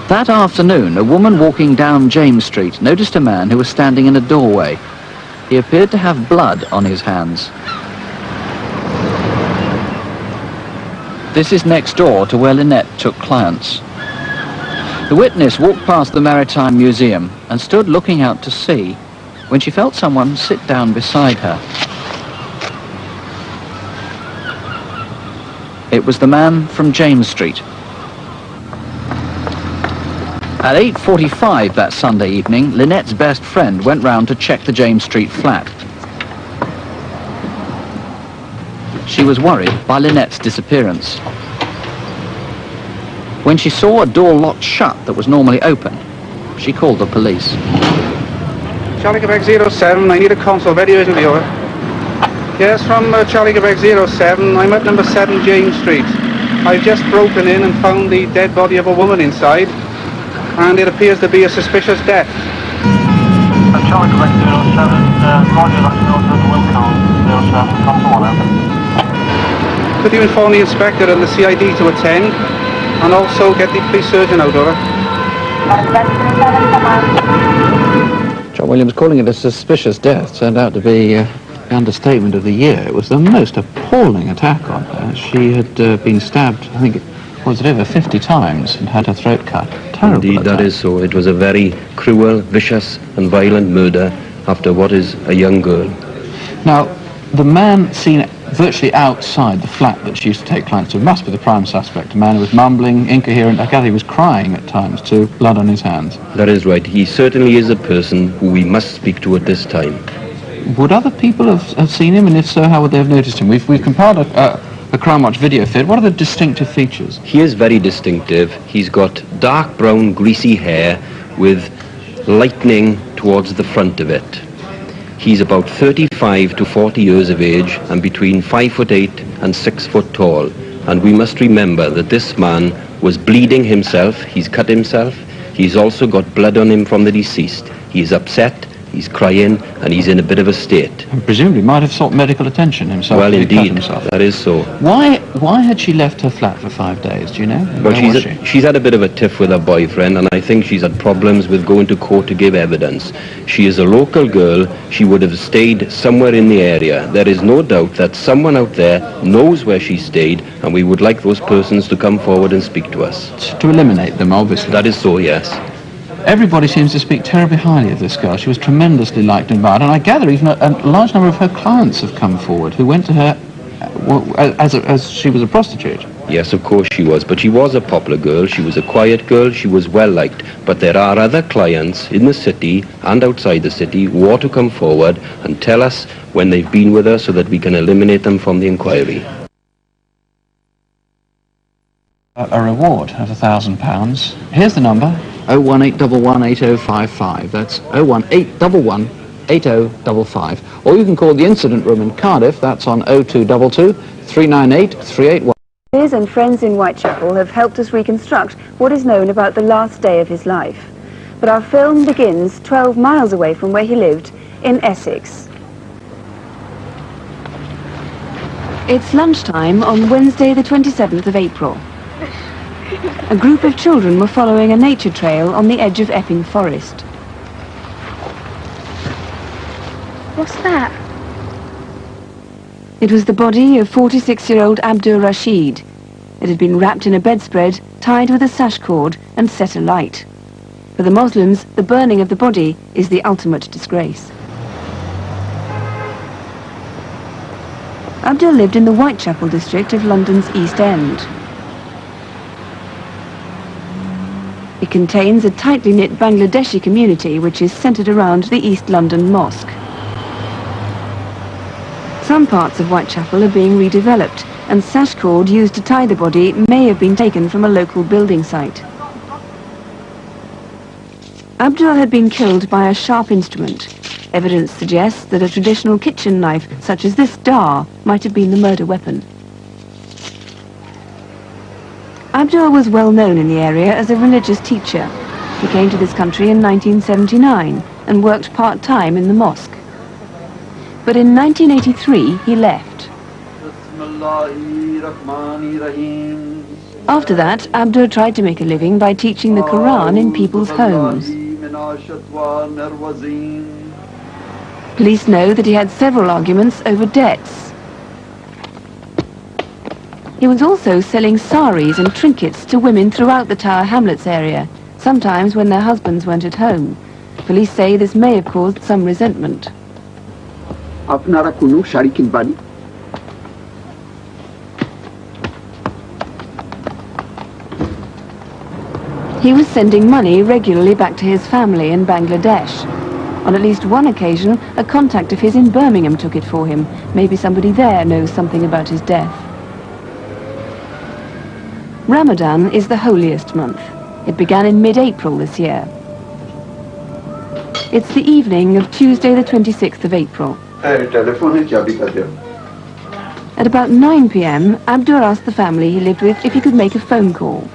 That afternoon, a woman walking down James Street noticed a man who was standing in a doorway. he appeared to have blood on his hands. This is next door to where Lynette took clients. The witness walked past the Maritime Museum and stood looking out to sea when she felt someone sit down beside her. It was the man from James Street. At 8:45 that Sunday evening, Lynette's best friend went round to check the James Street flat. She was worried by Lynette's disappearance. When she saw a door locked shut that was normally open, she called the police. Charlie Quebec 07, I need a console very urgently, over. Yes, from Charlie Quebec 07, I'm at number 7 James Street. I've just broken in and found the dead body of a woman inside, and it appears to be a suspicious death. Charlie Quebec 07, Roger, that's the will call 07, console 1 out. Could you inform the inspector and the CID to attend, and also get the police surgeon out, over? John Williams calling it a suspicious death turned out to be the understatement of the year. It was the most appalling attack on her. She had been stabbed, I think, was it over 50 times and had her throat cut. Terrible Indeed, attack. that is so. It was a very cruel, vicious and violent murder after what is a young girl. Now, the man seen virtually outside the flat that she used to take clients to must be the prime suspect, a man who was mumbling, incoherent. I gather he was crying at times too, blood on his hands. That is right. He certainly is a person who we must speak to at this time. Would other people have seen him, and if so, how would they have noticed him? We've compiled a Crimewatch video feed. What are the distinctive features? He is very distinctive. He's got dark brown, greasy hair with lightning towards the front of it. He's about 35 to 40 years of age and between 5'8" and 6 foot tall. And we must remember that this man was bleeding himself. He's cut himself. He's also got blood on him from the deceased. He's upset, he's crying, and he's in a bit of a state. And presumably might have sought medical attention himself. Well, if he cut indeed, himself. that is so. Why had she left her flat for 5 days, do you know? Well, Where was she? she's had a bit of a tiff with her boyfriend, and I think she's had problems with going to court to give evidence. She is a local girl. She would have stayed somewhere in the area. There is no doubt that someone out there knows where she stayed, and we would like those persons to come forward and speak to us. To eliminate them, obviously. That is so, yes. Everybody seems to speak terribly highly of this girl. She was tremendously liked and admired, and I gather even a large number of her clients have come forward who went to her as she was a prostitute. Yes, of course she was, but she was a popular girl. She was a quiet girl. She was well liked. But there are other clients in the city and outside the city who ought to come forward and tell us when they've been with her so that we can eliminate them from the inquiry. A reward of £1,000. Here's the number. 018118055. That's 018118055. Or you can call the incident room in Cardiff. That's on 0222 398 381. His and friends in Whitechapel have helped us reconstruct what is known about the last day of his life. But our film begins 12 miles away from where he lived, in Essex. It's lunchtime on Wednesday the 27th of April. A group of children were following a nature trail on the edge of Epping Forest. What's that? It was the body of 46-year-old Abdur Rashid. It had been wrapped in a bedspread, tied with a sash cord and set alight. For the Muslims, the burning of the body is the ultimate disgrace. Abdur lived in the Whitechapel district of London's East End. It contains a tightly knit Bangladeshi community which is centred around the East London Mosque. Some parts of Whitechapel are being redeveloped, and sash cord used to tie the body may have been taken from a local building site. Abdur had been killed by a sharp instrument. Evidence suggests that a traditional kitchen knife, such as this dar, might have been the murder weapon. Abdur was well known in the area as a religious teacher. He came to this country in 1979 and worked part-time in the mosque. But in 1983 he left. After that, Abdur tried to make a living by teaching the Quran in people's homes. Police know that he had several arguments over debts. He was also selling saris and trinkets to women throughout the Tower Hamlets area, sometimes when their husbands weren't at home. Police say this may have caused some resentment. He was sending money regularly back to his family in Bangladesh. On at least one occasion, a contact of his in Birmingham took it for him. Maybe somebody there knows something about his death. Ramadan is the holiest month. It began in mid-April this year. It's the evening of Tuesday the 26th of April. At about 9 p.m, Abdur asked the family he lived with if he could make a phone call.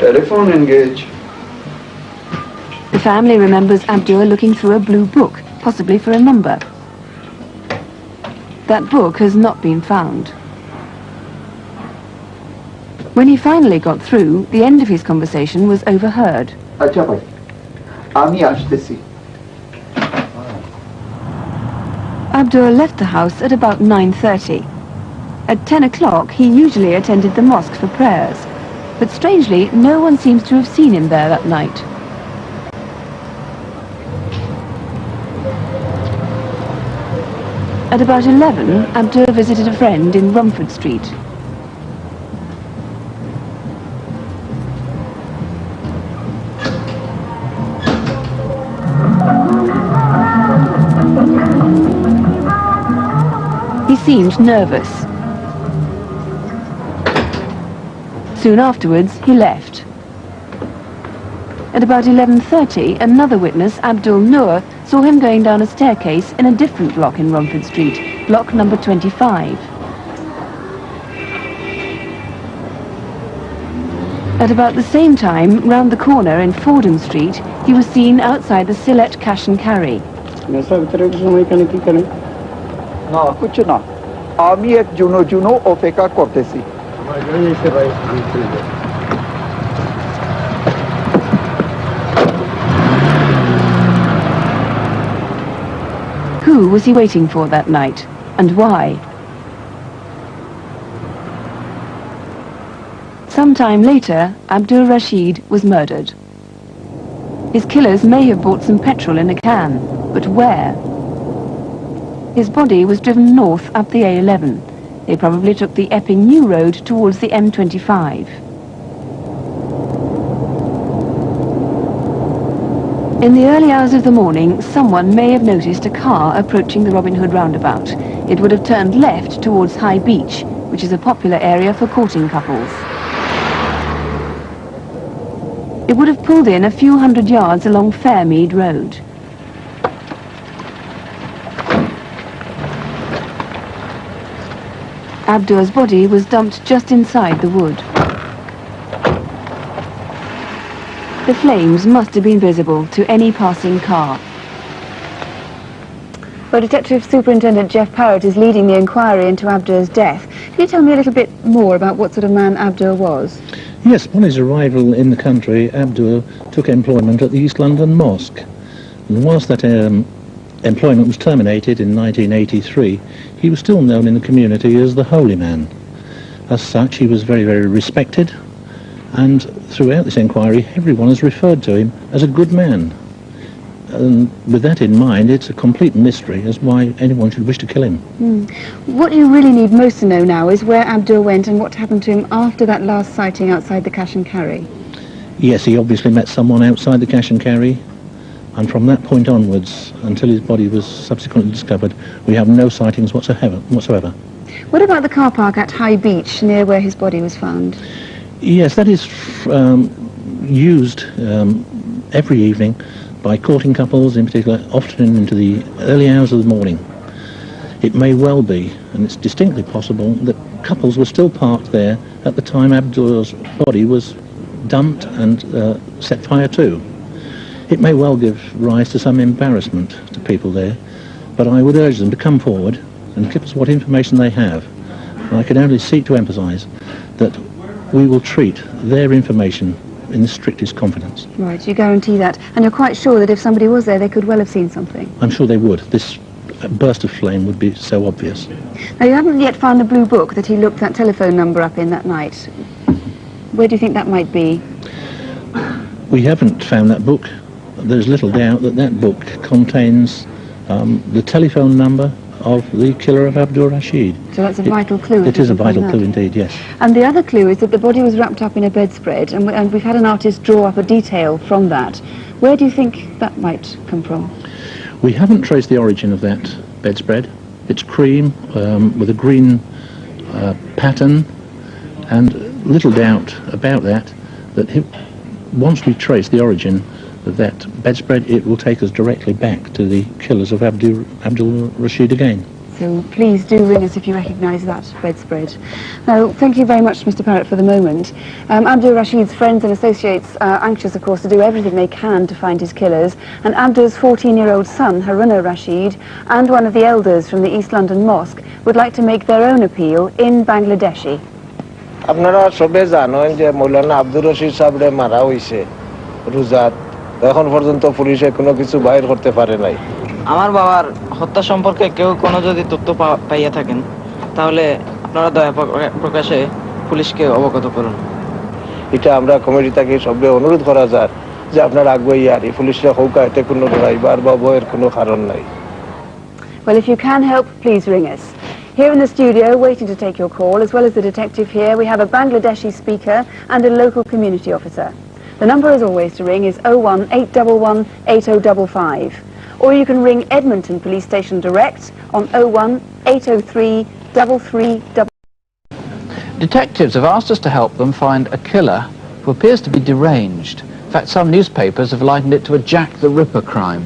Telephone engage. The family remembers Abdur looking through a blue book, possibly for a number. That book has not been found. When he finally got through, the end of his conversation was overheard. Abdur left the house at about 9:30. At 10 o'clock, he usually attended the mosque for prayers, but strangely, no one seems to have seen him there that night. At about 11, Abdur visited a friend in Rumford Street. He seemed nervous. Soon afterwards, he left. At about 11:30, another witness, Abdul Noor, saw him going down a staircase in a different block in Rumford Street, block number 25. At about the same time, round the corner in Fordham Street, he was seen outside the Sylhet Cash and Carry. Who was he waiting for that night, and why? Sometime later, Abdur Rashid was murdered. His killers may have bought some petrol in a can, but where? His body was driven north up the A11. They probably took the Epping New Road towards the M25. In the early hours of the morning, someone may have noticed a car approaching the Robin Hood roundabout. It would have turned left towards High Beach, which is a popular area for courting couples. It would have pulled in a few hundred yards along Fairmead Road. Abdur's body was dumped just inside the wood. The flames must have been visible to any passing car. Well, Detective Superintendent Jeff Parrott is leading the inquiry into Abdur's death. Can you tell me a little bit more about what sort of man Abdur was? Yes, upon his arrival in the country, Abdur took employment at the East London Mosque. And whilst that employment was terminated in 1983, he was still known in the community as the Holy Man. As such, he was very, very respected, and throughout this inquiry, everyone has referred to him as a good man. And with that in mind, it's a complete mystery as why anyone should wish to kill him. What you really need most to know now is where Abdur went and what happened to him after that last sighting outside the Cash and Carry. Yes, he obviously met someone outside the Cash and Carry, and from that point onwards, until his body was subsequently discovered, we have no sightings whatsoever. What about the car park at High Beach, near where his body was found? Yes, that is used every evening by courting couples, in particular, often into the early hours of the morning. It may well be, and it's distinctly possible, that couples were still parked there at the time Abdur's body was dumped and set fire to. It may well give rise to some embarrassment to people there, but I would urge them to come forward and give us what information they have. And I can only seek to emphasise that we will treat their information in the strictest confidence. Right, you guarantee that. And you're quite sure that if somebody was there, they could well have seen something? I'm sure they would. This burst of flame would be so obvious. Now, you haven't yet found the blue book that he looked that telephone number up in that night. Where do you think that might be? We haven't found that book. There's little doubt that that book contains the telephone number of the killer of Abdur Rashid. So that's a vital clue. It is a vital clue indeed, yes. And the other clue is that the body was wrapped up in a bedspread, and we've had an artist draw up a detail from that. Where do you think that might come from? We haven't traced the origin of that bedspread. It's cream with a green pattern, and little doubt about that, once we trace the origin of that bedspread, it will take us directly back to the killers of Abdur Rashid again. So please do ring us if you recognise that bedspread. Now, thank you very much, Mr. Parrott, for the moment. Abdur Rashid's friends and associates are anxious, of course, to do everything they can to find his killers, and Abdur's 14-year-old son, Haruna Rashid, and one of the elders from the East London Mosque would like to make their own appeal in Bangladeshi. আপনারা সবে জানেন যে মৌলানা আব্দুর রশিদ সাহেবরে মারা হইছে রোজাত এখন পর্যন্ত পুলিশে কোনো কিছু বাইর করতে পারে নাই আমার বাবার হত্যা সম্পর্কে কেউ কোনো যদি তথ্য পাইয়া থাকেন তাহলে আপনারা দয়া প্রকাশে পুলিশকে অবগত করুন এটা আমরা কমিটি থেকে সবে অনুরোধ করা যায় যে আপনারা আগুয়াই আর পুলিশে হৌকা এতে কোনো ড্রাইভার বা বয়ের কোনো কারণ নাই Well, if you can help, please ring us. Here in the studio, waiting to take your call, as well as the detective here, we have a Bangladeshi speaker and a local community officer. The number, as always, to ring is 01 811 8055. Or you can ring Edmonton Police Station direct on 01 803 33. Detectives have asked us to help them find a killer who appears to be deranged. In fact, some newspapers have likened it to a Jack the Ripper crime.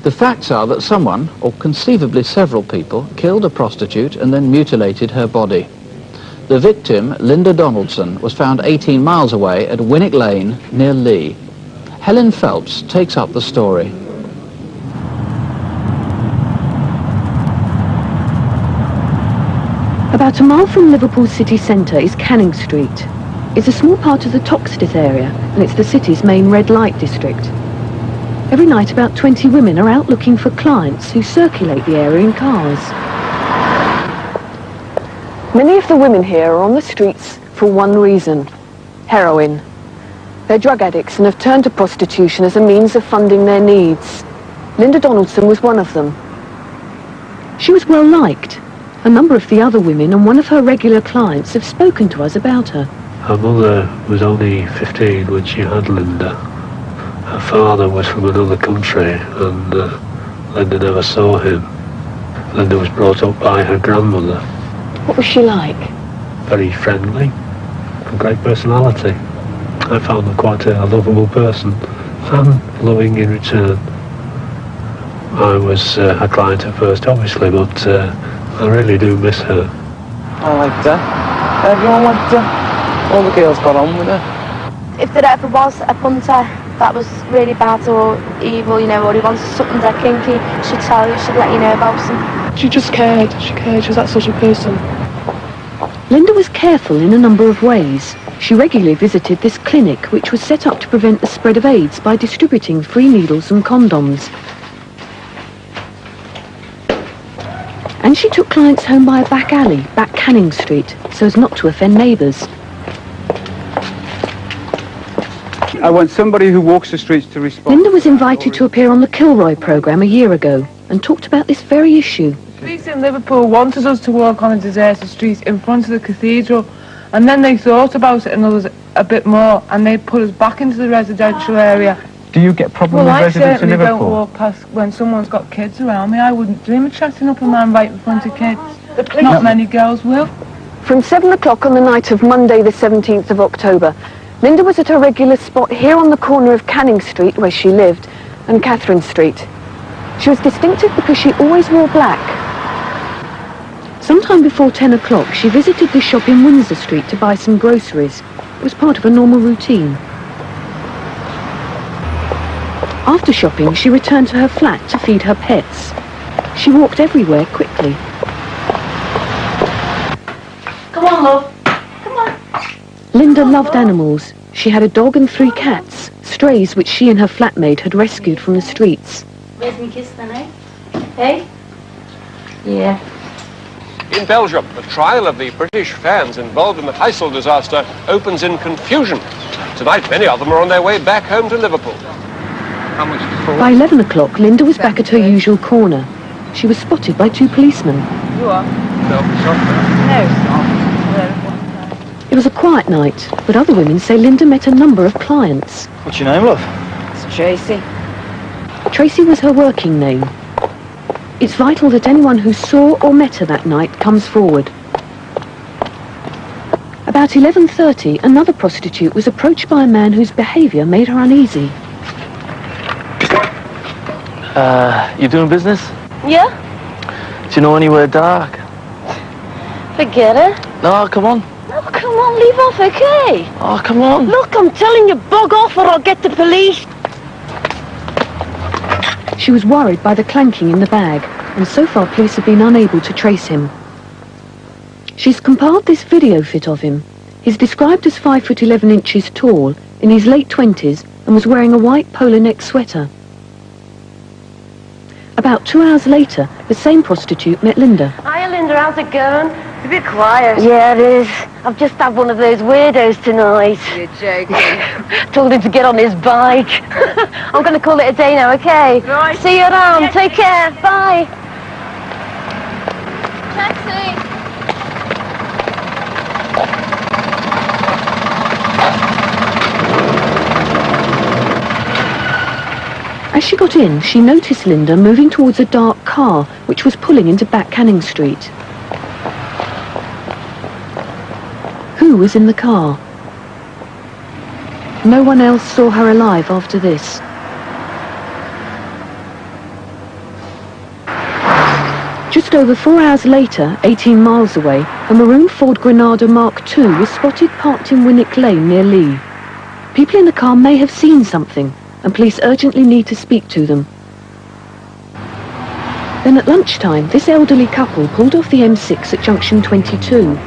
The facts are that someone, or conceivably several people, killed a prostitute and then mutilated her body. The victim, Linda Donaldson, was found 18 miles away at Winnick Lane near Lee. Helen Phelps takes up the story. About a mile from Liverpool city centre is Canning Street. It's a small part of the Toxteth area, and it's the city's main red light district. Every night about 20 women are out looking for clients who circulate the area in cars. Many of the women here are on the streets for one reason: heroin. They're drug addicts and have turned to prostitution as a means of funding their needs. Linda Donaldson was one of them. She was well liked. A number of the other women and one of her regular clients have spoken to us about her. Her mother was only 15 when she had Linda. Her father was from another country and Linda never saw him. Linda was brought up by her grandmother. What was she like? Very friendly, a great personality. I found her quite a lovable person and loving in return. I was her client at first, obviously, but I really do miss her. I liked her. Everyone liked her. All the girls got on with her. If there ever was a punter that was really bad or evil, you know, or he wanted something that kinky, she'd tell you, she'd let you know about him. She just cared. She cared. She was that sort of person. Linda was careful in a number of ways. She regularly visited this clinic, which was set up to prevent the spread of AIDS by distributing free needles and condoms. And she took clients home by a back alley, back Canning Street, so as not to offend neighbours. I want somebody who walks the streets to respond. Linda was invited to appear on the Kilroy programme a year ago and talked about this very issue. Police in Liverpool wanted us to walk on a deserted street in front of the cathedral, and then they thought about it and others a bit more, and they put us back into the residential area. Do you get problems with residents in Liverpool? Well, I certainly don't walk past when someone's got kids around me. I wouldn't dream of chatting up a man right in front of kids. Not many girls will. From 7 o'clock on the night of Monday the 17th of October, Linda was at her regular spot here on the corner of Canning Street, where she lived, and Catherine Street. She was distinctive because she always wore black. Sometime before 10 o'clock, she visited the shop in Windsor Street to buy some groceries. It was part of a normal routine. After shopping, she returned to her flat to feed her pets. She walked everywhere quickly. Come on, love. Come on. Linda loved animals. She had a dog and 3 cats, strays which she and her flatmate had rescued from the streets. Where's my kiss then, eh? Hey? Yeah. In Belgium, the trial of the British fans involved in the Heysel disaster opens in confusion. Tonight, many of them are on their way back home to Liverpool. How much for? By 11 o'clock, Linda was back at her usual corner. She was spotted by 2 policemen. You are? No, It was a quiet night, but other women say Linda met a number of clients. What's your name, love? It's Tracy. Tracy was her working name. It's vital that anyone who saw or met her that night comes forward. About 11:30, another prostitute was approached by a man whose behaviour made her uneasy. You doing business? Yeah? Do you know anywhere dark? Forget it. No, come on. Oh, come on, leave off, okay? Oh, come on. Look, I'm telling you, bug off or I'll get the police. She was worried by the clanking in the bag, and so far police have been unable to trace him. She's compiled this video fit of him. He's described as 5'11" tall, in his late 20s, and was wearing a white polo neck sweater. About 2 hours later, the same prostitute met Linda. Hiya, Linda, how's it going? It's a bit quiet. Yeah, it is. I've just had one of those weirdos tonight. You're joking. Told him to get on his bike. I'm going to call it a day now, okay? Right. See you around. Yeah. Take care. Bye. Taxi. As she got in, she noticed Linda moving towards a dark car, which was pulling into Back Canning Street. Who was in the car? No one else saw her alive after this. Just over 4 hours later, 18 miles away, a maroon Ford Granada Mark II was spotted parked in Winnick Lane near Lee. People in the car may have seen something, and police urgently need to speak to them. Then at lunchtime, this elderly couple pulled off the M6 at junction 22.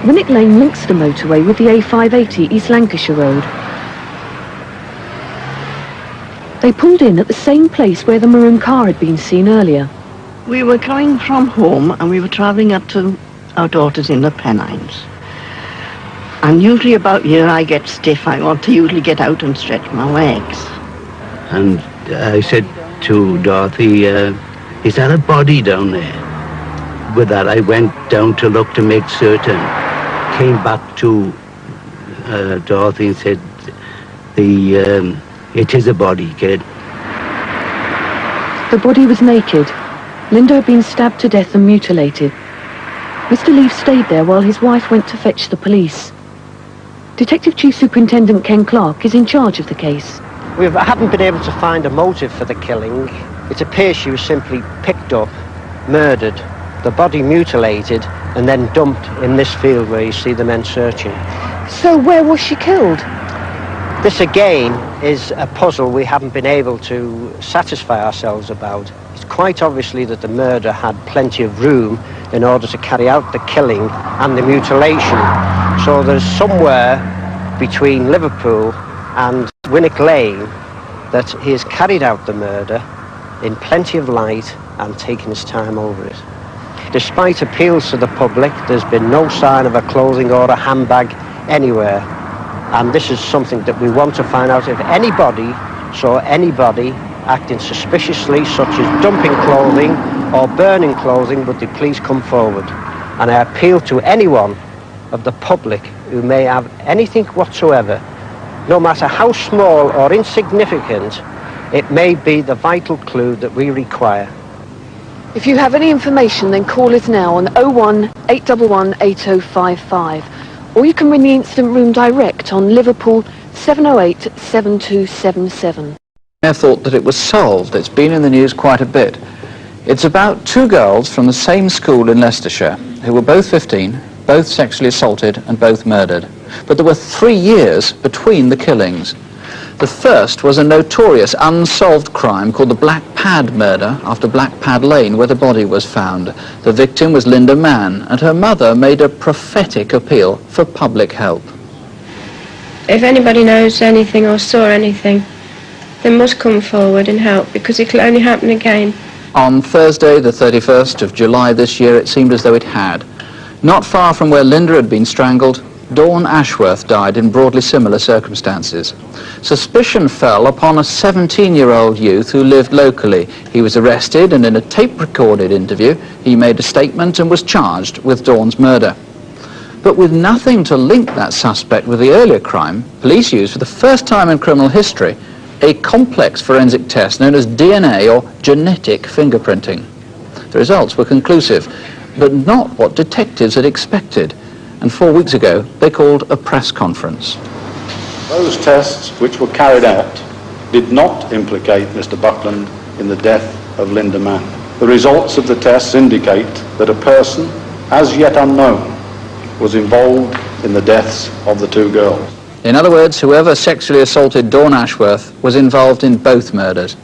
Winnick Lane links the motorway with the A580 East Lancashire Road. They pulled in at the same place where the maroon car had been seen earlier. We were coming from home and we were travelling up to our daughter's in the Pennines. And usually about here I get stiff. I want to usually get out and stretch my legs. And I said to Dorothy, is that a body down there? With that I went down to look to make certain. Came back to Dorothy and said, it is a body, kid. The body was naked. Linda had been stabbed to death and mutilated. Mr. Leaf stayed there while his wife went to fetch the police. Detective Chief Superintendent Ken Clark is in charge of the case. We haven't been able to find a motive for the killing. It appears she was simply picked up, murdered, the body mutilated, and then dumped in this field where you see the men searching. So where was she killed? This again is a puzzle we haven't been able to satisfy ourselves about. It's quite obviously that the murder had plenty of room in order to carry out the killing and the mutilation. So there's somewhere between Liverpool and Winnick Lane that he has carried out the murder in plenty of light and taken his time over it. Despite appeals to the public, there's been no sign of a clothing or a handbag anywhere. And this is something that we want to find out. If anybody saw anybody acting suspiciously, such as dumping clothing or burning clothing, would they please come forward? And I appeal to anyone of the public who may have anything whatsoever, no matter how small or insignificant, it may be the vital clue that we require. If you have any information, then call us now on 01 811 8055, or you can ring the Incident Room direct on Liverpool 708 7277. I thought that it was solved. It's been in the news quite a bit. It's about 2 girls from the same school in Leicestershire who were both 15, both sexually assaulted and both murdered. But there were 3 years between the killings. The first was a notorious unsolved crime called the Black Pad murder after Black Pad Lane, where the body was found. The victim was Linda Mann, and her mother made a prophetic appeal for public help. If anybody knows anything or saw anything, they must come forward and help, because it can only happen again. On Thursday, the 31st of July this year, it seemed as though it had. Not far from where Linda had been strangled, Dawn Ashworth died in broadly similar circumstances. Suspicion fell upon a 17-year-old youth who lived locally. He was arrested, and in a tape-recorded interview, he made a statement and was charged with Dawn's murder. But with nothing to link that suspect with the earlier crime, police used for the first time in criminal history a complex forensic test known as DNA or genetic fingerprinting. The results were conclusive, but not what detectives had expected. And 4 weeks ago, they called a press conference. Those tests which were carried out did not implicate Mr. Buckland in the death of Linda Mann. The results of the tests indicate that a person, as yet unknown, was involved in the deaths of the two girls. In other words, whoever sexually assaulted Dawn Ashworth was involved in both murders,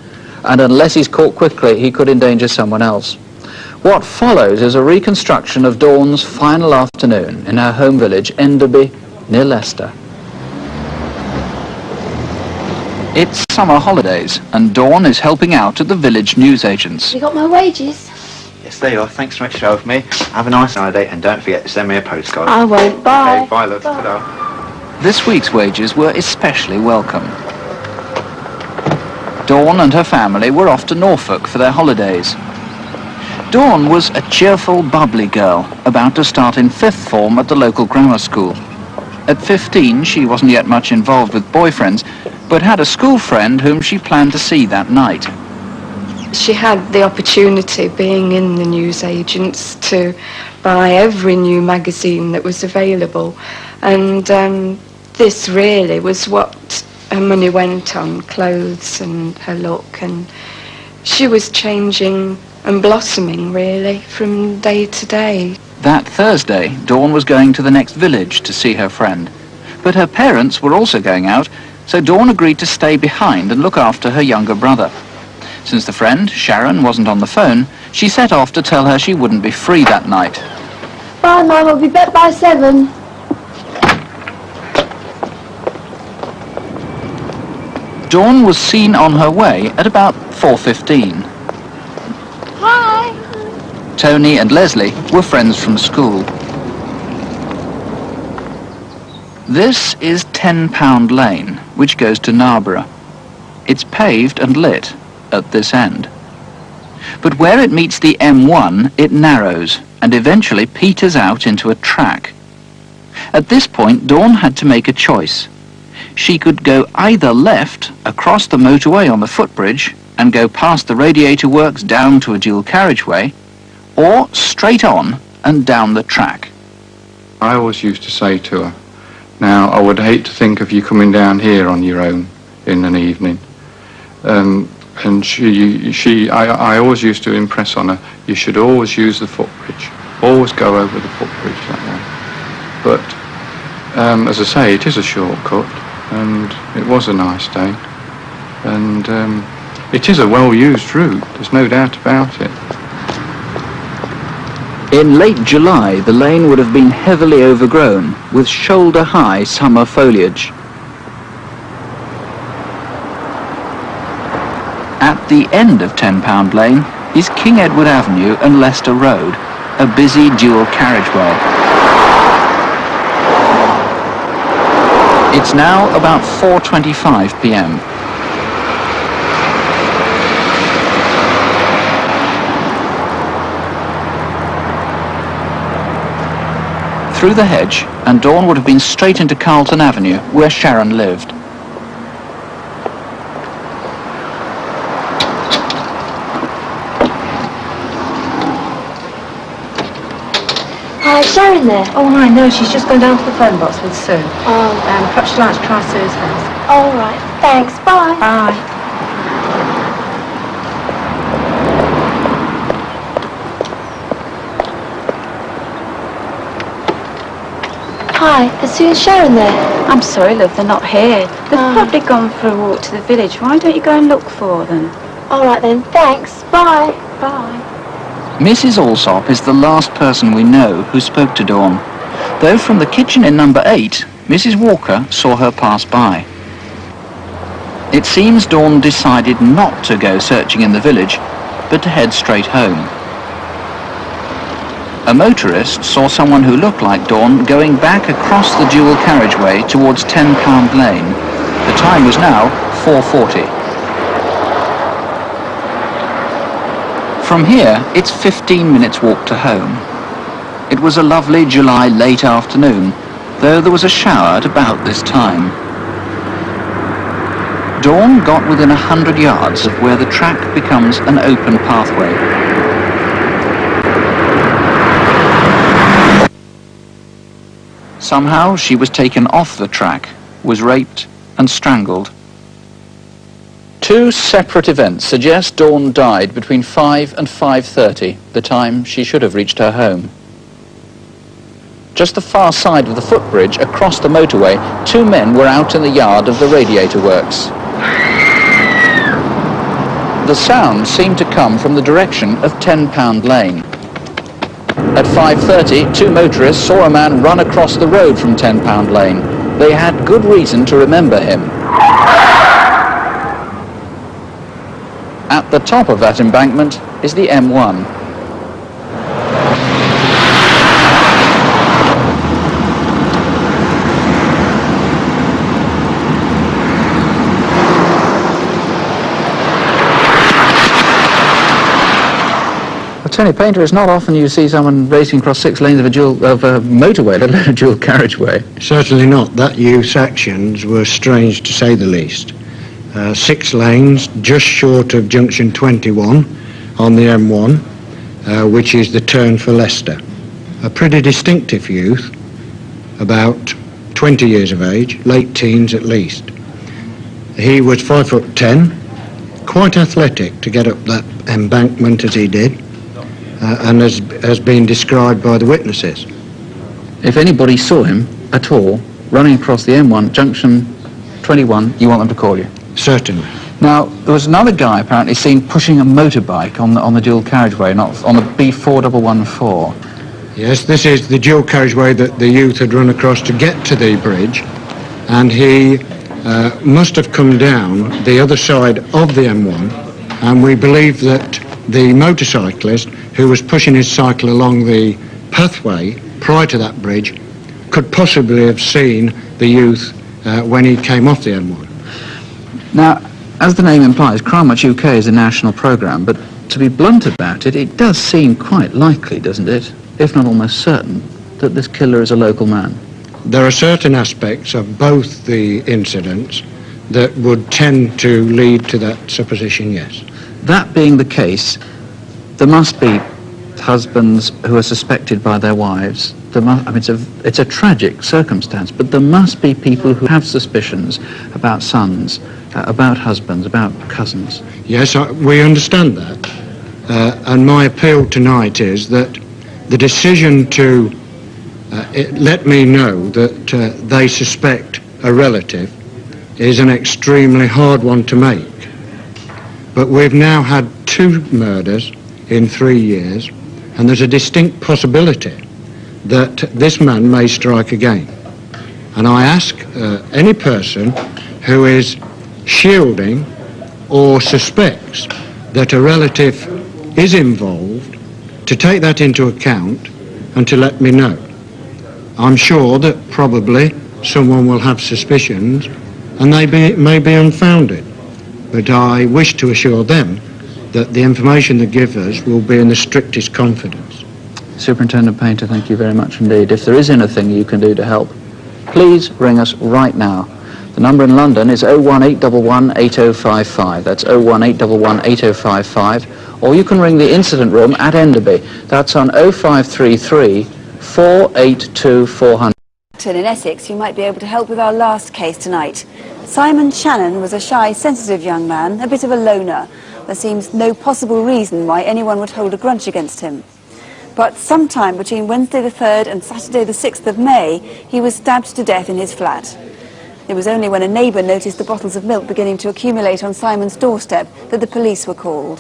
and unless he's caught quickly, he could endanger someone else. What follows is a reconstruction of Dawn's final afternoon in her home village, Enderby, near Leicester. It's summer holidays, and Dawn is helping out at the village newsagents. You got my wages? Yes, there you are. Thanks so much for showing me. Have a nice holiday, and don't forget to send me a postcard. I won't. Bye. Okay, bye, love. Bye. Ta-da. This week's wages were especially welcome. Dawn and her family were off to Norfolk for their holidays. Dawn was a cheerful, bubbly girl, about to start in 5th form at the local grammar school. At 15, she wasn't yet much involved with boyfriends, but had a school friend whom she planned to see that night. She had the opportunity, being in the newsagents, to buy every new magazine that was available, and this really was what her money went on, clothes and her look, and she was changing and blossoming really from day to day. That Thursday, Dawn was going to the next village to see her friend, but her parents were also going out, so Dawn agreed to stay behind and look after her younger brother. Since the friend, Sharon, wasn't on the phone, she set off to tell her she wouldn't be free that night. Bye, Mum. I'll be back by 7. Dawn was seen on her way at about 4:15. Hi. Tony and Leslie were friends from school. This is 10 Pound Lane, which goes to Narborough. It's paved and lit at this end. But where it meets the M1, it narrows and eventually peters out into a track. At this point, Dawn had to make a choice. She could go either left across the motorway on the footbridge and go past the radiator works down to a dual carriageway, or straight on and down the track. I always used to say to her, now I would hate to think of you coming down here on your own in an evening. And I always used to impress on her, you should always use the footbridge, always go over the footbridge that way. But as I say, it is a shortcut, and it was a nice day, and it is a well-used route, there's no doubt about it. In late July, the lane would have been heavily overgrown with shoulder-high summer foliage. At the end of 10 Pound Lane is King Edward Avenue and Leicester Road, a busy dual carriageway. It's now about 4:25 p.m. Through the hedge, and Dawn would have been straight into Carlton Avenue, where Sharon lived. Hi, is Sharon there? Oh, I know. She's just gone down to the phone box with Sue. Oh. Perhaps she'd like to try Sue's house. All right. Thanks. Bye. Bye. Hi, is Sue and Sharon there? I'm sorry, love, they're not here. They've probably gone for a walk to the village. Why don't you go and look for them? All right then. Thanks. Bye. Bye. Mrs. Alsop is the last person we know who spoke to Dawn, though from the kitchen in number 8, Mrs. Walker saw her pass by. It seems Dawn decided not to go searching in the village, but to head straight home. A motorist saw someone who looked like Dawn going back across the dual carriageway towards 10 Pound Lane. The time was now 4:40. From here, it's 15 minutes walk to home. It was a lovely July late afternoon, though there was a shower at about this time. Dawn got within 100 yards of where the track becomes an open pathway. Somehow she was taken off the track, was raped and strangled. Two separate events suggest Dawn died between 5 and 5:30, the time she should have reached her home. Just the far side of the footbridge across the motorway, two men were out in the yard of the radiator works. The sound seemed to come from the direction of 10 Pound Lane. At 5:30, two motorists saw a man run across the road from 10 Pound Lane. They had good reason to remember him. At the top of that embankment is the M1. Tony Painter, it's not often you see someone racing across 6 lanes of a motorway, let alone a dual carriageway. Certainly not. That U-sections were strange to say the least. 6 lanes just short of junction 21 on the M1, which is the turn for Leicester. A pretty distinctive youth, about 20 years of age, late teens at least. He was 5'10", quite athletic to get up that embankment as he did. And has been described by the witnesses. If anybody saw him at all running across the M1 junction 21, you want them to call you? Certainly. Now, there was another guy apparently seen pushing a motorbike on the dual carriageway, not on the B4114. Yes, this is the dual carriageway that the youth had run across to get to the bridge, and he must have come down the other side of the M1, and we believe that the motorcyclist who was pushing his cycle along the pathway prior to that bridge could possibly have seen the youth when he came off the M1. Now, as the name implies, Crimewatch UK is a national programme, but to be blunt about it, it does seem quite likely, doesn't it, if not almost certain, that this killer is a local man. There are certain aspects of both the incidents that would tend to lead to that supposition, yes. That being the case, there must be husbands who are suspected by their wives. It's a tragic circumstance, but there must be people who have suspicions about sons, about husbands, about cousins. Yes, we understand that. And my appeal tonight is that the decision to let me know that they suspect a relative is an extremely hard one to make. But we've now had 2 murders in 3 years, and there's a distinct possibility that this man may strike again. And I ask any person who is shielding or suspects that a relative is involved to take that into account and to let me know. I'm sure that probably someone will have suspicions, and they may be unfounded. But I wish to assure them that the information they give us will be in the strictest confidence. Superintendent Painter, thank you very much indeed. If there is anything you can do to help, please ring us right now. The number in London is 01811 8055. That's 01811 8055. Or you can ring the incident room at Enderby. That's on 0533 482 400. In Essex, you might be able to help with our last case tonight. Simon Shannon was a shy, sensitive young man, a bit of a loner. There seems no possible reason why anyone would hold a grudge against him. But sometime between Wednesday the 3rd and Saturday the 6th of May, he was stabbed to death in his flat. It was only when a neighbour noticed the bottles of milk beginning to accumulate on Simon's doorstep that the police were called.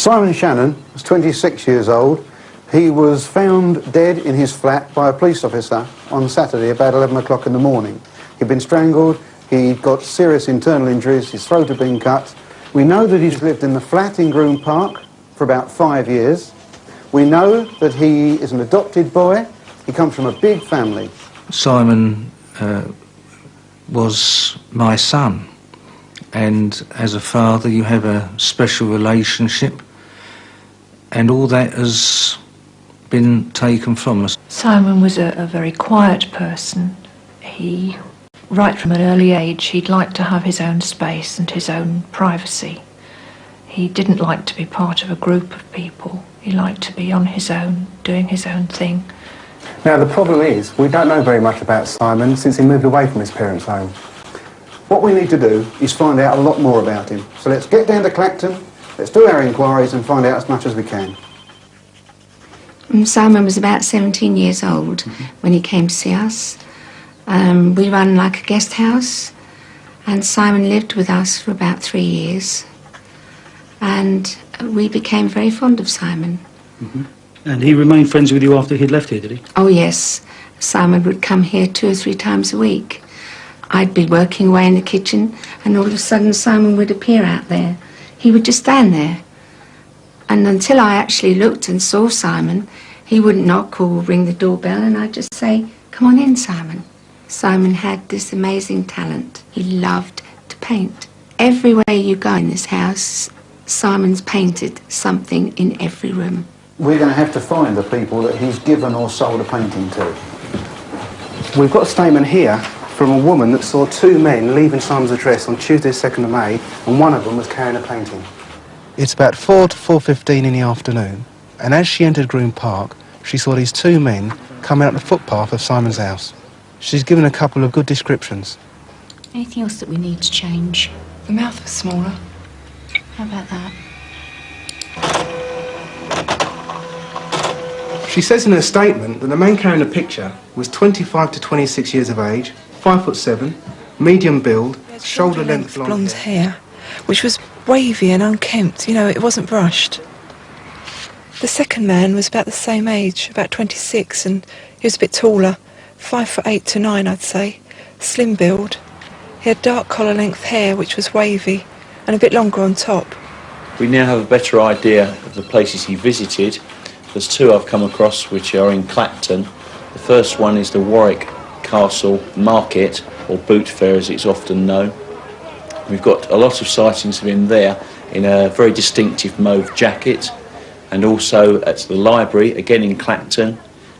Simon Shannon was 26 years old. He was found dead in his flat by a police officer on Saturday about 11 o'clock in the morning. He'd been strangled, he'd got serious internal injuries, his throat had been cut. We know that he's lived in the flat in Groom Park for about 5 years. We know that he is an adopted boy. He comes from a big family. Simon was my son, and as a father you have a special relationship, and all that has been taken from us. Simon was a very quiet person. He, right from an early age, he'd like to have his own space and his own privacy. He didn't like to be part of a group of people. He liked to be on his own, doing his own thing. Now, the problem is, we don't know very much about Simon since he moved away from his parents' home. What we need to do is find out a lot more about him. So let's get down to Clacton, let's do our inquiries and find out as much as we can. Simon was about 17 years old when he came to see us. We ran like a guest house, and Simon lived with us for about 3 years. And we became very fond of Simon. And he remained friends with you after he'd left here, did he? Oh, yes. Simon would come here 2 or 3 times a week. I'd be working away in the kitchen, and all of a sudden Simon would appear out there. He would just stand there. And until I actually looked and saw Simon, he wouldn't knock or ring the doorbell, and I'd just say, "Come on in, Simon." Simon had this amazing talent. He loved to paint. Everywhere you go in this house, Simon's painted something in every room. We're going to have to find the people that he's given or sold a painting to. We've got a statement here from a woman that saw 2 men leaving Simon's address on Tuesday, 2nd of May, and one of them was carrying a painting. It's about 4 to 4:15 in the afternoon, and as she entered Groom Park, she saw these 2 men coming up the footpath of Simon's house. She's given a couple of good descriptions. Anything else that we need to change? The mouth was smaller. How about that? She says in her statement that the man carrying the picture was 25 to 26 years of age, 5'7", medium build, shoulder-length blonde hair, which was wavy and unkempt. You know, it wasn't brushed. The second man was about the same age, about 26, and he was a bit taller, 5'8" to 9", I'd say, slim build. He had dark collar-length hair, which was wavy, and a bit longer on top. We now have a better idea of the places he visited. There's 2 I've come across which are in Clacton. The first one is the Warwick Castle Market, or Boot Fair as it's often known. We've got a lot of sightings of him there in a very distinctive mauve jacket, and also at the library, again in Clacton,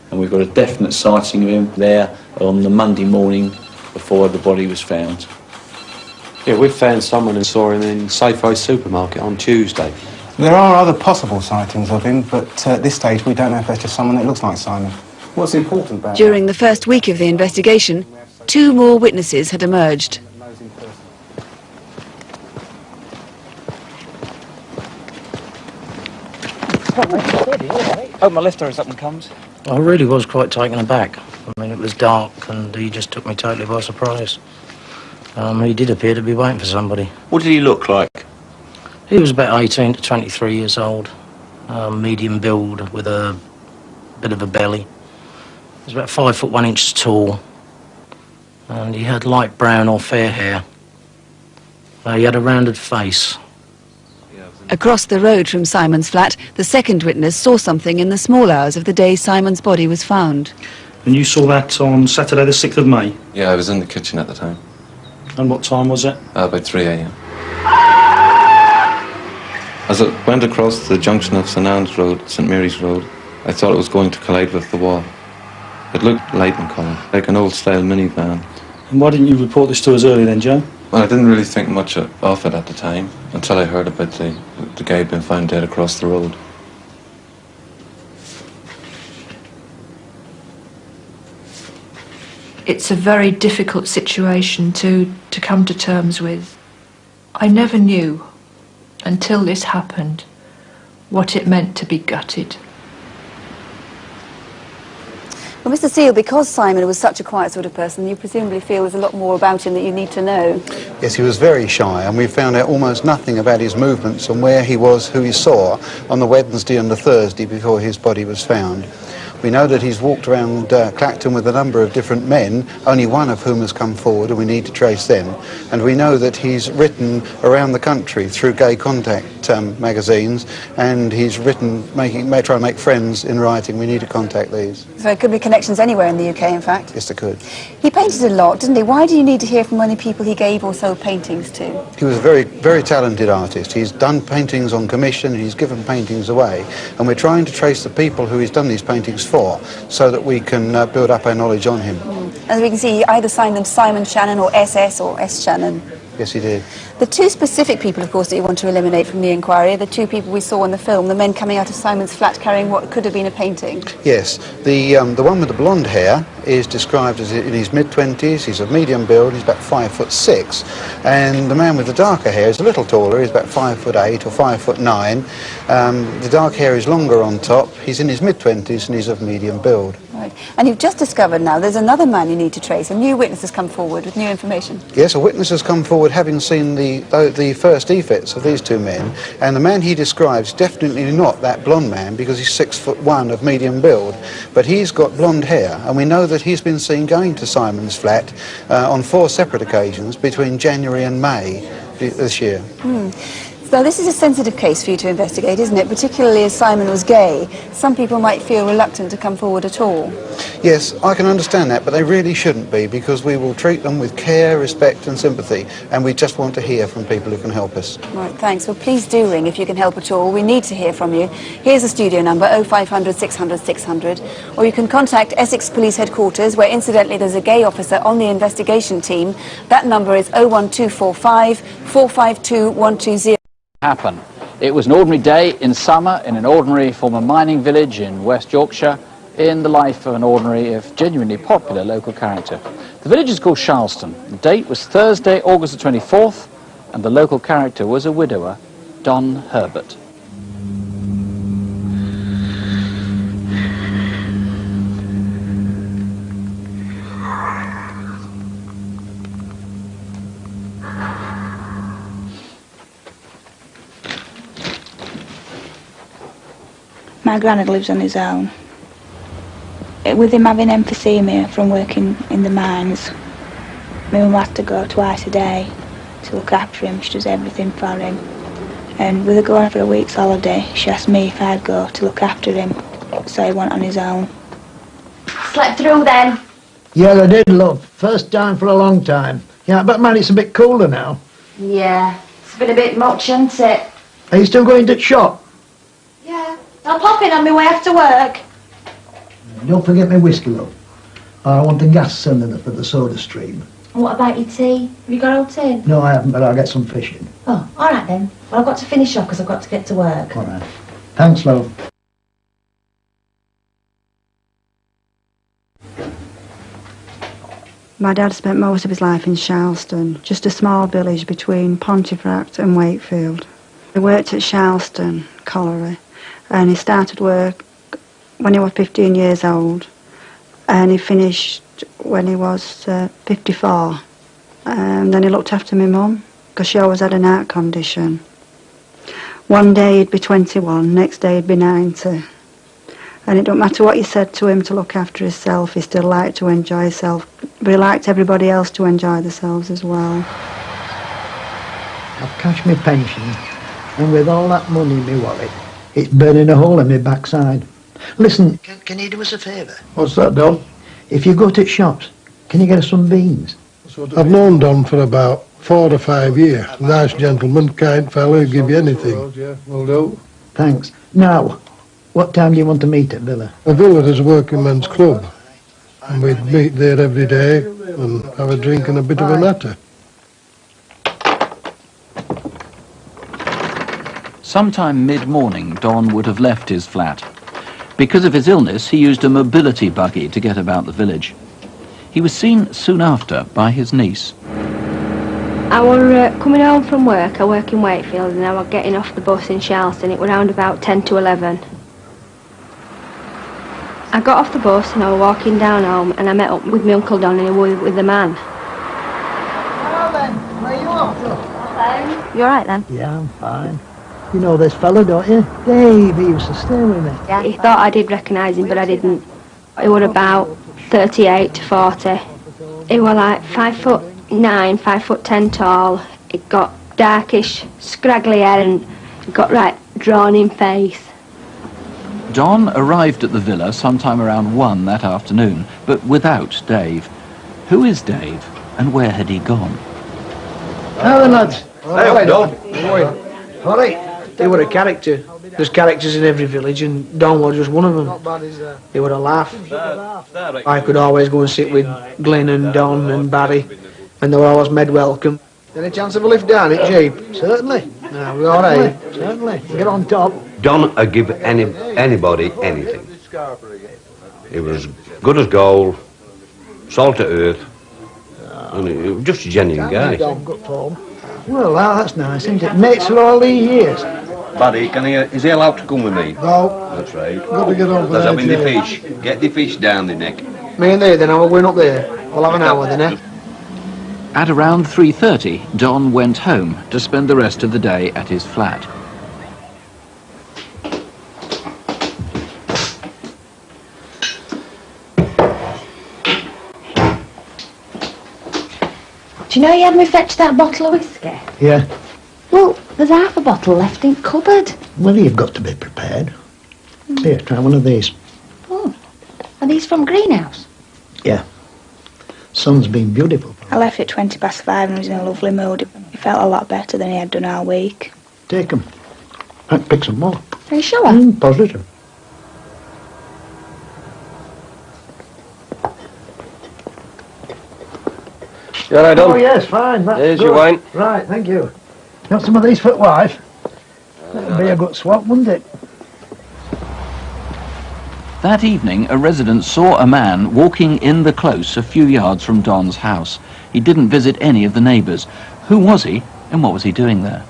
and we've got a definite sighting of him there on the Monday morning before the body was found. Yeah, we found someone and saw him in Safeway supermarket on Tuesday. There are other possible sightings of him, but at this stage we don't know if that's just someone that looks like Simon. What's important about During the first week of the investigation, 2 more witnesses had emerged. Open my lift door as up and comes. I really was quite taken aback. I mean, it was dark and he just took me totally by surprise. He did appear to be waiting for somebody. What did he look like? He was about 18 to 23 years old, medium build with a bit of a belly. He was about 5 foot 1 inch tall, and he had light brown or fair hair. He had a rounded face. Across the road from Simon's flat, the second witness saw something in the small hours of the day Simon's body was found. And you saw that on Saturday the 6th of May? Yeah, I was in the kitchen at the time. And what time was it? About 3 a.m. As it went across the junction of St Anne's Road, St Mary's Road, I thought it was going to collide with the wall. It looked light in colour, like an old-style minivan. And why didn't you report this to us earlier then, Joe? Well, I didn't really think much of it at the time, until I heard about the guy being found dead across the road. It's a very difficult situation to come to terms with. I never knew, until this happened, what it meant to be gutted. Well, Mr. Seal, because Simon was such a quiet sort of person, you presumably feel there's a lot more about him that you need to know. Yes, he was very shy, and we found out almost nothing about his movements and where he was, who he saw on the Wednesday and the Thursday before his body was found. We know that he's walked around Clacton with a number of different men, only one of whom has come forward, and we need to trace them. And we know that he's written around the country through Gay Contact magazines, and he's written, trying to make friends in writing. We need to contact these. So it could be connections anywhere in the UK, in fact. Yes, there could. He painted a lot, didn't he? Why do you need to hear from many people he gave or sold paintings to? He was a very, very talented artist. He's done paintings on commission, and he's given paintings away. And we're trying to trace the people who he's done these paintings for, so that we can build up our knowledge on him. As we can see, he either signed them Simon Shannon or SS or S. Shannon. Yes, he did. The two specific people, of course, that you want to eliminate from the inquiry are the two people we saw in the film, the men coming out of Simon's flat carrying what could have been a painting. Yes, the one with the blonde hair is described as in his mid-20s. He's of medium build. He's about 5'6", and the man with the darker hair is a little taller. He's about 5'8" or 5'9". The dark hair is longer on top. He's in his mid-20s and he's of medium build. Right. And you've just discovered now there's another man you need to trace. A new witness has come forward with new information. Yes, a witness has come forward having seen the first effects of these two men, and the man he describes definitely not that blonde man, because he's 6'1" of medium build, but he's got blonde hair, and we know that he's been seen going to Simon's flat on 4 separate occasions between January and May this year. So this is a sensitive case for you to investigate, isn't it? Particularly as Simon was gay. Some people might feel reluctant to come forward at all. Yes, I can understand that, but they really shouldn't be, because we will treat them with care, respect and sympathy, and we just want to hear from people who can help us. Right, thanks. Well, please do ring if you can help at all. We need to hear from you. Here's the studio number, 0500 600 600, or you can contact Essex Police Headquarters, where incidentally there's a gay officer on the investigation team. That number is 01245 452 120. Happen. It was an ordinary day in summer in an ordinary former mining village in West Yorkshire, in the life of an ordinary, if genuinely popular, local character. The village is called Charleston. The date was Thursday, August the 24th, and the local character was a widower, Don Herbert. My granddad lives on his own. With him having emphysema from working in the mines, my mum has to go twice a day to look after him. She does everything for him. And with her going for a week's holiday, she asked me if I'd go to look after him, so he went on his own. Slept through then? Yeah, I did, love. First time for a long time. Yeah, but man, it's a bit cooler now. Yeah, it's been a bit much, hasn't it? Are you still going to the shop? Yeah. I'll pop in on my way after work. Don't forget my whiskey, love. I want the gas cylinder for the soda stream. And what about your tea? Have you got all tin? No, I haven't, but I'll get some fish in. Oh, all right then. Well, I've got to finish off because I've got to get to work. All right. Thanks, love. My dad spent most of his life in Charleston, just a small village between Pontefract and Wakefield. He worked at Charleston Colliery, and he started work when he was 15 years old, and he finished when he was 54. And then he looked after my mum, because she always had an heart condition. One day he'd be 21, next day he'd be 90. And it don't matter what you said to him to look after himself, he still liked to enjoy himself, but he liked everybody else to enjoy themselves as well. I've cashed my pension, and with all that money in my wallet, it's burning a hole in my backside. Listen, can you do us a favour? What's that, Don? If you go to shops, can you get us some beans? I've known Don for about 4 or 5 years. Nice gentleman, kind fellow, he'll give you anything. Yeah, will do. Thanks. Now, what time do you want to meet at Villa? The Villa is a working men's club, and we'd meet there every day and have a drink and a bit of a natter. Sometime mid-morning, Don would have left his flat. Because of his illness, he used a mobility buggy to get about the village. He was seen soon after by his niece. I were coming home from work. I work in Wakefield, and I was getting off the bus in Charleston. It was around about 10 to 11. I got off the bus and I was walking down home and I met up with my Uncle Don and he was with the man. Hello then, where are you off to? You alright then? Yeah, I'm fine. You know this fella, don't you? Dave, he used to stay with me. Yeah. He thought I did recognise him, but I didn't. He was about 38 to 40. He was like 5'9", 5'10" tall. He got darkish, scraggly hair and he got right drawn-in face. Don arrived at the villa sometime around 1 that afternoon, but without Dave. Who is Dave, and where had he gone? Hello, lads. Hello, Don. All right. They were a character. There's characters in every village, and Don was just one of them. He would a laugh. I could always go and sit with Glenn and Don and Barry, and they were always made welcome. Any chance of a lift down it, Jeep? Certainly. No, we're all right. Certainly. Get on top. Don would give anybody anything. He was good as gold, salt to earth, and he was just a genuine guy. Well, that's nice, isn't it? Mates for all these years. Buddy, is he allowed to come with me? No. That's right. Got to get on for There's that, having the yeah. fish. Get the fish down the neck. Me and they, then we're going up there. We'll have an hour then, eh? At around 3:30, Don went home to spend the rest of the day at his flat. Do you know you had me fetch that bottle of whiskey? Yeah. Well, there's half a bottle left in cupboard. Well, you've got to be prepared. Here, try one of these. Oh, are these from Greenhouse? Yeah. Sun's been beautiful. I left at 5:20 and was in a lovely mood. He felt a lot better than he had done all week. Take them. I'd pick some more. Are you sure? Positive. You all right, Don? Oh, yes, fine. That's There's good. your wine. Right, thank you. Got some of these for the wife? That'd be a good swap, wouldn't it? That evening, a resident saw a man walking in the close a few yards from Don's house. He didn't visit any of the neighbours. Who was he, and what was he doing there?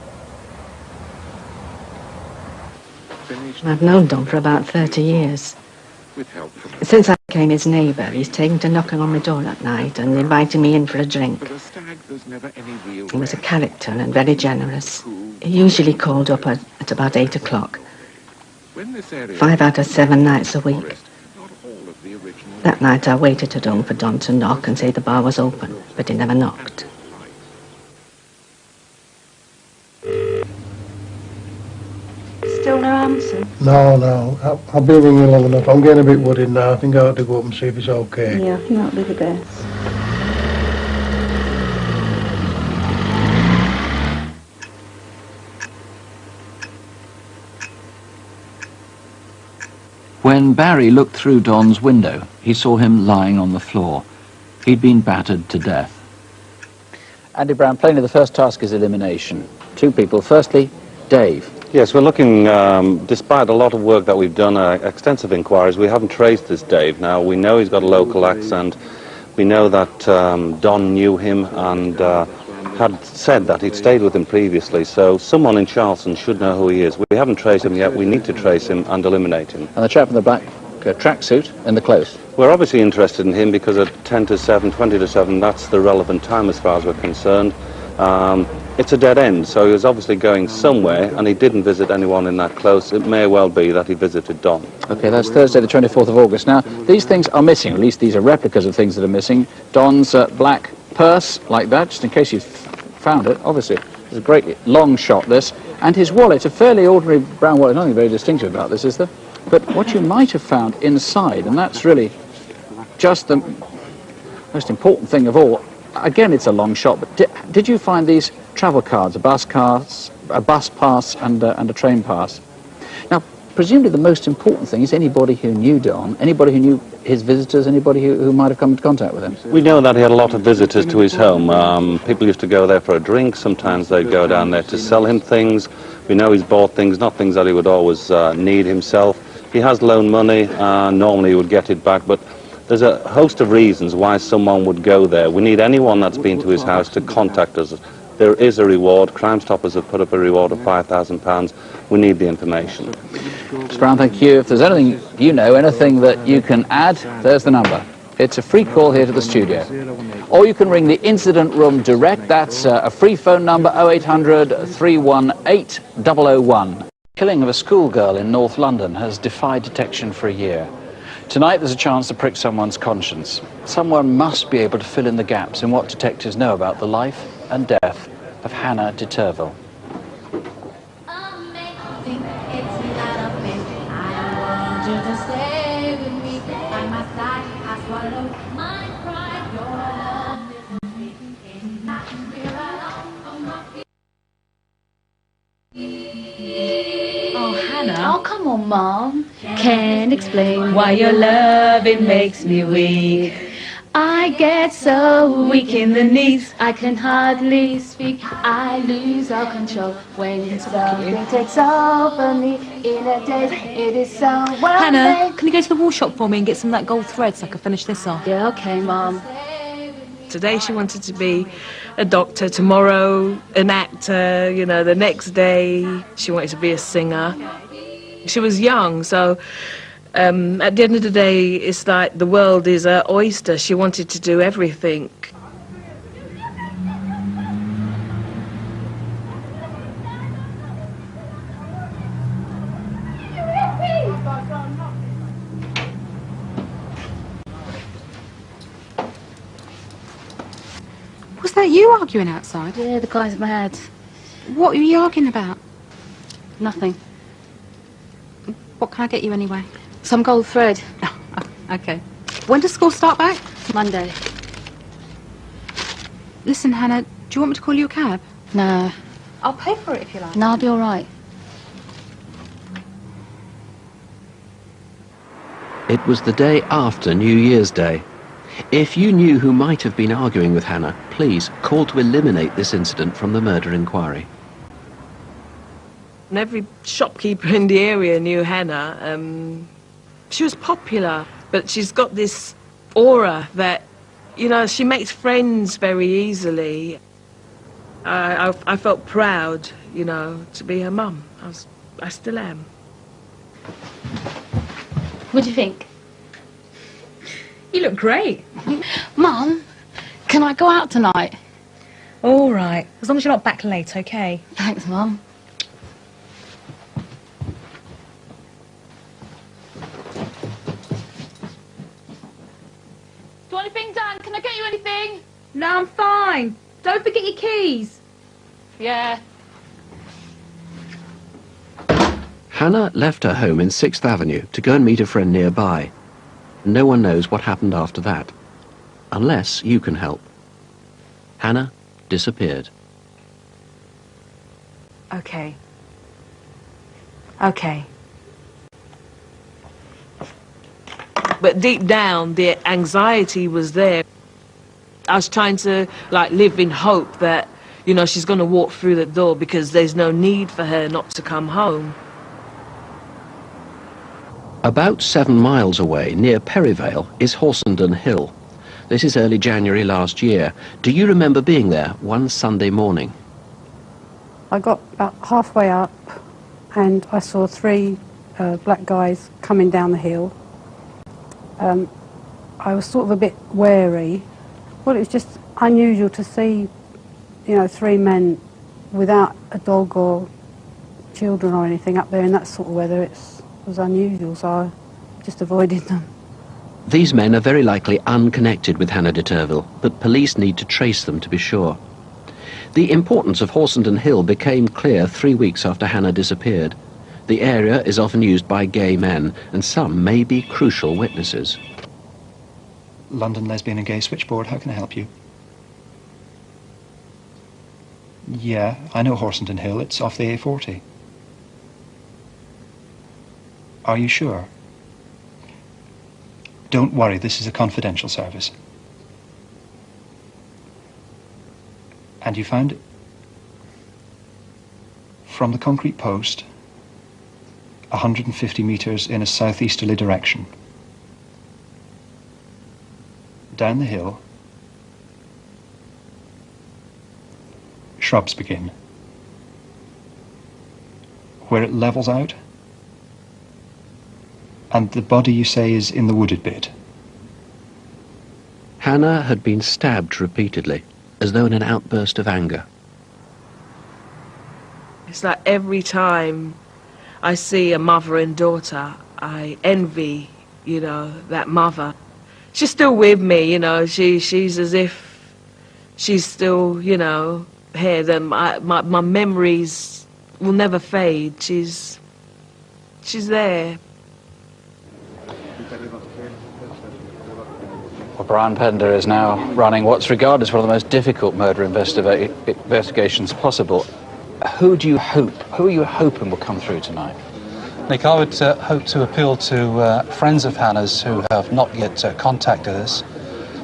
I've known Don for about 30 years. Since I became his neighbour, he's taken to knocking on my door at night and inviting me in for a drink. He was a character and very generous. He usually called up at about 8 o'clock. 5 out of 7 nights a week. That night I waited at home for Don to knock and say the bar was open, but he never knocked. Still no answer? No. I'll be ringing long enough. I'm getting a bit worried now. I think I ought to go up and see if it's okay. Yeah, I think that'll be the best. When Barry looked through Don's window, he saw him lying on the floor. He'd been battered to death. Andy Brown, plainly the first task is elimination. 2 people. Firstly, Dave. Yes, we're looking, despite a lot of work that we've done, extensive inquiries, we haven't traced this Dave. Now, we know he's got a local accent. We know that Don knew him and had said that he'd stayed with him previously, so someone in Charleston should know who he is. We haven't traced him yet. We need to trace him and eliminate him. And the chap in the black tracksuit in the close. We're obviously interested in him because at 10 to 7, 20 to 7, that's the relevant time as far as we're concerned. It's a dead end, so he was obviously going somewhere, and he didn't visit anyone in that close. It may well be that he visited Don. Okay, that's Thursday the 24th of August. Now, these things are missing, or at least these are replicas of things that are missing. Don's black purse, like that, just in case you've found it, obviously. It's a great long shot, this. And his wallet, a fairly ordinary brown wallet, nothing very distinctive about this, is there? But what you might have found inside, and that's really just the most important thing of all, again, it's a long shot, but did you find these travel cards, a bus pass and a train pass? Now, presumably the most important thing is anybody who knew Don, anybody who knew his visitors, anybody who might have come into contact with him. We know that he had a lot of visitors to his home. People used to go there for a drink. Sometimes they'd go down there to sell him things. We know he's bought things, not things that he would always need himself. He has loaned money. Normally he would get it back, but there's a host of reasons why someone would go there. We need anyone that's been to his house to contact us There is a reward. Crime Stoppers have put up a reward of £5,000. We need the information. Mr. Brown, thank you. If there's anything you know, anything that you can add, there's the number. It's a free call here to the studio. Or you can ring the incident room direct. That's a free phone number, 0800 318 001. Killing of a schoolgirl in North London has defied detection for a year. Tonight there's a chance to prick someone's conscience. Someone must be able to fill in the gaps in what detectives know about the life and death of Hannah Deterville. Oh, Hannah. Oh, come on, Mum. Can't explain why your loving makes me weak. I get so weak in the knees, I can hardly speak. I lose all control when something takes over me. In a daze, it is so well. Hannah, can you go to the wool shop for me and get some of that gold thread so I can finish this off? Yeah, okay, Mum. Today she wanted to be a doctor, tomorrow an actor, you know, the next day she wanted to be a singer. She was young, so at the end of the day, it's like the world is her oyster. She wanted to do everything. Was that you arguing outside? Yeah, the guy's mad. What were you arguing about? Nothing. What can I get you anyway? Some gold thread. Oh, okay. When does school start back? Monday. Listen, Hannah, do you want me to call you a cab? No. I'll pay for it if you like. No, I'll be all right. It was the day after New Year's Day. If you knew who might have been arguing with Hannah, please call to eliminate this incident from the murder inquiry. And every shopkeeper in the area knew Hannah. She was popular, but she's got this aura that, you know, she makes friends very easily. I felt proud, you know, to be her mum. I still am. What do you think? You look great. Mum, can I go out tonight? All right, as long as you're not back late, okay? Thanks, Mum. Do you want anything done? Can I get you anything? No, I'm fine. Don't forget your keys. Yeah. Hannah left her home in 6th Avenue to go and meet a friend nearby. No one knows what happened after that, unless you can help. Hannah disappeared. Okay. Okay. But deep down, the anxiety was there. I was trying to, like, live in hope that, you know, she's going to walk through the door because there's no need for her not to come home. About 7 miles away, near Perivale, is Horsenden Hill. This is early January last year. Do you remember being there one Sunday morning? I got about halfway up and I saw 3 black guys coming down the hill. I was sort of a bit wary. Well, it was just unusual to see, you know, 3 men without a dog or children or anything up there in that sort of weather. It was unusual, so I just avoided them. These men are very likely unconnected with Hannah Deterville, but police need to trace them to be sure. The importance of Horsenden Hill became clear 3 weeks after Hannah disappeared. The area is often used by gay men, and some may be crucial witnesses. London Lesbian and Gay Switchboard, how can I help you? Yeah, I know Horsenden Hill, it's off the A40. Are you sure? Don't worry, this is a confidential service. And you found it? From the concrete post, 150 metres in a southeasterly direction. Down the hill, shrubs begin, where it levels out, and the body, you say, is in the wooded bit. Hannah had been stabbed repeatedly, as though in an outburst of anger. It's like every time I see a mother and daughter, I envy, you know, that mother. She's still with me, you know, she's as if she's still, you know, here. Then my memories will never fade. She's there. Well, Brian Pender is now running what's regarded as one of the most difficult murder investigations possible. Who are you hoping will come through tonight? Nick, I would hope to appeal to friends of Hannah's who have not yet contacted us,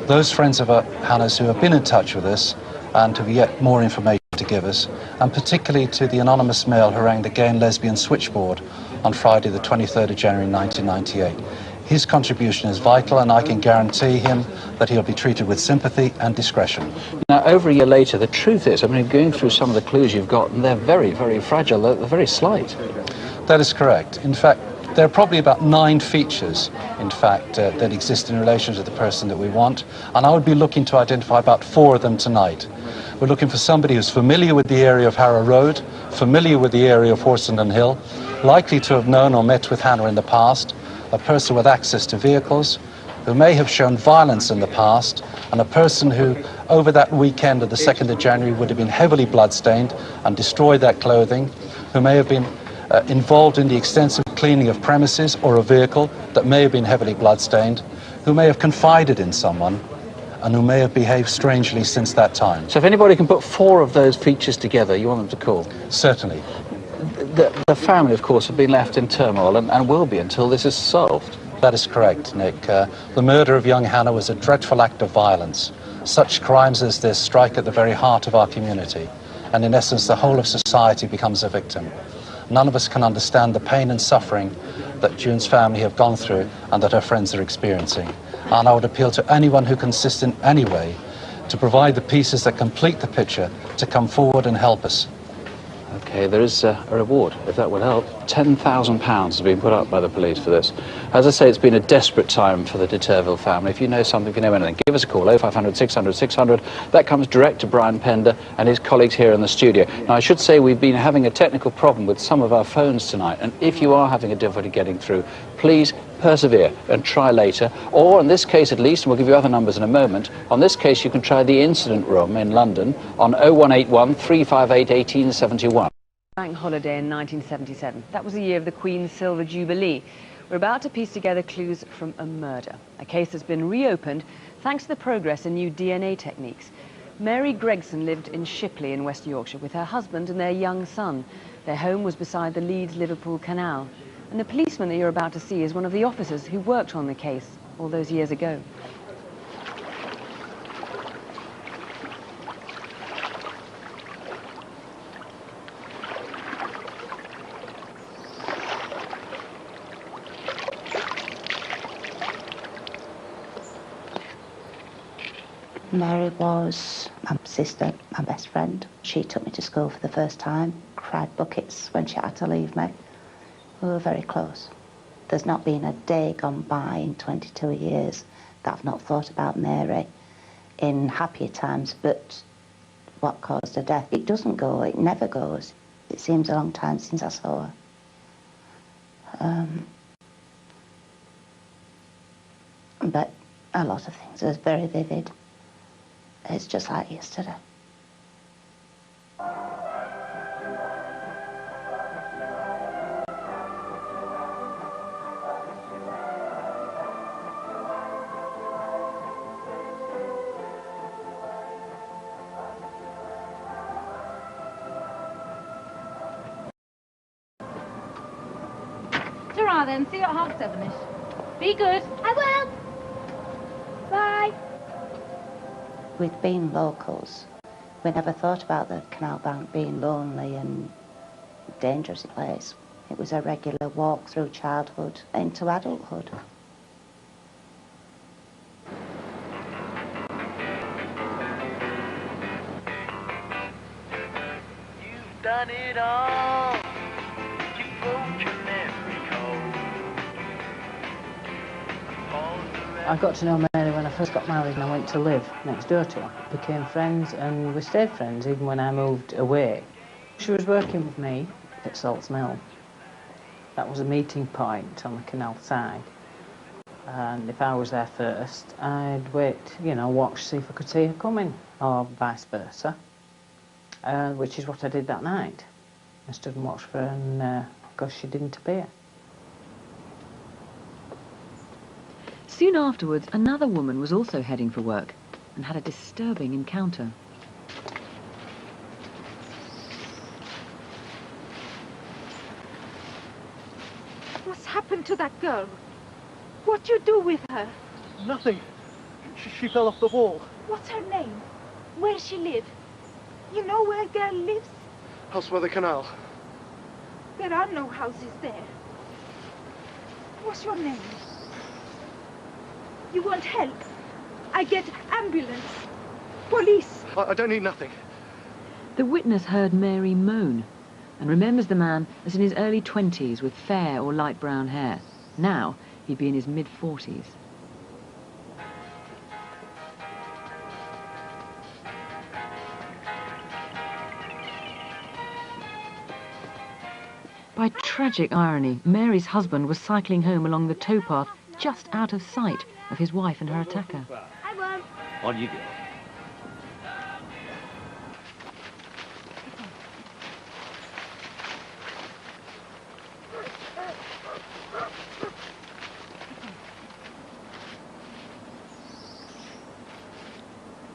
those friends of Hannah's who have been in touch with us and who have yet more information to give us, and particularly to the anonymous male who rang the Gay and Lesbian Switchboard on Friday the 23rd of January 1998. His contribution is vital, and I can guarantee him that he'll be treated with sympathy and discretion. Now, over a year later, the truth is, I mean, going through some of the clues you've got, and they're very, very fragile, they're very slight. That is correct. In fact, there are probably about 9 features, in fact, that exist in relation to the person that we want, and I would be looking to identify about 4 of them tonight. We're looking for somebody who's familiar with the area of Harrow Road, familiar with the area of Horsenden Hill, likely to have known or met with Hannah in the past, a person with access to vehicles, who may have shown violence in the past, and a person who, over that weekend of the 2nd of January, would have been heavily bloodstained and destroyed that clothing, who may have been involved in the extensive cleaning of premises or a vehicle that may have been heavily bloodstained, who may have confided in someone, and who may have behaved strangely since that time. So if anybody can put 4 of those features together, you want them to call? Certainly. The family, of course, have been left in turmoil and will be until this is solved. That is correct, Nick. The murder of young Hannah was a dreadful act of violence. Such crimes as this strike at the very heart of our community, and in essence the whole of society becomes a victim. None of us can understand the pain and suffering that June's family have gone through and that her friends are experiencing. And I would appeal to anyone who can assist in any way to provide the pieces that complete the picture to come forward and help us. Okay, there is a reward, if that would help. £10,000 has been put up by the police for this. As I say, it's been a desperate time for the Deterville family. If you know something, if you know anything, give us a call, 0500 600 600. That comes direct to Brian Pender and his colleagues here in the studio. Now, I should say we've been having a technical problem with some of our phones tonight, and if you are having a difficulty getting through, please persevere and try later, or in this case at least, and we'll give you other numbers in a moment, on this case you can try the incident room in London on 0181 358 1871. Bank holiday in 1977. That was the year of the Queen's Silver Jubilee. We're about to piece together clues from a murder. A case that's been reopened thanks to the progress in new DNA techniques. Mary Gregson lived in Shippey in West Yorkshire with her husband and their young son. Their home was beside the Leeds-Liverpool Canal. And the policeman that you're about to see is one of the officers who worked on the case all those years ago. Mary was my sister, my best friend. She took me to school for the first time, cried buckets when she had to leave me. We were very close. There's not been a day gone by in 22 years that I've not thought about Mary in happier times, but what caused her death? It doesn't go, it never goes. It seems a long time since I saw her. But a lot of things are very vivid. It's just like yesterday. Ta-ra then, see you at 7:30ish. Be good. I will. Bye. We'd been locals. We never thought about the canal bank being lonely and dangerous place. It was a regular walk through childhood into adulthood. done it all. You broke your memory code. I got to know Mary when I first got married and I went to live next door to her. Became friends and we stayed friends even when I moved away. She was working with me at Salts Mill. That was a meeting point on the canal side. And if I was there first, I'd wait, you know, watch, see if I could see her coming, or vice versa. Which is what I did that night. I stood and watched for her, and because she didn't appear. Soon afterwards, another woman was also heading for work and had a disturbing encounter. What's happened to that girl? What you do with her? Nothing. She fell off the wall. What's her name? Where she live? You know where girl lives? House by the canal. There are no houses there. What's your name? You want help? I get ambulance. Police. I don't need nothing. The witness heard Mary moan and remembers the man as in his early 20s with fair or light brown hair. Now he'd be in his mid-40s. By tragic irony, Mary's husband was cycling home along the towpath just out of sight of his wife and her attacker. I won't. On you go.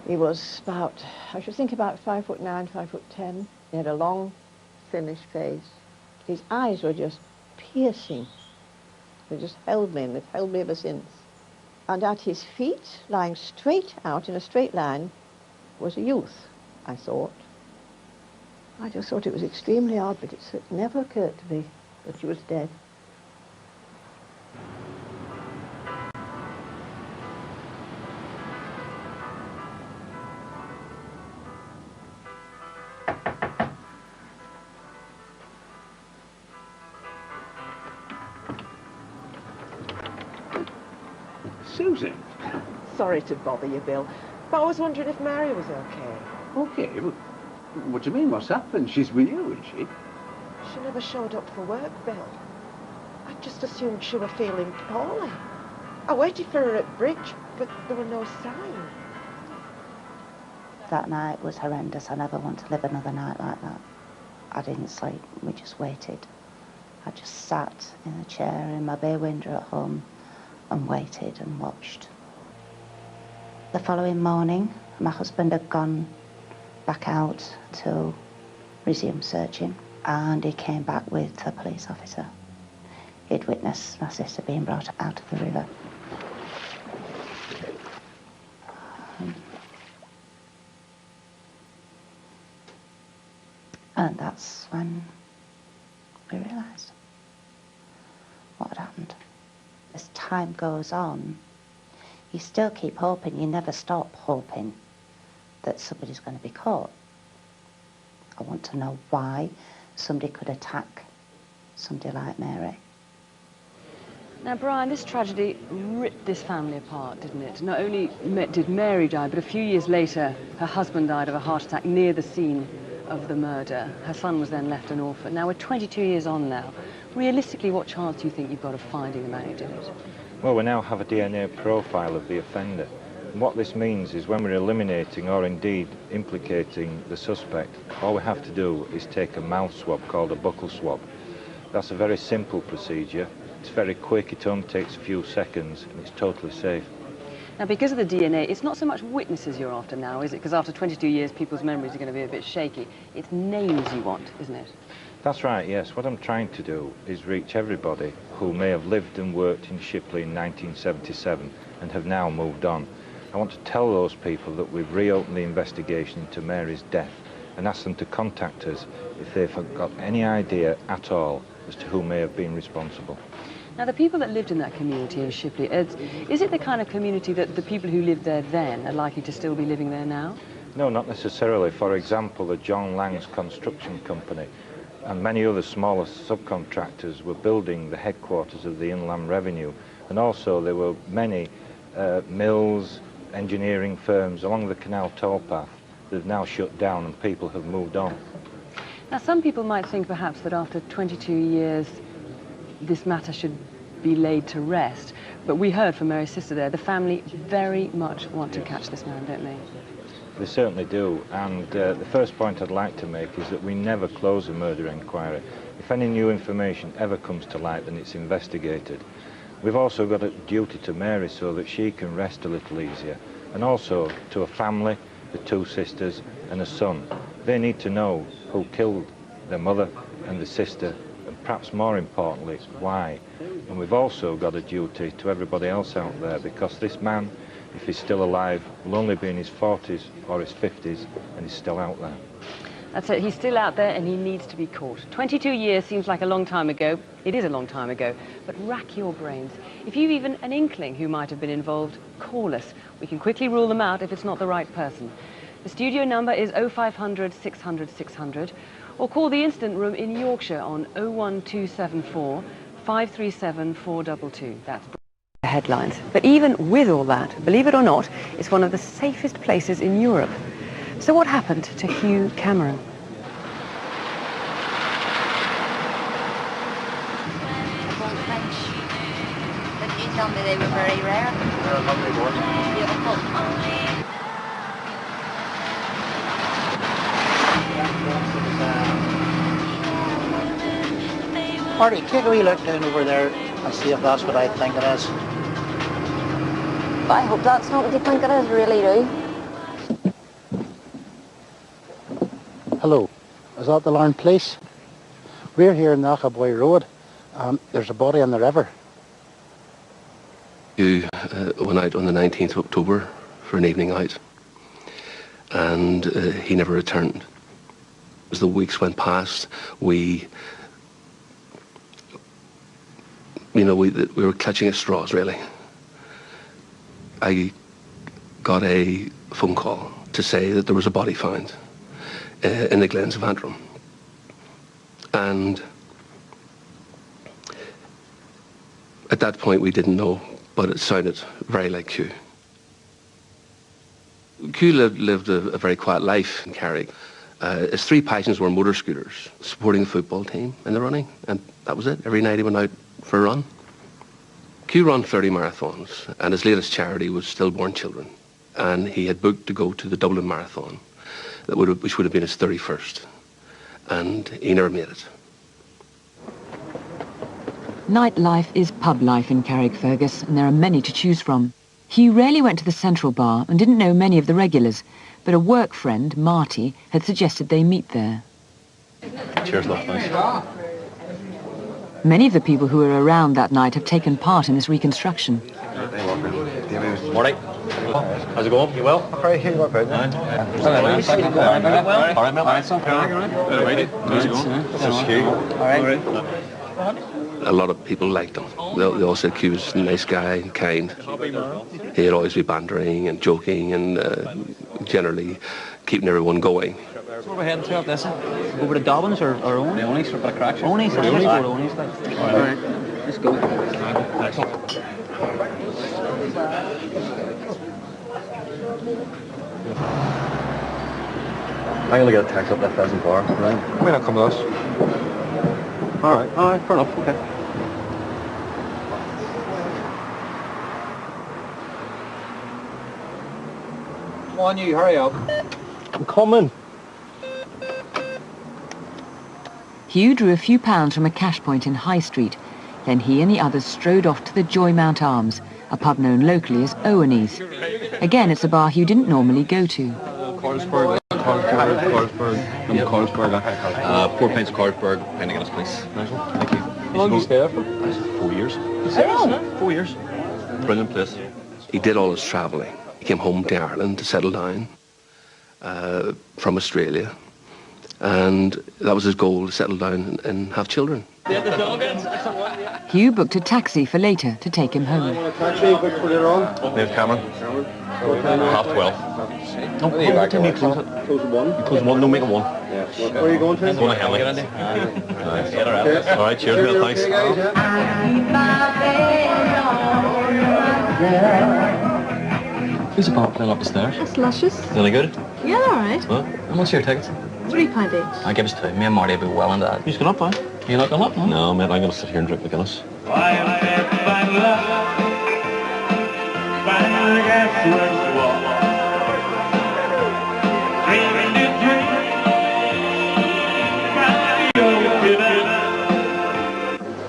He was about, I should think about 5'9", 5'10". He had a long, thinnish face. His eyes were just piercing. They just held me, and they've held me ever since. And at his feet, lying straight out in a straight line, was a youth, I thought. I just thought it was extremely odd, but it never occurred to me that she was dead. Susan? Sorry to bother you, Bill, but I was wondering if Mary was okay. Okay, but what do you mean? What's happened? She's with you, isn't she? She never showed up for work, Bill. I just assumed she was feeling poorly. I waited for her at bridge, but there were no signs. That night was horrendous. I never want to live another night like that. I didn't sleep. We just waited. I just sat in a chair in my bay window at home and waited and watched. The following morning, my husband had gone back out to resume searching, and he came back with a police officer. He'd witnessed my sister being brought out of the river. And that's when we realised what had happened. As time goes on, you still keep hoping, you never stop hoping that somebody's going to be caught. I want to know why somebody could attack somebody like Mary. Now, Brian, this tragedy ripped this family apart, didn't it? Not only did Mary die, but a few years later, her husband died of a heart attack near the scene of the murder. Her son was then left an orphan. Now, we're 22 years on now. Realistically, what chance do you think you've got of finding the man who did it? Well, we now have a DNA profile of the offender. And what this means is when we're eliminating or indeed implicating the suspect, all we have to do is take a mouth swab called a buccal swab. That's a very simple procedure. It's very quick, it only takes a few seconds, and it's totally safe. Now, because of the DNA, it's not so much witnesses you're after now, is it? Because after 22 years, people's memories are going to be a bit shaky. It's names you want, isn't it? That's right, yes. What I'm trying to do is reach everybody who may have lived and worked in Shippey in 1977 and have now moved on. I want to tell those people that we've reopened the investigation into Mary's death and ask them to contact us if they've got any idea at all as to who may have been responsible. Now, the people that lived in that community in Shippey, is it the kind of community that the people who lived there then are likely to still be living there now? No, not necessarily. For example, the John Lang's construction company and many other smaller subcontractors were building the headquarters of the Inland Revenue, and also there were many mills, engineering firms along the canal towpath that have now shut down and people have moved on. Now, some people might think perhaps that after 22 years this matter should be laid to rest, but we heard from Mary's sister there, the family very much want to catch this man, don't they? They certainly do, and the first point I'd like to make is that we never close a murder inquiry. If any new information ever comes to light, then it's investigated. We've also got a duty to Mary so that she can rest a little easier, and also to a family, the two sisters and a son. They need to know who killed their mother and the sister, and perhaps more importantly, why. And we've also got a duty to everybody else out there, because this man, if he's still alive, will only be in his 40s or his 50s, and he's still out there. That's it, he's still out there and he needs to be caught. 22 years seems like a long time ago. It is a long time ago, but rack your brains. If you've even an inkling who might have been involved, call us. We can quickly rule them out if it's not the right person. The studio number is 0500 600 600, or call the Instant Room in Yorkshire on 01274 537 422. That's headlines. But even with all that, believe it or not, it's one of the safest places in Europe. So what happened to Hugh Cameron? Didn't you tell me they were very rare? They're a lovely one. Beautiful. Marty, take a wee look down over there and see if that's what I think it is. I hope that's not what you think it is, really do. Hello, is that the Larne Police? We're here in the Achaboy Road, and there's a body in the river. You went out on the 19th of October for an evening out, and he never returned. As the weeks went past, we were clutching at straws, really. I got a phone call to say that there was a body found in the Glens of Antrim. And at that point we didn't know, but it sounded very like Hugh. Hugh lived a very quiet life in Carrick. His three passions were motor scooters, supporting the football team and the running, and that was it. Every night he went out for a run. Hugh ran 30 marathons, and his latest charity was stillborn children, and he had booked to go to the Dublin Marathon, which would have been his 31st, and he never made it. Nightlife is pub life in Carrickfergus, and there are many to choose from. Hugh rarely went to the Central Bar and didn't know many of the regulars, but a work friend, Marty, had suggested they meet there. Cheers, love, nice. Many of the people who were around that night have taken part in this reconstruction. Morning. How's it going? You well? Okay, here you are, Burt. All right, mate. How's it going? This is Hugh. All right. A lot of people liked him. They all said Hugh was a nice guy, kind. He'd always be bantering and joking and generally keeping everyone going. So where are we heading to after this? Over to Dobbins or Onies? The Onies for a bit of crack. Onies? Let's go to Onies. All right. Let's go. I'm going to get a taxi up that Pheasant Bar, right? Why not come with us? All right, fair enough, okay. Come on, you, hurry up. I'm coming. Hugh drew a few pounds from a cash point in High Street. Then he and the others strode off to the Joymount Arms, a pub known locally as Owenies. Again, it's a bar Hugh didn't normally go to. Carlsberg. 4 pints of Carlsberg, pint of Guinness, please. Nice one, thank you. How long did you stay there for? 4 years. Serious? 4 years. Brilliant place. He did all his travelling. He came home to Ireland to settle down from Australia. And that was his goal, to settle down and have children. Hugh booked a taxi for later to take him home. Taxi, for later on. There's Cameron. 12:30. No, what time do you close it? Close at 1. You close at 1, no, make it 1. Yeah. Where are you going to? Going to Henley. All right, cheers, Bill, thanks. Who's the bar playing up the stairs? That's luscious. Really good? Yeah, all right. Well, how much are your tickets? £3 each. I give us 2. Me and Marty will be well into that. Who's going up, huh? You're not going up, no? No, mate, I'm going to sit here and drink the Guinness.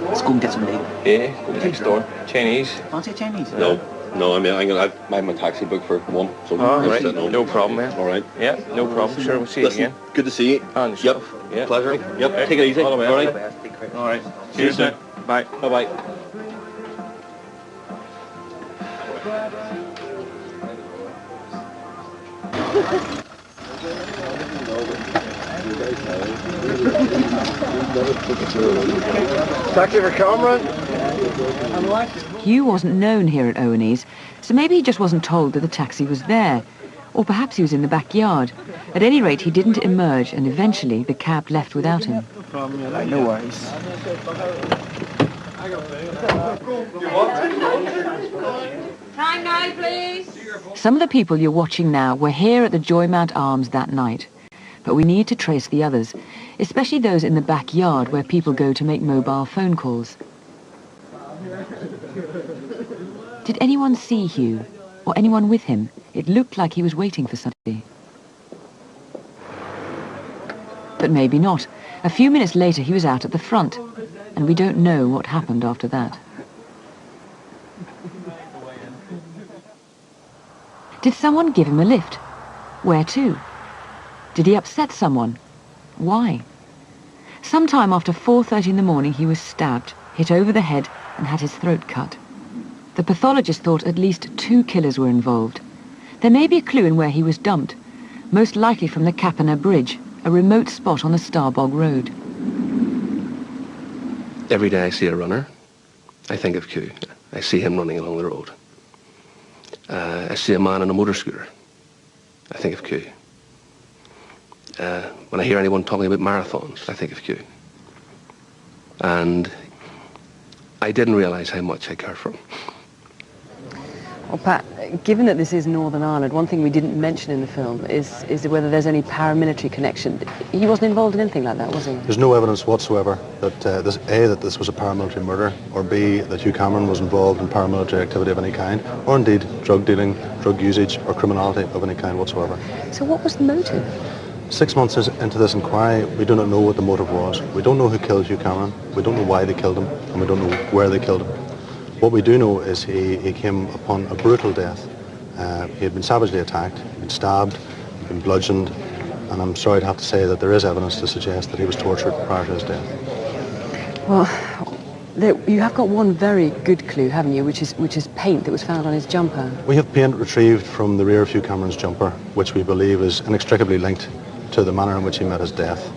Let's go and get some meat. Yeah, go next door. Chinese. Fancy Chinese? No. No, I mean, I'm gonna have my taxi booked for 1. So right. No problem, man. All right. Yeah, no problem. Sure, we'll see you again. Good to see you. And yep. Yeah. Pleasure. Yep. Right. Take it easy. All the All best. right. All right. Cheers, man. Bye. Bye-bye. Taxi for Cameron. Hugh wasn't known here at O&E's, so maybe he just wasn't told that the taxi was there. Or perhaps he was in the backyard. At any rate, he didn't emerge, and eventually the cab left without him. No worries. Time now, please. Some of the people you're watching now were here at the Joymount Arms that night. But we need to trace the others, especially those in the backyard where people go to make mobile phone calls. Did anyone see Hugh? Or anyone with him? It looked like he was waiting for somebody. But maybe not. A few minutes later he was out at the front, and we don't know what happened after that. Did someone give him a lift? Where to? Did he upset someone? Why? Sometime after 4:30 in the morning he was stabbed, hit over the head and had his throat cut. The pathologist thought at least 2 killers were involved. There may be a clue in where he was dumped, most likely from the Capana Bridge, a remote spot on the Starbog Road. Every day I see a runner, I think of Q. I see him running along the road. I see a man on a motor scooter, I think of Q. When I hear anyone talking about marathons, I think of Q. And I didn't realise how much I cared for him. Well, Pat, given that this is Northern Ireland, one thing we didn't mention in the film is whether there's any paramilitary connection. He wasn't involved in anything like that, was he? There's no evidence whatsoever that that this was a paramilitary murder, or B, that Hugh Cameron was involved in paramilitary activity of any kind, or indeed drug dealing, drug usage, or criminality of any kind whatsoever. So what was the motive? 6 months into this inquiry, we do not know what the motive was. We don't know who killed Hugh Cameron, we don't know why they killed him, and we don't know where they killed him. What we do know is he came upon a brutal death. He had been savagely attacked, he'd been stabbed, he'd been bludgeoned, and I'm sorry to have to say that there is evidence to suggest that he was tortured prior to his death. Well, you have got one very good clue, haven't you, which is paint that was found on his jumper. We have paint retrieved from the rear of Hugh Cameron's jumper, which we believe is inextricably linked to the manner in which he met his death.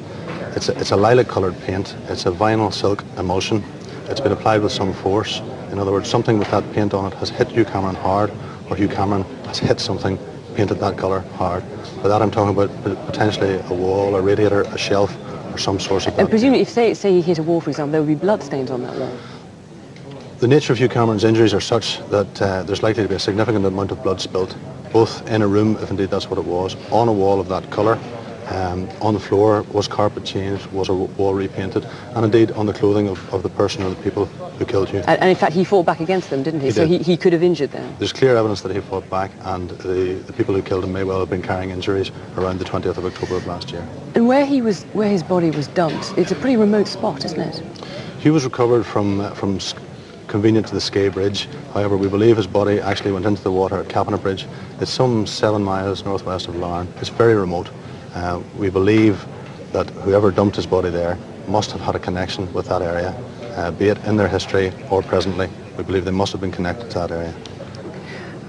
It's a lilac-coloured paint, it's a vinyl silk emulsion. It's been applied with some force. In other words, something with that paint on it has hit Hugh Cameron hard, or Hugh Cameron has hit something painted that colour hard. By that I'm talking about potentially a wall, a radiator, a shelf, or some source of that. And presumably, if say he hit a wall, for example, there would be blood stains on that wall. The nature of Hugh Cameron's injuries are such that there's likely to be a significant amount of blood spilt, both in a room, if indeed that's what it was, on a wall of that colour. On the floor, was carpet changed, was a wall repainted, and indeed on the clothing of the person or the people who killed Hugh. And in fact, he fought back against them, didn't he? So he could have injured them. There's clear evidence that he fought back, and the people who killed him may well have been carrying injuries around the 20th of October of last year. And where his body was dumped, it's a pretty remote spot, isn't it? Hugh was recovered from convenient to the Skye Bridge. However, we believe his body actually went into the water at Capana Bridge. It's some 7 miles northwest of Larne. It's very remote. We believe that whoever dumped his body there must have had a connection with that area, be it in their history or presently. We believe they must have been connected to that area.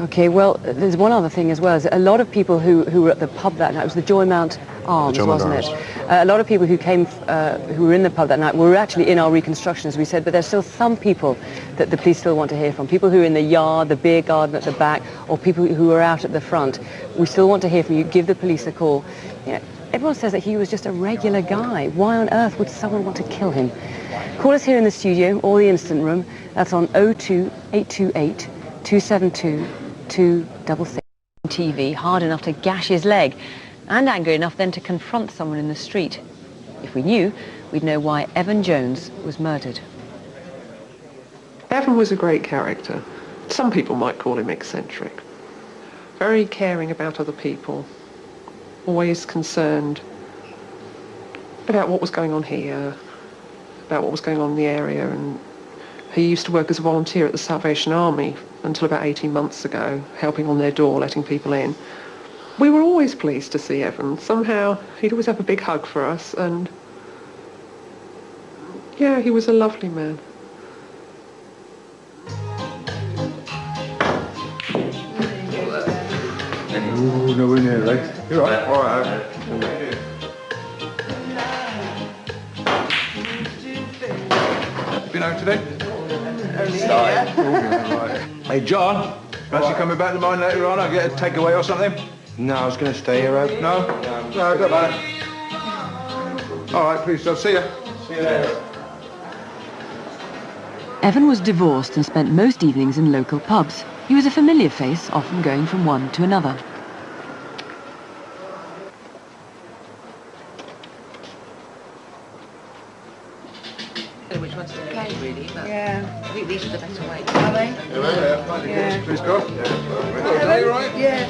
Okay, well, there's one other thing as well. A lot of people who were at the pub that night, it was the Joymount arms, German wasn't arms. it? A lot of people who came, who were in the pub that night were actually in our reconstruction, as we said, but there's still some people that the police still want to hear from. People who are in the yard, the beer garden at the back, or people who are out at the front. We still want to hear from you. Give the police a call. You know, everyone says that he was just a regular guy. Why on earth would someone want to kill him? Call us here in the studio or the instant room. That's on 02828 272 266. TV hard enough to gash his leg, and angry enough then to confront someone in the street. If we knew, we'd know why Evan Jones was murdered. Evan was a great character. Some people might call him eccentric. Very caring about other people. Always concerned about what was going on here, about what was going on in the area, and he used to work as a volunteer at the Salvation Army until about 18 months ago, helping on their door, letting people in. We were always pleased to see Evan. Somehow, he'd always have a big hug for us, and yeah, he was a lovely man. Ooh, no in here, right? You're right. All right. Been out today? Hey, John, fancy coming back to mine later on? I'll get a takeaway or something? No, I was going to stay here, Rob. No? No, don't matter. All right, please, I'll see you. See you later. Evan was divorced and spent most evenings in local pubs. He was a familiar face, often going from one to another. Which ones to play, really, but Yeah. I think these are the better way. Are they? Yeah. Please go. Yeah. You right? Yeah.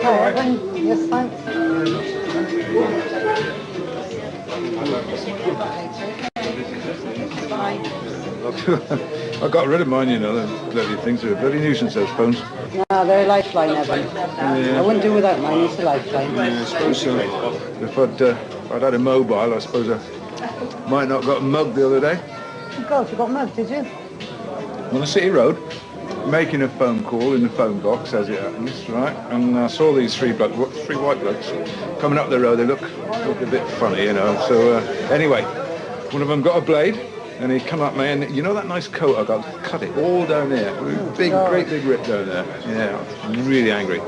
All right. Yes, thanks. I got rid of mine, you know, the bloody things are a bloody nuisance, those phones. No, they're a lifeline, Evan. Yeah. I wouldn't do without mine, it's a lifeline. Yeah, I suppose so. If I'd had a mobile, I suppose I might not got mugged the other day. Oh, God, you got mugged, did you? On the city road, making a phone call in the phone box, as it happens, right? And I saw these three white blokes coming up the road. They look a bit funny, you know. So anyway, one of them got a blade, and he come up me, and you know that nice coat I got? Cut it all down there. Great big rip down there. Yeah, I was really angry.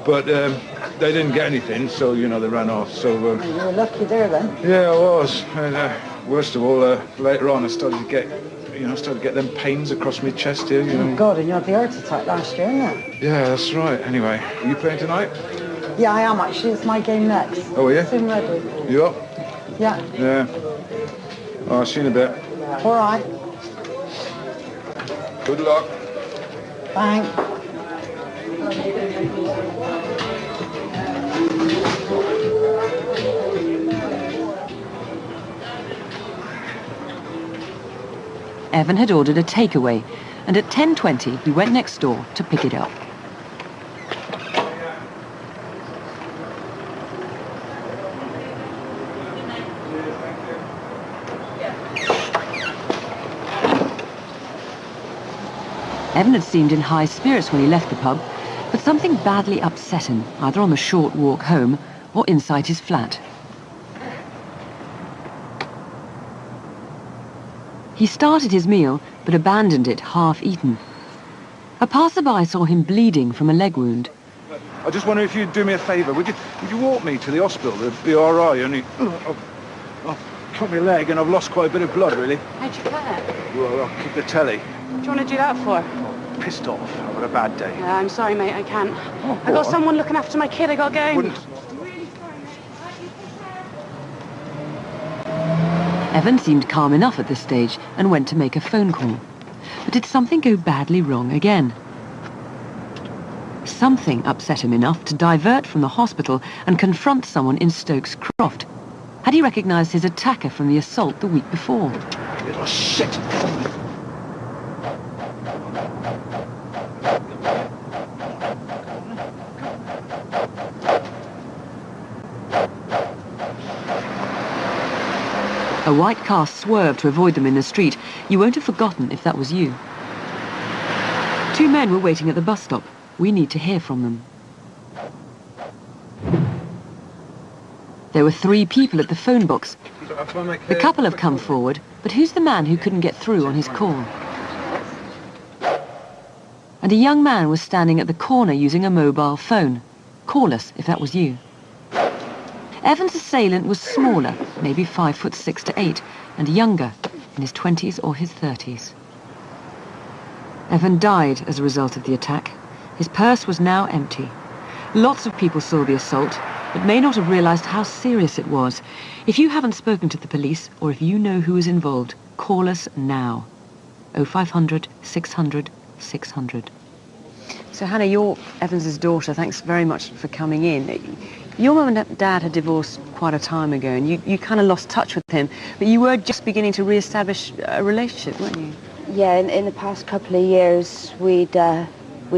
But they didn't get anything, so, you know, they ran off. So You were lucky there, then. yeah, I was. And worst of all, later on, I started to get them pains across my chest here, you know. Oh, God, and you had the heart attack last year, isn't it? Yeah, that's right. Anyway, are you playing tonight? Yeah, I am, actually. It's my game next. Oh, are you? Soon ready. You up? Yeah. Yeah. Oh, I'll see you in a bit. All right. Good luck. Thanks. Evan had ordered a takeaway, and at 10:20 he went next door to pick it up. Evan had seemed in high spirits when he left the pub, but something badly upset him, either on the short walk home or inside his flat. He started his meal, but abandoned it half-eaten. A passerby saw him bleeding from a leg wound. I just wonder if you'd do me a favour. Would you walk me to the hospital? It'd be all right. I've cut my leg and I've lost quite a bit of blood, really. How'd you cut it? Well, I'll kick the telly. What do you want to do that for? Pissed off. I've had a bad day. I'm sorry, mate, I can't. Oh, I got on. someone looking after my kid, I got going. Evan seemed calm enough at this stage and went to make a phone call. But did something go badly wrong again? Something upset him enough to divert from the hospital and confront someone in Stokes Croft. Had he recognised his attacker from the assault the week before? Little shit! A white car swerved to avoid them in the street. You won't have forgotten if that was you. 2 men were waiting at the bus stop. We need to hear from them. There were 3 people at the phone box. The couple have come forward, but who's the man who couldn't get through on his call? And a young man was standing at the corner using a mobile phone. Call us if that was you. Evan's assailant was smaller, maybe 5'6" to 8, and younger, in his 20s or his 30s. Evan died as a result of the attack. His purse was now empty. Lots of people saw the assault, but may not have realised how serious it was. If you haven't spoken to the police, or if you know who is involved, call us now. 0500 600 600. So Hannah, you're Evans's daughter. Thanks very much for coming in. Your mum and dad had divorced quite a time ago, and you kind of lost touch with him, but you were just beginning to re-establish a relationship, weren't you? Yeah, in the past couple of years, we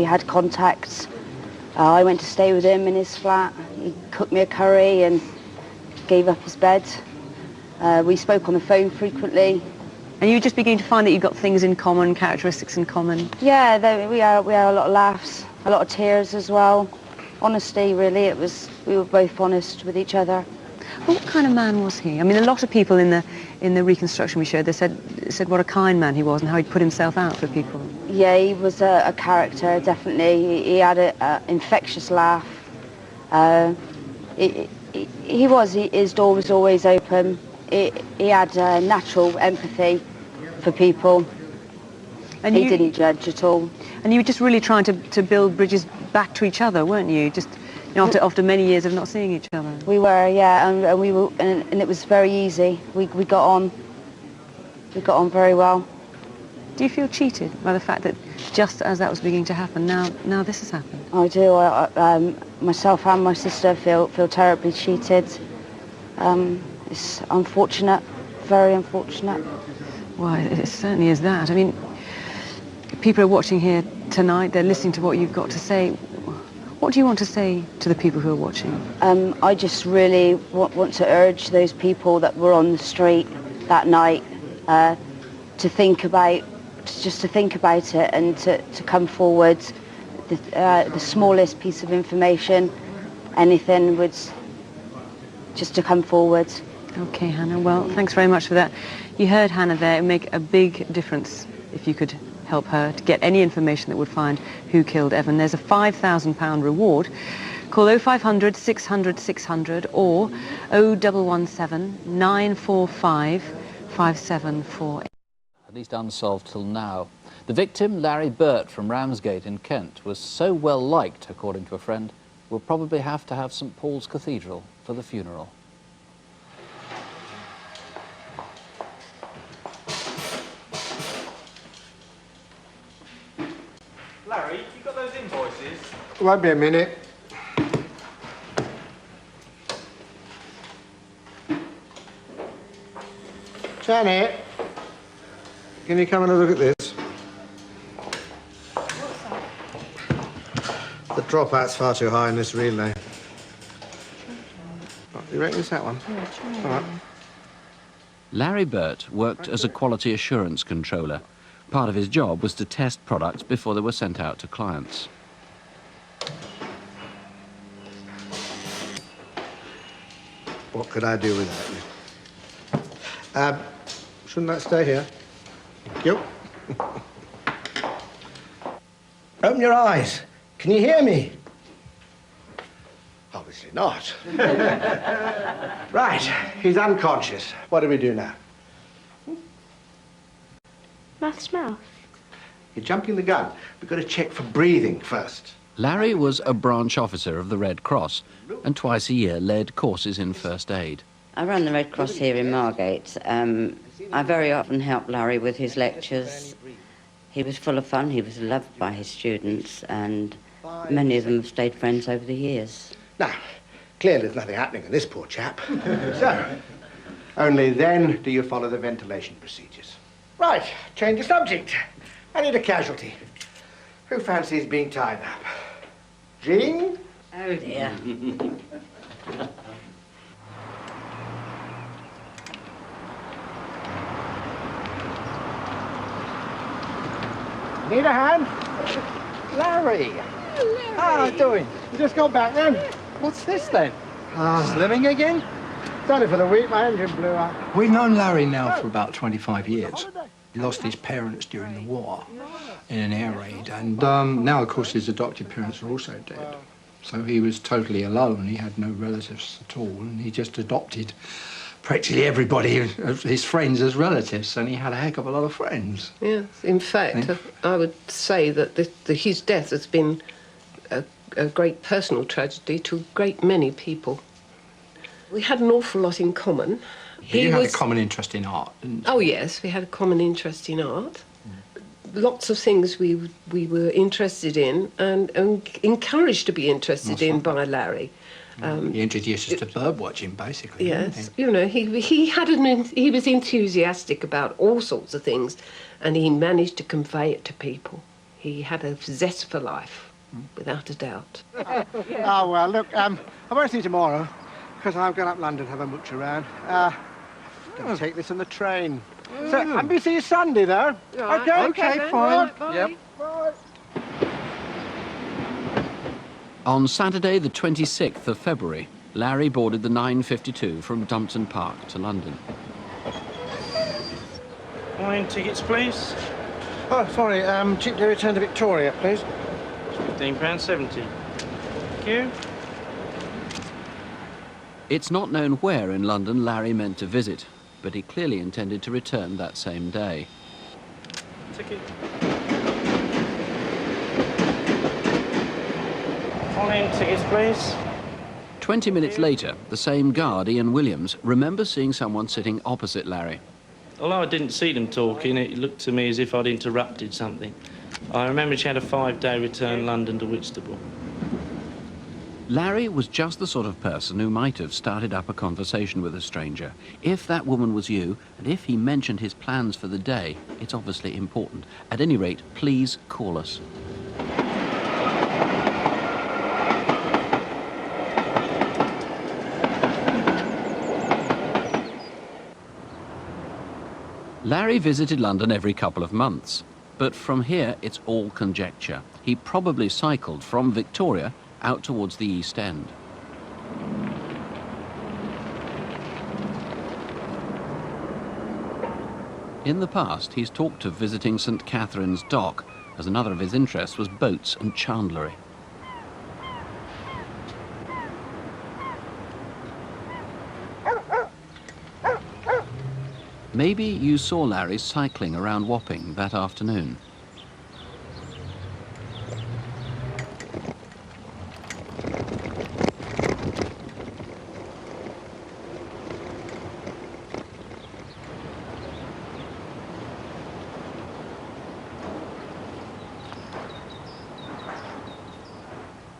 had contacts. I went to stay with him in his flat. He cooked me a curry and gave up his bed. We spoke on the phone frequently. And you were just beginning to find that you got things in common, characteristics in common? Yeah, we had a lot of laughs, a lot of tears as well. Honesty, really, we were both honest with each other. Well, what kind of man was he? I mean, a lot of people in the reconstruction we showed, they said what a kind man he was and how he'd put himself out for people. Yeah, he was a character, definitely. He had an infectious laugh. His door was always open. He had natural empathy for people. And he didn't judge at all. And you were just really trying to build bridges back to each other, weren't you? Just after many years of not seeing each other. We were, yeah, and we were, and it was very easy. We got on. We got on very well. Do you feel cheated by the fact that just as that was beginning to happen, now this has happened? I do. Myself and my sister feel terribly cheated. It's unfortunate, very unfortunate. Well, it certainly is that. I mean, people are watching here tonight, they're listening to what you've got to say. What do you want to say to the people who are watching? I just really want to urge those people that were on the street that night to think about it and to come forward. The smallest piece of information, anything, would just to come forward. Okay, Hannah, well, thanks very much for that. You heard Hannah there. It would make a big difference if you could help her to get any information that would find who killed Evan. There's a £5,000 reward. Call 0500 600 600 or 0117 945 5748. At least unsolved till now. The victim, Larry Burt from Ramsgate in Kent, was so well liked, according to a friend, we'll probably have to have St Paul's Cathedral for the funeral. Larry, you got those invoices? Won't be a minute. Janet, can you come and have a look at this? The dropout's far too high in this relay. You reckon it's that one? Yeah, all right. Larry Burt worked as a quality assurance controller. Part of his job was to test products before they were sent out to clients. What could I do with that? Shouldn't that stay here? Thank you. Open your eyes. Can you hear me? Obviously not. Right, he's unconscious. What do we do now? Mouth smell. You're jumping the gun. We've got to check for breathing first. Larry was a branch officer of the Red Cross and twice a year led courses in first aid. I run the Red Cross here in Margate. I very often help Larry with his lectures. He was full of fun, he was loved by his students, and many of them have stayed friends over the years. Now, clearly there's nothing happening in this poor chap. So, only then do you follow the ventilation procedures. Right, change the subject. I need a casualty. Who fancies being tied up? Jean? Oh dear. Need a hand? Larry! How are you doing? You just got back then? What's this then? Ah. Slimming again? Done it for the week, my engine blew up. We've known Larry now for about 25 years. He lost his parents during the war in an air raid, and now, of course, his adopted parents are also dead. So he was totally alone. He had no relatives at all, and he just adopted practically everybody of his friends as relatives, and he had a heck of a lot of friends. Yes, in fact, I would say that his death has been a great personal tragedy to a great many people. We had an awful lot in common. You had a common interest in art, didn't you? Oh, yes, we had a common interest in art. Lots of things we were interested in and encouraged to be interested in by Larry. He introduced us to bird watching, basically. Yes, you know, he was enthusiastic about all sorts of things, and he managed to convey it to people. He had a zest for life, without a doubt. Oh, well, look, I won't see you tomorrow, because I'm going up London to have a mooch around. Going to take this on the train. So, I'm going to see you Sunday, though. Right. Okay, fine. Bye. Yep. Bye. On Saturday, the 26th of February, Larry boarded the 9:52 from Dumpton Park to London. Morning tickets, please. Oh, sorry, cheap day return to Victoria, please. £15.70. Thank you. It's not known where in London Larry meant to visit, but he clearly intended to return that same day. Ticket. Morning tickets, please. 20 minutes later, the same guard, Ian Williams, remembers seeing someone sitting opposite Larry. Although I didn't see them talking, it looked to me as if I'd interrupted something. I remember she had a 5-day return London to Whitstable. Larry was just the sort of person who might have started up a conversation with a stranger. If that woman was you, and if he mentioned his plans for the day, it's obviously important. At any rate, please call us. Larry visited London every couple of months, but from here it's all conjecture. He probably cycled from Victoria out towards the East End. In the past, he's talked of visiting St. Catherine's Dock, as another of his interests was boats and chandlery. Maybe you saw Larry cycling around Wapping that afternoon.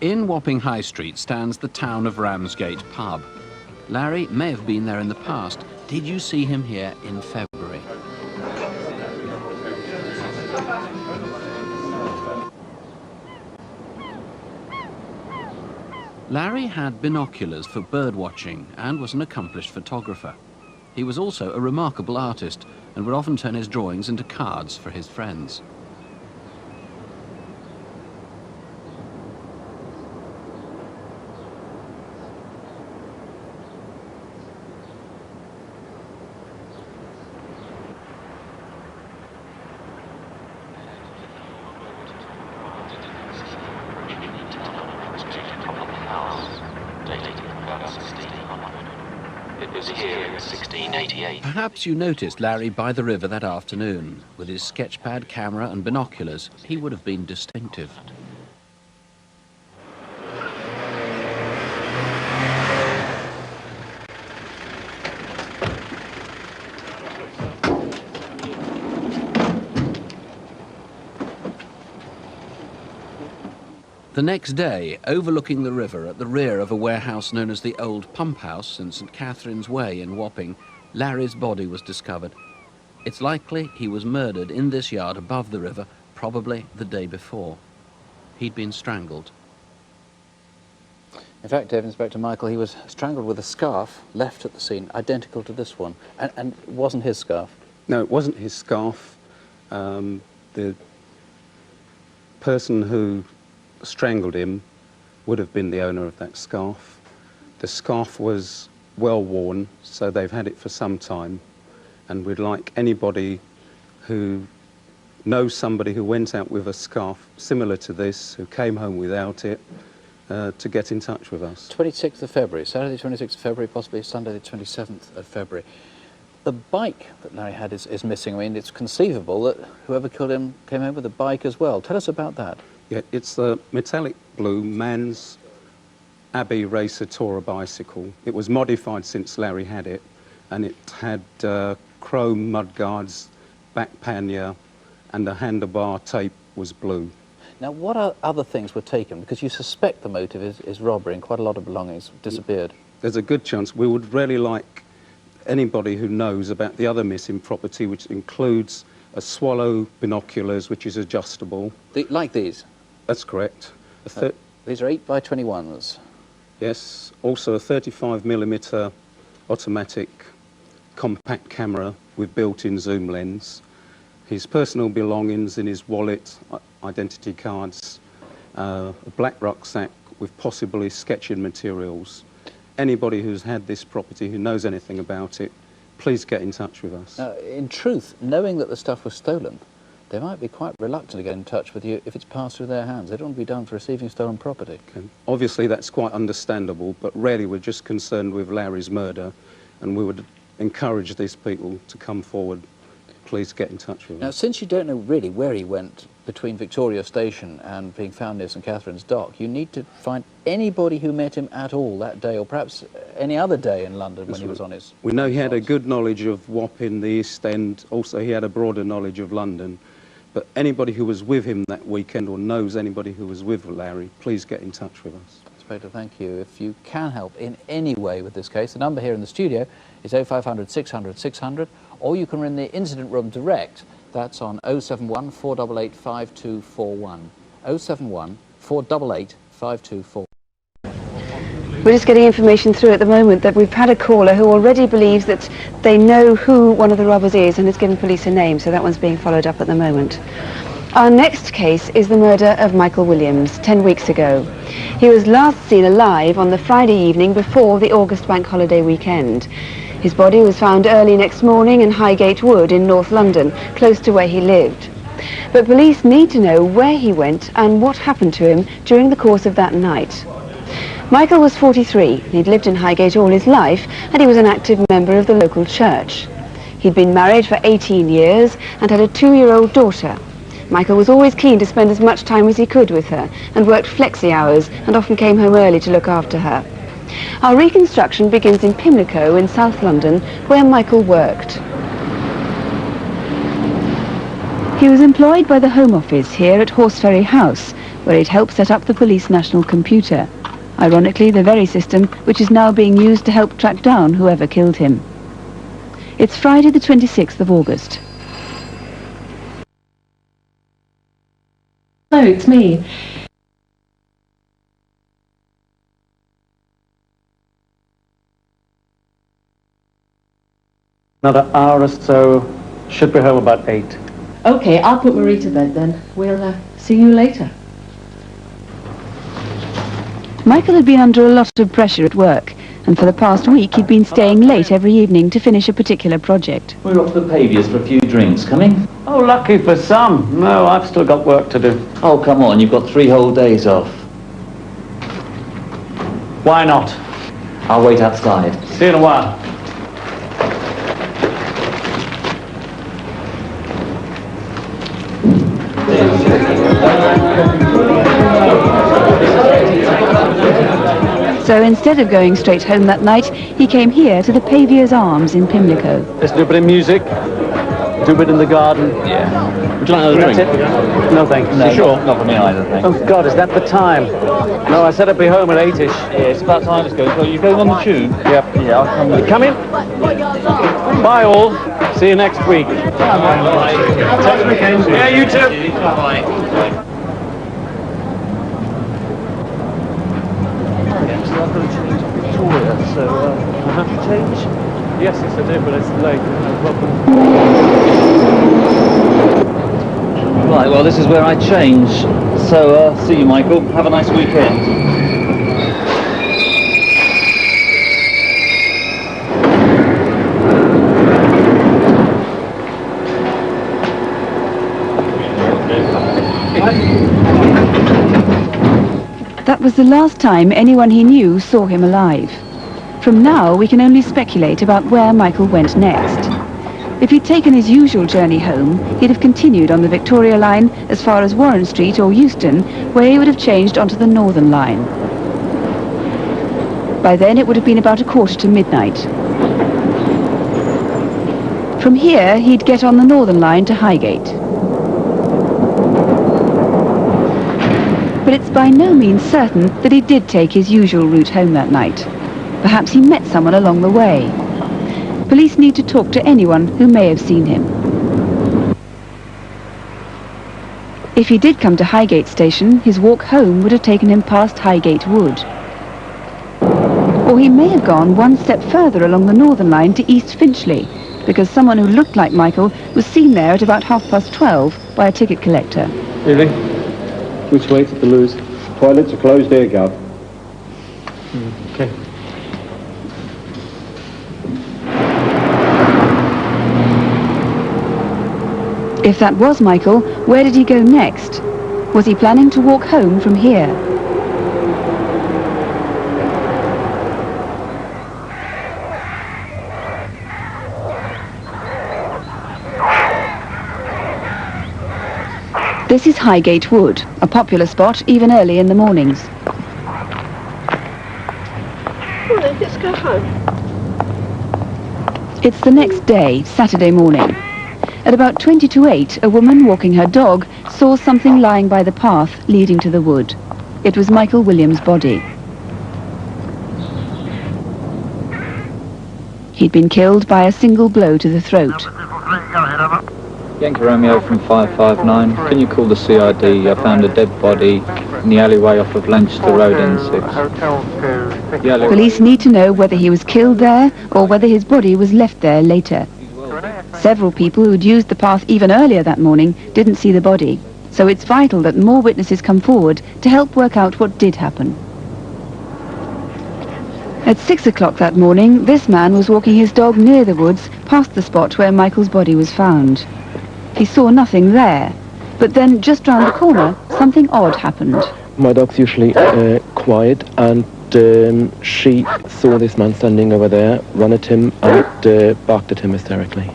In Wapping High Street stands the Town of Ramsgate pub. Larry may have been there in the past. Did you see him here in February? Larry had binoculars for bird watching and was an accomplished photographer. He was also a remarkable artist and would often turn his drawings into cards for his friends. Perhaps you noticed Larry by the river that afternoon. With his sketchpad, camera and binoculars, he would have been distinctive. The next day, overlooking the river at the rear of a warehouse known as the Old Pump House in St. Catherine's Way in Wapping, Larry's body was discovered. It's likely he was murdered in this yard above the river, probably the day before. He'd been strangled. In fact, Inspector Michael, he was strangled with a scarf left at the scene, identical to this one. And it wasn't his scarf? No, it wasn't his scarf. The person who strangled him would have been the owner of that scarf. The scarf was well worn, so they've had it for some time, and we'd like anybody who knows somebody who went out with a scarf similar to this, who came home without it, to get in touch with us. 26th of February, Saturday 26th of February, possibly Sunday the 27th of February. The bike that Larry had is missing. I mean, it's conceivable that whoever killed him came home with a bike as well. Tell us about that. Yeah, it's the metallic blue Man's Abbey Racer Tourer bicycle. It was modified since Larry had it, and it had chrome mudguards, back pannier, and the handlebar tape was blue. Now, what other things were taken? Because you suspect the motive is robbery, and quite a lot of belongings disappeared. There's a good chance. We would really like anybody who knows about the other missing property, which includes a Swallow binoculars, which is adjustable. Like these? That's correct. These are 8x21s. Yes. Also a 35mm automatic compact camera with built-in zoom lens. His personal belongings in his wallet, identity cards, a black rucksack with possibly sketching materials. Anybody who's had this property, who knows anything about it, please get in touch with us. Now, in truth, knowing that the stuff was stolen, they might be quite reluctant to get in touch with you if it's passed through their hands. They don't want to be done for receiving stolen property. Okay. Obviously, that's quite understandable, but really we're just concerned with Larry's murder, and we would encourage these people to come forward. Please get in touch with us. Now, since you don't know really where he went between Victoria Station and being found near St Catherine's Dock, you need to find anybody who met him at all that day, or perhaps any other day in London when he was on his... We know he had a good knowledge of Wapping, the East End. Also, he had a broader knowledge of London. But anybody who was with him that weekend, or knows anybody who was with Larry, please get in touch with us. Inspector, thank you. If you can help in any way with this case, the number here in the studio is 0500 600 600, or you can ring the incident room direct. That's on 071 488 5241. 071 488 5241. We're just getting information through at the moment that we've had a caller who already believes that they know who one of the robbers is and has given police a name, so that one's being followed up at the moment. Our next case is the murder of Michael Williams 10 weeks ago. He was last seen alive on the Friday evening before the August bank holiday weekend. His body was found early next morning in Highgate Wood in North London, close to where he lived. But police need to know where he went and what happened to him during the course of that night. Michael was 43. He'd lived in Highgate all his life, and he was an active member of the local church. He'd been married for 18 years and had a 2-year-old daughter. Michael was always keen to spend as much time as he could with her and worked flexi hours and often came home early to look after her. Our reconstruction begins in Pimlico in South London, where Michael worked. He was employed by the Home Office here at Horseferry House, where he'd helped set up the police national computer. Ironically, the very system which is now being used to help track down whoever killed him. It's Friday the 26th of August. Hello, it's me. Another hour or so. Should be home about 8. Okay, I'll put Marie to bed then. We'll see you later. Michael had been under a lot of pressure at work, and for the past week he'd been staying late every evening to finish a particular project. We're off to the Paviers for a few drinks. Coming? Oh, lucky for some. No, I've still got work to do. Oh, come on. You've got 3 whole days off. Why not? I'll wait outside. See you in a while. So instead of going straight home that night, he came here to the Paviers Arms in Pimlico. Let's do a bit of music, do a bit in the garden. Yeah. Would you like another drink? No, thanks. No, You sure? Not for me either, thanks. Oh, God, is that the time? No, I said I'd be home at 8-ish. Yeah, it's about time to go. So you're going on the tube? Yep. Yeah, I'll come with you. Come in. Bye, all. See you next week. Bye. Yeah, you too. Bye. I've got to change to Victoria, so I have to change? Yes, I do, but it's late. No problem. Right, well, this is where I change. So, see you, Michael. Have a nice weekend. That was the last time anyone he knew saw him alive. From now, we can only speculate about where Michael went next. If he'd taken his usual journey home, he'd have continued on the Victoria line as far as Warren Street or Euston, where he would have changed onto the Northern line. By then, it would have been about midnight. From here, he'd get on the Northern line to Highgate. But it's by no means certain that he did take his usual route home that night. Perhaps he met someone along the way. Police need to talk to anyone who may have seen him. If he did come to Highgate Station, his walk home would have taken him past Highgate Wood. Or he may have gone one step further along the Northern line to East Finchley, because someone who looked like Michael was seen there at about 12:30 by a ticket collector. Really? Which way to the loos? Toilets are closed here, Gov. Okay. If that was Michael, where did he go next? Was he planning to walk home from here? This is Highgate Wood, a popular spot even early in the mornings. Well, then, let's go home. It's the next day, Saturday morning. At about 8:20, a woman walking her dog saw something lying by the path leading to the wood. It was Michael Williams' body. He'd been killed by a single blow to the throat. Yankee Romeo from 559. Can you call the CID? I found a dead body in the alleyway off of Lanchester Road N6. Police need to know whether he was killed there or whether his body was left there later. Several people who'd used the path even earlier that morning didn't see the body, so it's vital that more witnesses come forward to help work out what did happen. At 6 o'clock that morning, this man was walking his dog near the woods past the spot where Michael's body was found. He saw nothing there, but then just round the corner, something odd happened. My dog's usually quiet, and she saw this man standing over there, ran at him and barked at him hysterically.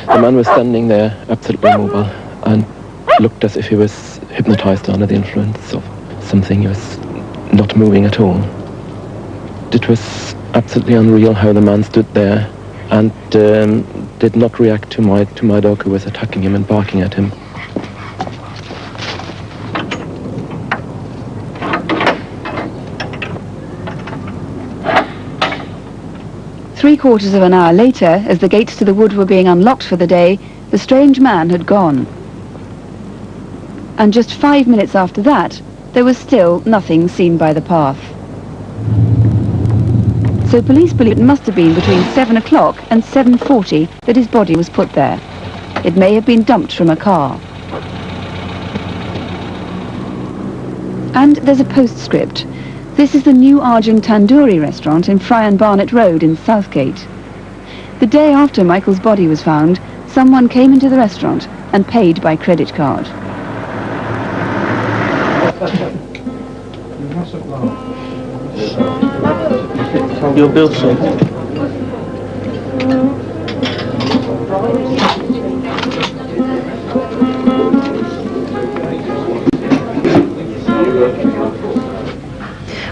The man was standing there, absolutely immobile, and looked as if he was hypnotized under the influence of something. He was not moving at all. It was absolutely unreal how the man stood there and did not react to my dog, who was attacking him and barking at him. Three-quarters of an hour later, as the gates to the wood were being unlocked for the day, the strange man had gone. And just 5 minutes after that, there was still nothing seen by the path. So police believe it must have been between 7 o'clock and 7:40 that his body was put there. It may have been dumped from a car. And there's a postscript. This is the New Arjun Tandoori restaurant in Fry and Barnet Road in Southgate. The day after Michael's body was found, someone came into the restaurant and paid by credit card. Your bill, sir.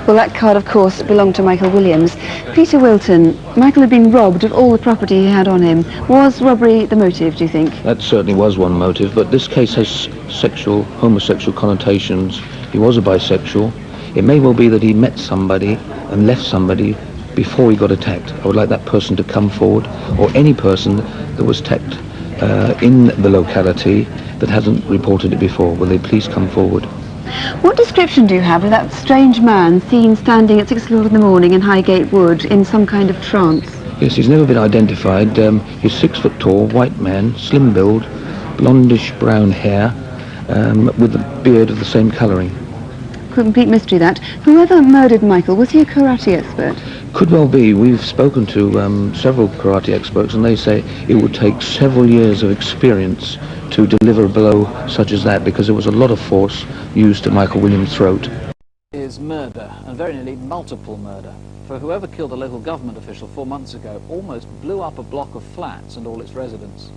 Well, that card, of course, belonged to Michael Williams. Peter Wilton, Michael had been robbed of all the property he had on him. Was robbery the motive, do you think? That certainly was one motive, but this case has homosexual connotations. He was a bisexual. It may well be that he met somebody and left somebody before he got attacked. I would like that person to come forward, or any person that was attacked in the locality that hasn't reported it before. Will they please come forward? What description do you have of that strange man seen standing at 6 o'clock in the morning in Highgate Wood in some kind of trance? Yes, he's never been identified. He's 6 foot tall, white man, slim build, blondish brown hair, with a beard of the same colouring. Complete mystery, that. Whoever murdered Michael, was he a karate expert? Could well be. We've spoken to several karate experts, and they say it would take several years of experience to deliver a blow such as that, because there was a lot of force used to Michael Williams' throat. Is murder, and very nearly multiple murder. For whoever killed a local government official 4 months ago almost blew up a block of flats and all its residents.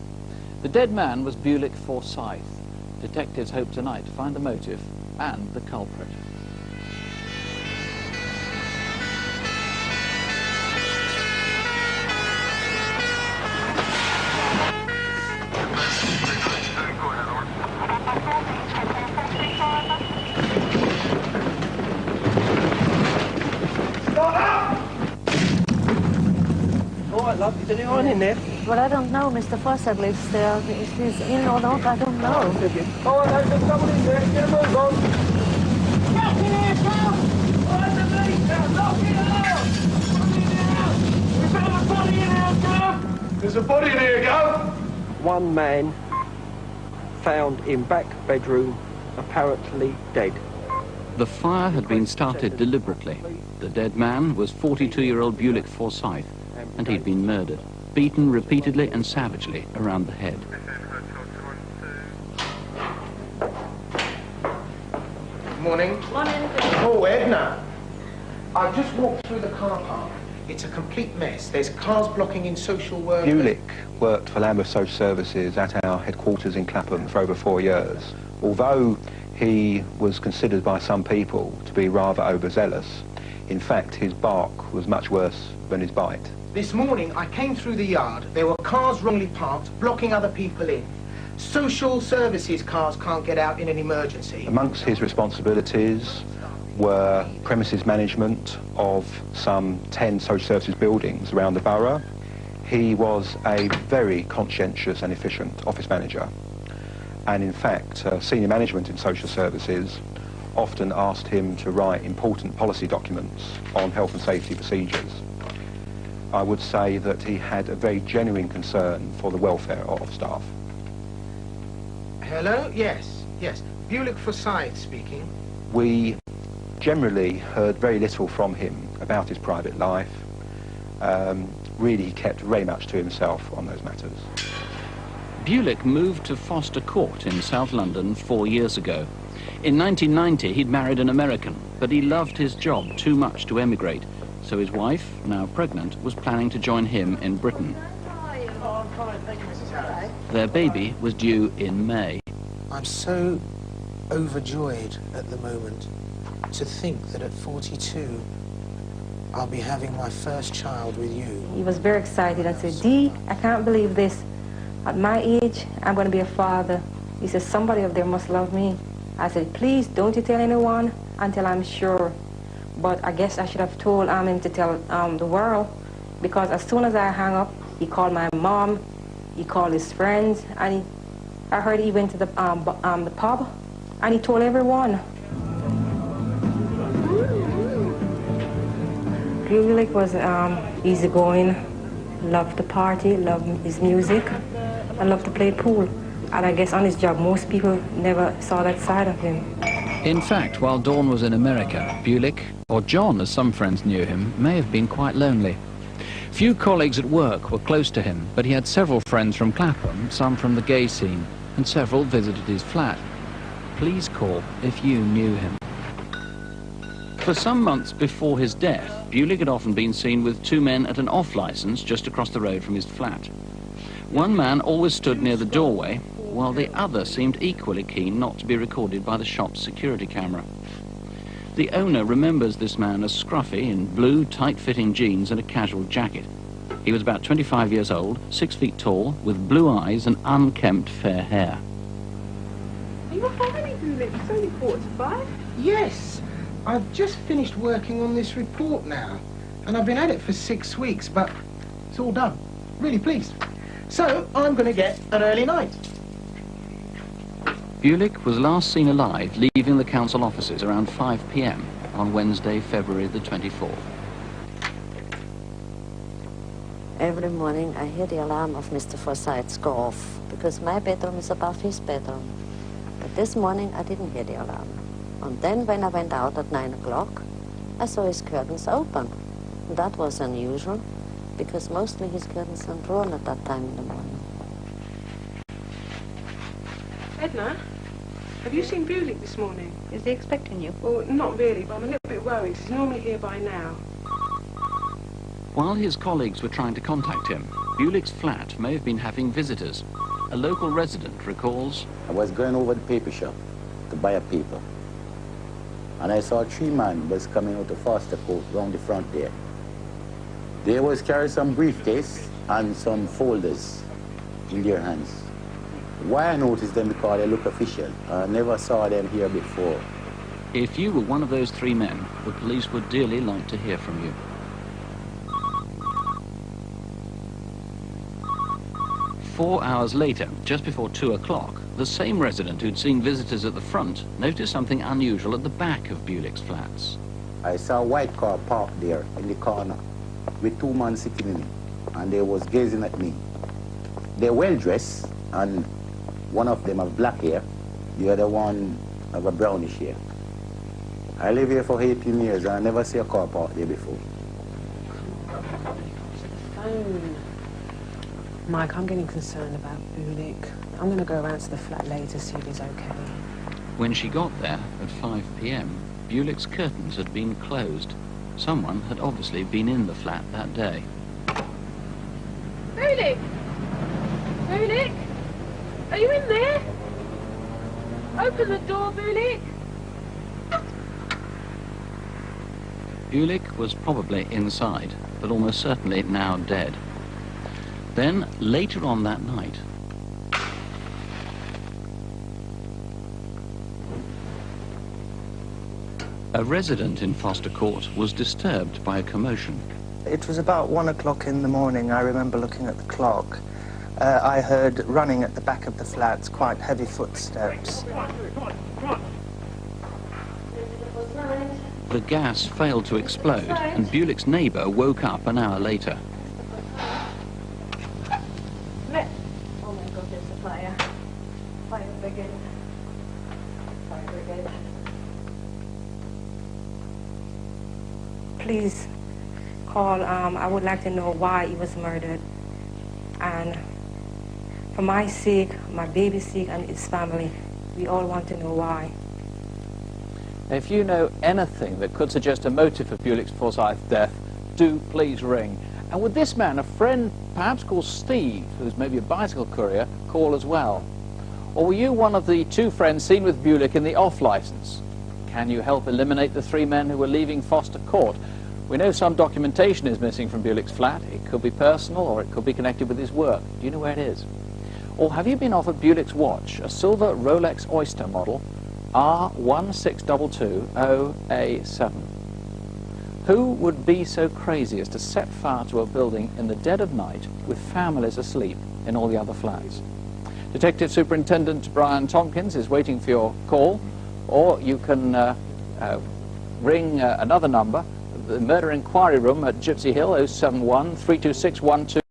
The dead man was Bulic Forsythe. Detectives hope tonight to find the motive and the culprit. Is anyone in there? Well, I don't know, Mr. Forsythe lives there. If he's in or not, I don't know. Oh, there's someone in there. Get a move on. Get in here, Tom! On the beach, lock it out! We've got a body in here, Tom! There's a body in here, go! One man found in back bedroom, apparently dead. The fire had been started deliberately. The dead man was 42-year-old Bulic Forsythe, and he'd been murdered, beaten repeatedly and savagely around the head. Morning. Morning. Oh, Edna. I've just walked through the car park. It's a complete mess. There's cars blocking in social work. Bulic worked for Lambeth Social Services at our headquarters in Clapham for over 4 years. Although he was considered by some people to be rather overzealous, in fact his bark was much worse than his bite. This morning, I came through the yard. There were cars wrongly parked, blocking other people in. Social services cars can't get out in an emergency. Amongst his responsibilities were premises management of some 10 social services buildings around the borough. He was a very conscientious and efficient office manager. And in fact, senior management in social services often asked him to write important policy documents on health and safety procedures. I would say that he had a very genuine concern for the welfare of staff. Hello? Yes, yes. Bulic Forsythe speaking. We generally heard very little from him about his private life. Really, he kept very much to himself on those matters. Bulic moved to Foster Court in South London 4 years ago. In 1990, he'd married an American, but he loved his job too much to emigrate. So his wife, now pregnant, was planning to join him in Britain. Their baby was due in May. I'm so overjoyed at the moment to think that at 42 I'll be having my first child with you. He was very excited. I said, Dee, I can't believe this. At my age, I'm going to be a father. He said, somebody up there must love me. I said, please don't you tell anyone until I'm sure. But I guess I should have told him to tell the world, because as soon as I hung up, he called my mom, he called his friends, and I heard he went to the pub, and he told everyone. Bulic was easygoing, loved to party, loved his music, and loved to play pool. And I guess on his job, most people never saw that side of him. In fact, while Dawn was in America, Bulic, or John as some friends knew him, may have been quite lonely. Few colleagues at work were close to him, but he had several friends from Clapham, some from the gay scene, and several visited his flat. Please call if you knew him. For some months before his death, Bulic had often been seen with 2 men at an off-licence just across the road from his flat. One man always stood near the doorway, while the other seemed equally keen not to be recorded by the shop's security camera. The owner remembers this man as scruffy in blue, tight-fitting jeans and a casual jacket. He was about 25 years old, 6 feet tall, with blue eyes and unkempt fair hair. Are you up already, Bulic? It's only 4:45. Yes. I've just finished working on this report now, and I've been at it for 6 weeks, but it's all done. Really pleased. So I'm going to get an early night. Bulic was last seen alive leaving the council offices around 5 p.m. on Wednesday, February the 24th. Every morning I hear the alarm of Mr. Forsythe go off, because my bedroom is above his bedroom. But this morning I didn't hear the alarm. And then when I went out at 9 o'clock, I saw his curtains open. And that was unusual, because mostly his curtains are drawn at that time in the morning. Edna, have you seen Bulic this morning? Is he expecting you? Well, not really, but I'm a little bit worried. He's normally here by now. While his colleagues were trying to contact him, Bulic's flat may have been having visitors. A local resident recalls, I was going over the paper shop to buy a paper, and I saw 3 men was coming out of Foster Court round the front there. They was carrying some briefcase and some folders in their hands. Why I noticed them? Because they look official. I never saw them here before. if you were one of those 3 men, the police would dearly like to hear from you. Four hours later, just before 2 o'clock, the same resident who'd seen visitors at the front noticed something unusual at the back of Bulic's flats. I saw a white car parked there in the corner with 2 men sitting in it, and they was gazing at me. They're well dressed, and one of them have black hair, the other one have a brownish hair. I live here for 18 years, and I never see a car parked there before. Phone. Mike, I'm getting concerned about Bulic. I'm going to go around to the flat later, see if he's okay. When she got there at 5 p.m, Bulic's curtains had been closed. Someone had obviously been in the flat that day. Bulic! Bulic! Are you in there? Open the door, Bulic! Bulic was probably inside, but almost certainly now dead. Then, later on that night, a resident in Foster Court was disturbed by a commotion. It was about 1 o'clock in the morning. I remember looking at the clock. I heard running at the back of the flats quite heavy footsteps. The gas failed to explode, and Bulic's neighbour woke up an hour later. Oh my God, there's a fire. Fire brigade. Fire brigade. Please call. I would like to know why he was murdered. And for my sake, my baby's sake, and his family, we all want to know why. If you know anything that could suggest a motive for Bulic Forsythe's death, do please ring. And would this man, a friend perhaps called Steve, who's maybe a bicycle courier, call as well? Or were you one of the 2 friends seen with Bulic in the off-licence? Can you help eliminate the 3 men who were leaving Foster Court? We know some documentation is missing from Bulic's flat. It could be personal or it could be connected with his work. Do you know where it is? Or have you been offered Bulic's watch, a silver Rolex Oyster model, R16220A7? Who would be so crazy as to set fire to a building in the dead of night with families asleep in all the other flats? Detective Superintendent Brian Tompkins is waiting for your call, or you can ring another number, the Murder Inquiry Room at Gypsy Hill, 071 32612.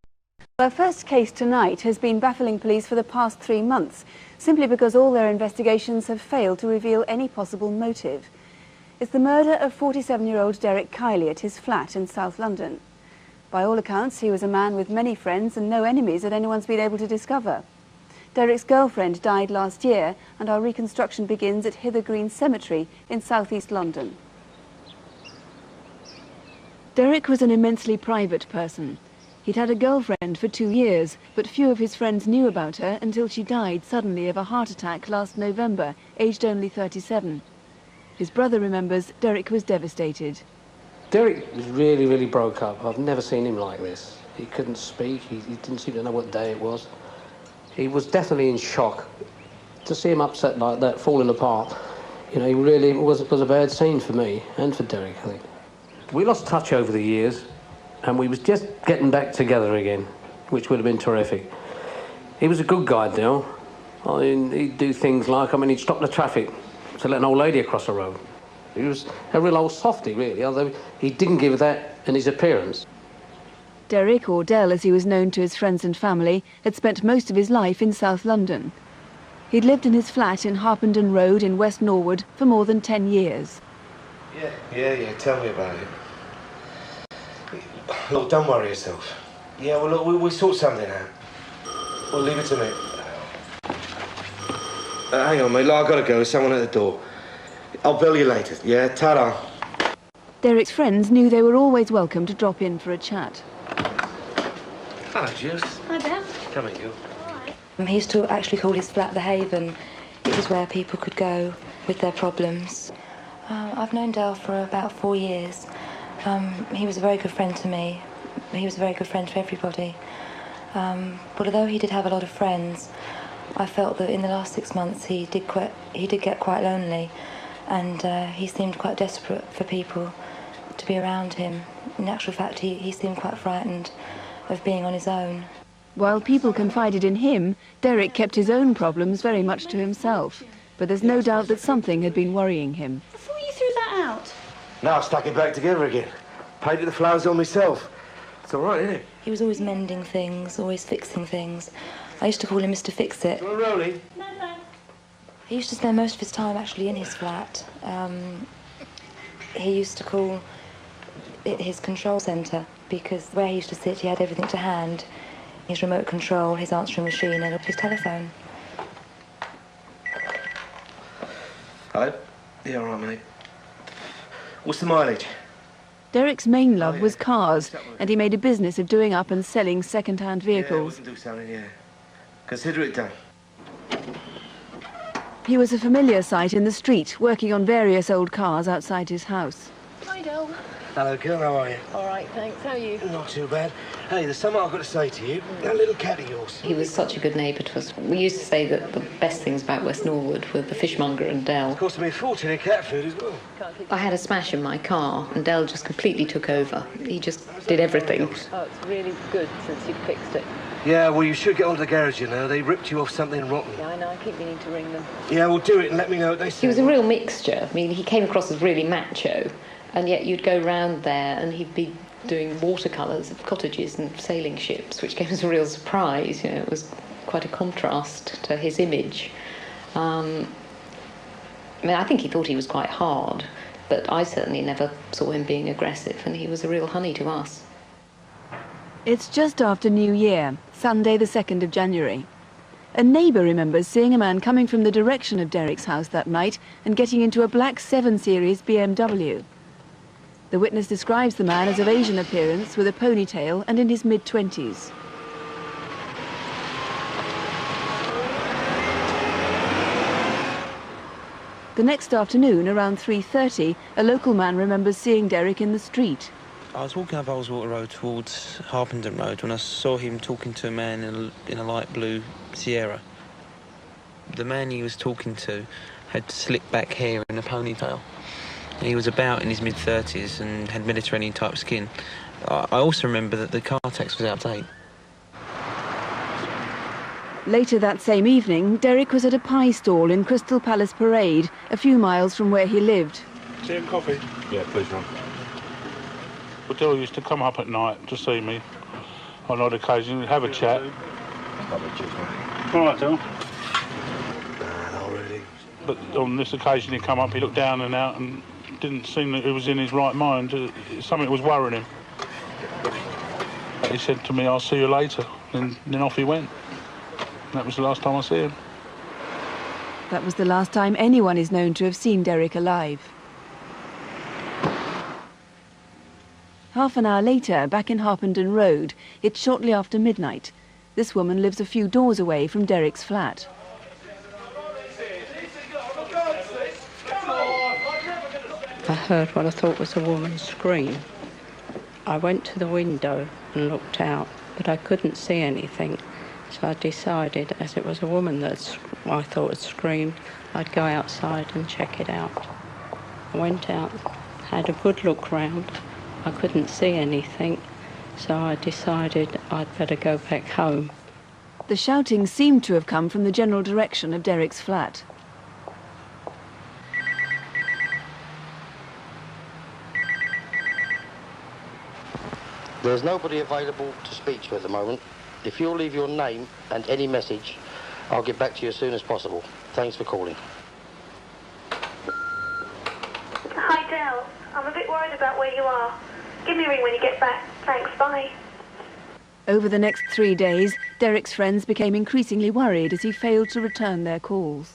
Our first case tonight has been baffling police for the past 3 months, simply because all their investigations have failed to reveal any possible motive. It's the murder of 47-year-old Derick Kiley at his flat in South London. By all accounts, he was a man with many friends and no enemies that anyone's been able to discover. Derick's girlfriend died last year, and our reconstruction begins at Hither Green Cemetery in southeast London. Derick was an immensely private person. He'd had a girlfriend for 2 years, but few of his friends knew about her until she died suddenly of a heart attack last November, aged only 37. His brother remembers Derick was devastated. Derick was really, really broke up. I've never seen him like this. He couldn't speak. He didn't seem to know what day it was. He was definitely in shock. To see him upset like that, falling apart, you know, he really was a bad scene for me and for Derick, I think. We lost touch over the years, and we was just getting back together again, which would have been terrific. He was a good guy, Dale. I mean, he'd do things like, he'd stop the traffic to let an old lady across the road. He was a real old softy, really, although he didn't give that in his appearance. Derick, or Del as he was known to his friends and family, had spent most of his life in South London. He'd lived in his flat in Harpenden Road in West Norwood for more than 10 years. Yeah, tell me about it. Look, don't worry yourself. Yeah, well, look, we'll sort something out. Well, leave it to me. Hang on, mate, look, I've got to go. There's someone at the door. I'll bill you later, yeah? Ta-da. Derick's friends knew they were always welcome to drop in for a chat. Hello, Jules. Hi, Del. Come here, you. He used to actually call his flat the Haven. It was where people could go with their problems. I've known Del for about 4 years. He was a very good friend to me. He was a very good friend to everybody. But although he did have a lot of friends, I felt that in the last 6 months he did get quite lonely, and he seemed quite desperate for people to be around him. In actual fact, he seemed quite frightened of being on his own. While people confided in him, Derick kept his own problems very much to himself. But there's no doubt that something had been worrying him. Before you threw that out? Now I've stuck it back together again. Painted the flowers on myself. It's all right, isn't it? He was always mending things, always fixing things. I used to call him Mr. Fix-It. You want a rollie? No. He used to spend most of his time actually in his flat. He used to call it his control centre, because where he used to sit he had everything to hand. His remote control, his answering machine and his telephone. Hello? Yeah, all right, mate. What's the mileage? Derick's main love was cars, and he made a business of doing up and selling second-hand vehicles. Yeah, we can do something, yeah. Consider it done. He was a familiar sight in the street, working on various old cars outside his house. Hi, Del. Hello, girl, how are you? All right, thanks. How are you? Not too bad. Hey, there's something I've got to say to you. That little cat of yours. He was such a good neighbour to us. We used to say that the best things about West Norwood were the fishmonger and Del. It cost me a fortune in cat food as well. I had a smash in my car and Del just completely took over. He just did everything. Oh, it's really good since you fixed it. Yeah, well, you should get onto the garage, you know. They ripped you off something rotten. Yeah, I know. I keep meaning to ring them. Yeah, well, do it and let me know what they say. He was a real mixture. I mean, he came across as really macho, and yet you'd go round there and he'd be doing watercolours of cottages and sailing ships, which came as a real surprise. You know, it was quite a contrast to his image. I mean, I think he thought he was quite hard, but I certainly never saw him being aggressive, and he was a real honey to us. It's just after New Year, Sunday the 2nd of January. A neighbour remembers seeing a man coming from the direction of Derick's house that night and getting into a black 7 Series BMW. The witness describes the man as of Asian appearance with a ponytail and in his mid-20s. The next afternoon, around 3:30, a local man remembers seeing Derick in the street. I was walking up Oldswater Road towards Harpenden Road when I saw him talking to a man in a light blue Sierra. The man he was talking to had slicked back hair and a ponytail. He was about in his mid-30s and had Mediterranean type skin. I also remember that the car tax was out of date. Later that same evening, Derick was at a pie stall in Crystal Palace Parade, a few miles from where he lived. Tea and coffee? Yeah, please, Ron. Well, Dill used to come up at night to see me on odd occasions, have a chat. All right, Dill. Not really. But on this occasion, he come up, he looked down and out and didn't seem that he was in his right mind. Something was worrying him. He said to me, "I'll see you later," and then off he went. That was the last time I see him. That was the last time anyone is known to have seen Derick alive. Half an hour later, back in Harpenden Road, it's shortly after midnight. This woman lives a few doors away from Derick's flat. I heard what I thought was a woman scream. I went to the window and looked out, but I couldn't see anything. So I decided, as it was a woman that I thought had screamed, I'd go outside and check it out. I went out, had a good look round. I couldn't see anything, so I decided I'd better go back home. The shouting seemed to have come from the general direction of Derick's flat. There's nobody available to speak to at the moment. If you'll leave your name and any message, I'll get back to you as soon as possible. Thanks for calling. Hi, Del. I'm a bit worried about where you are. Give me a ring when you get back. Thanks, bye. Over the next 3 days, Derick's friends became increasingly worried as he failed to return their calls.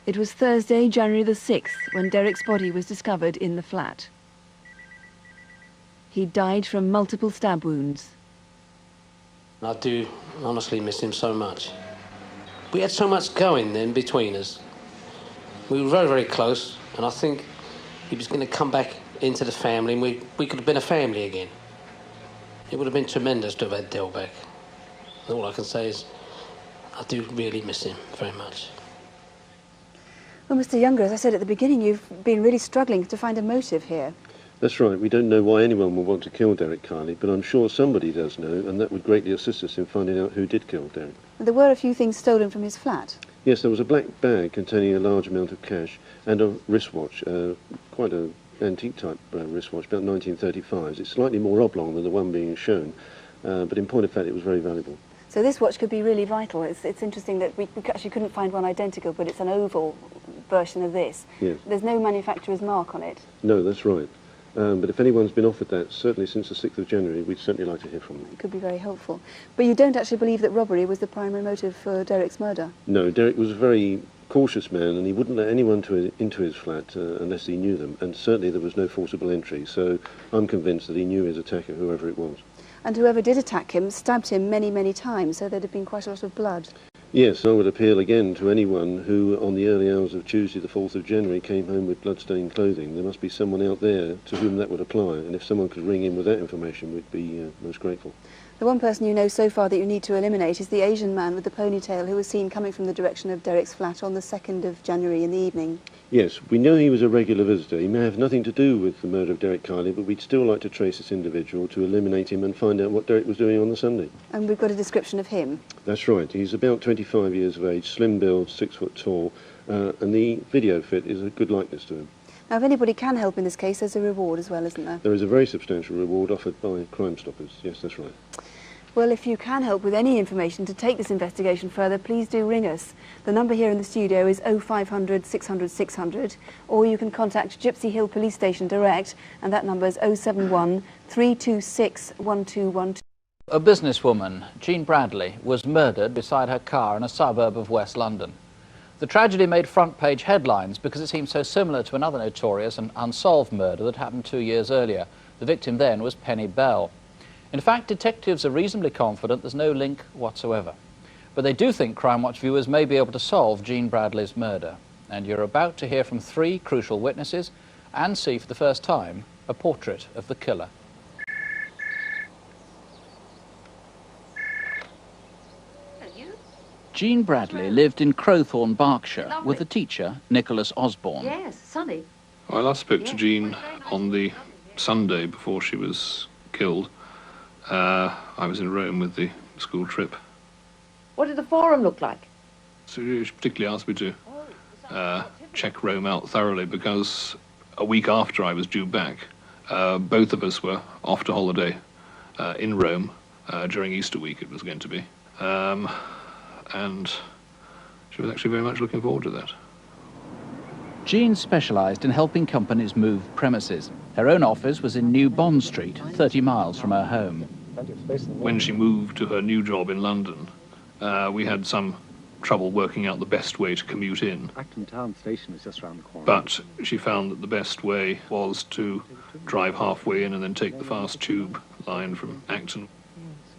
It was Thursday, January the 6th, when Derick's body was discovered in the flat. He died from multiple stab wounds. I do honestly miss him so much. We had so much going then between us. We were very, very close, and I think he was going to come back into the family, and we could have been a family again. It would have been tremendous to have had Del back. And all I can say is I do really miss him very much. Well, Mr. Younger, as I said at the beginning, you've been really struggling to find a motive here. That's right. We don't know why anyone would want to kill Derick Kiley, but I'm sure somebody does know, and that would greatly assist us in finding out who did kill Derick. There were a few things stolen from his flat. Yes, there was a black bag containing a large amount of cash and a wristwatch, quite an antique type wristwatch, about 1935s. It's slightly more oblong than the one being shown, but in point of fact it was very valuable. So this watch could be really vital. It's interesting that we actually couldn't find one identical, but it's an oval version of this. Yes. There's no manufacturer's mark on it. No, that's right. But if anyone's been offered that, certainly since the 6th of January, we'd certainly like to hear from them. It could be very helpful. But you don't actually believe that robbery was the primary motive for Derick's murder? No, Derick was a very cautious man, and he wouldn't let anyone into his flat unless he knew them, and certainly there was no forcible entry, so I'm convinced that he knew his attacker, whoever it was. And whoever did attack him stabbed him many, many times, so there'd have been quite a lot of blood. Yes, I would appeal again to anyone who, on the early hours of Tuesday the 4th of January, came home with blood-stained clothing. There must be someone out there to whom that would apply, and if someone could ring in with that information, we'd be most grateful. The one person you know so far that you need to eliminate is the Asian man with the ponytail who was seen coming from the direction of Derick's flat on the 2nd of January in the evening. Yes, we know he was a regular visitor. He may have nothing to do with the murder of Derick Kiley, but we'd still like to trace this individual to eliminate him and find out what Derick was doing on the Sunday. And we've got a description of him. That's right. He's about 25 years of age, slim build, 6 foot tall, and the video fit is a good likeness to him. Now, if anybody can help in this case, there's a reward as well, isn't there? There is a very substantial reward offered by Crime Stoppers. Yes, that's right. Well, if you can help with any information to take this investigation further, please do ring us. The number here in the studio is 0500 600 600, or you can contact Gypsy Hill Police Station direct, and that number is 071 326 1212. A businesswoman, Jean Bradley, was murdered beside her car in a suburb of West London. The tragedy made front-page headlines because it seemed so similar to another notorious and unsolved murder that happened 2 years earlier. The victim then was Penny Bell. In fact, detectives are reasonably confident there's no link whatsoever. But they do think Crimewatch viewers may be able to solve Jean Bradley's murder. And you're about to hear from 3 crucial witnesses and see for the first time a portrait of the killer. Jean Bradley lived in Crowthorne, Berkshire, with a teacher, Nicholas Osborne. Yes, sunny. I last spoke to Jean on the Sunday before she was killed. I was in Rome with the school trip. What did the forum look like? So she particularly asked me to check Rome out thoroughly because a week after I was due back, both of us were off to holiday in Rome during Easter week it was going to be. And she was actually very much looking forward to that. Jean specialised in helping companies move premises. Her own office was in New Bond Street, 30 miles from her home. When she moved to her new job in London, we had some trouble working out the best way to commute in. Acton Town Station is just round the corner. But she found that the best way was to drive halfway in and then take the fast tube line from Acton.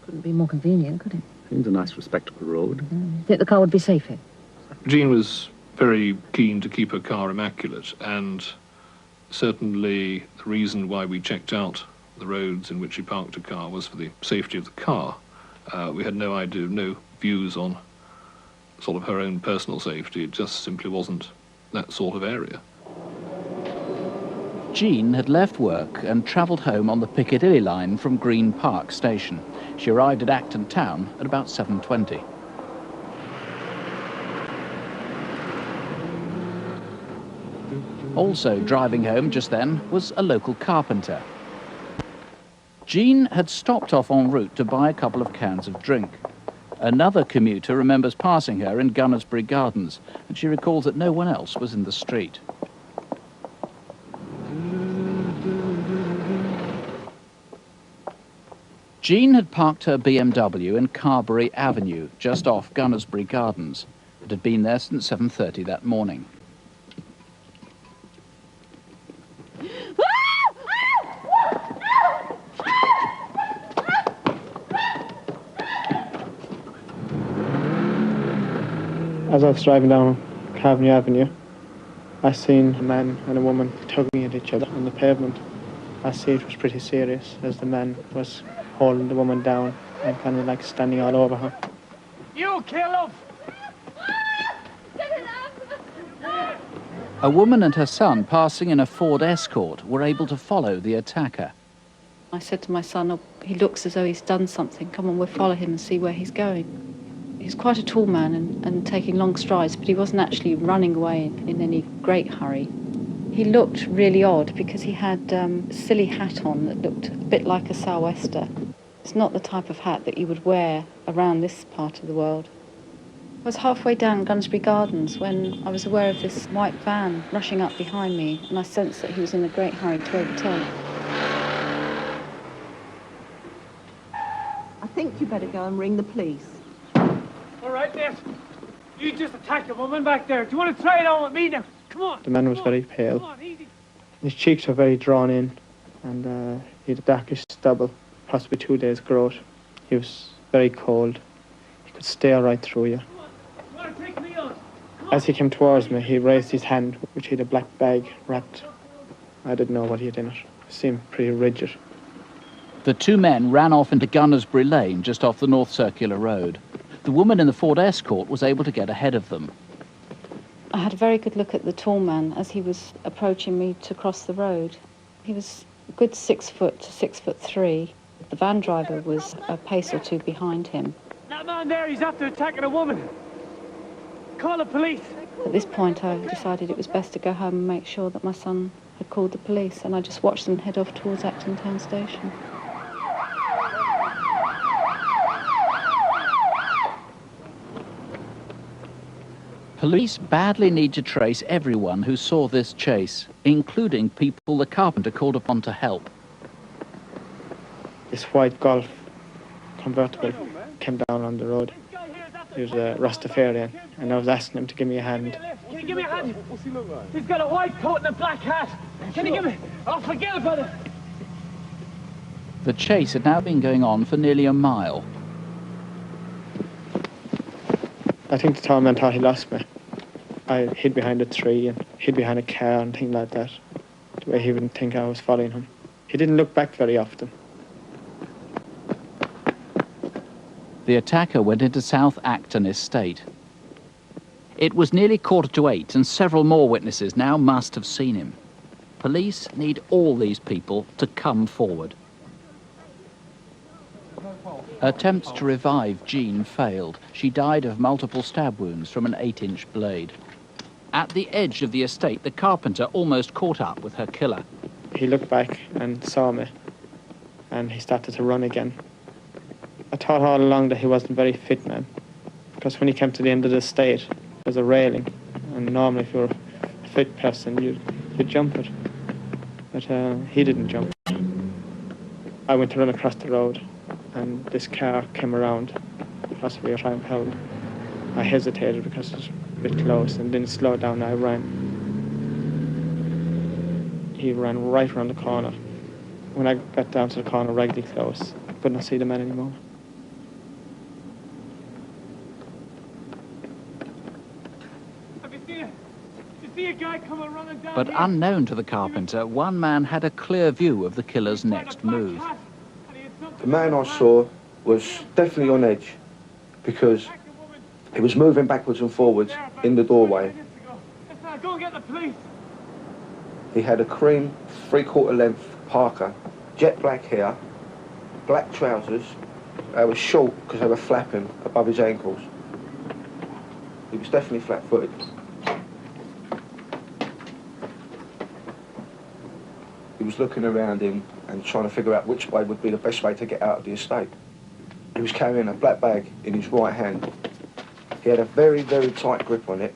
Couldn't be more convenient, could it? Seems a nice, respectable road. Think the car would be safe here? Jean was very keen to keep her car immaculate, and certainly the reason why we checked out the roads in which she parked her car was for the safety of the car. We had no idea, no views on sort of her own personal safety. It just simply wasn't that sort of area. Jean had left work and travelled home on the Piccadilly line from Green Park Station. She arrived at Acton Town at about 7:20. Also driving home just then was a local carpenter. Jean had stopped off en route to buy a couple of cans of drink. Another commuter remembers passing her in Gunnersbury Gardens, and she recalls that no one else was in the street. Jean had parked her BMW in Carberry Avenue, just off Gunnersbury Gardens. It had been there since 7:30 that morning. As I was driving down Carberry Avenue, I seen a man and a woman tugging at each other on the pavement. I see it was pretty serious, as the man was holding the woman down and kind of like standing all over her. You kill him! A woman and her son passing in a Ford Escort were able to follow the attacker. I said to my son, oh, he looks as though he's done something. Come on, we'll follow him and see where he's going. He's quite a tall man and taking long strides, but he wasn't actually running away in any great hurry. He looked really odd because he had a silly hat on that looked a bit like a sou'wester. It's not the type of hat that you would wear around this part of the world. I was halfway down Gunnersbury Gardens when I was aware of this white van rushing up behind me, and I sensed that he was in a great hurry to overtake. I think you better go and ring the police. All right, miss. You just attacked a woman back there. Do you want to try it on with me now? Come on. The man was very pale. His cheeks were very drawn in, and he had a darkish stubble, possibly 2 days' growth. He was very cold. He could stare right through you. As he came towards me, he raised his hand, which had a black bag wrapped. I didn't know what he had in it. It seemed pretty rigid. The two men ran off into Gunnersbury Lane, just off the North Circular Road. The woman in the Ford Escort was able to get ahead of them. I had a very good look at the tall man as he was approaching me to cross the road. He was a good 6 foot to 6'3". The van driver was a pace or two behind him. That man there, he's after attacking a woman. Call the police. At this point, I decided it was best to go home and make sure that my son had called the police, and I just watched them head off towards Acton Town Station. Police badly need to trace everyone who saw this chase, including people the carpenter called upon to help. This white Golf convertible came down on the road. He was a Rastafarian, and I was asking him to give me a hand. Can you give me a hand? What's he look like? He's got a white coat and a black hat. Can you give me? Oh, forget about it. The chase had now been going on for nearly a mile. I think the tall man thought he lost me. I hid behind a tree and hid behind a car and things like that, the way he wouldn't think I was following him. He didn't look back very often. The attacker went into South Acton Estate. It was nearly 7:45 and several more witnesses now must have seen him. Police need all these people to come forward. Attempts to revive Jean failed. She died of multiple stab wounds from an 8-inch blade. At the edge of the estate, the carpenter almost caught up with her killer. He looked back and saw me, and he started to run again. I thought all along that he wasn't a very fit man, because when he came to the end of the estate, there's a railing, and normally if you're a fit person, you'd jump it. But he didn't jump. I went to run across the road, and this car came around, possibly a Crimewatch. I hesitated because it was a bit close and didn't slow down. I ran. He ran right around the corner. When I got down to the corner, raggedy close, I couldn't see the man anymore. Have you seen it? You see a guy coming running down But here? unknown to the carpenter, one man had a clear view of the killer's next move. The man I saw was definitely on edge because he was moving backwards and forwards in the doorway. Go and get the police. He had a cream 3/4 length parka, jet black hair, black trousers. They were short because they were flapping above his ankles. He was definitely flat-footed. He was looking around him and trying to figure out which way would be the best way to get out of the estate. He was carrying a black bag in his right hand. He had a very, very tight grip on it,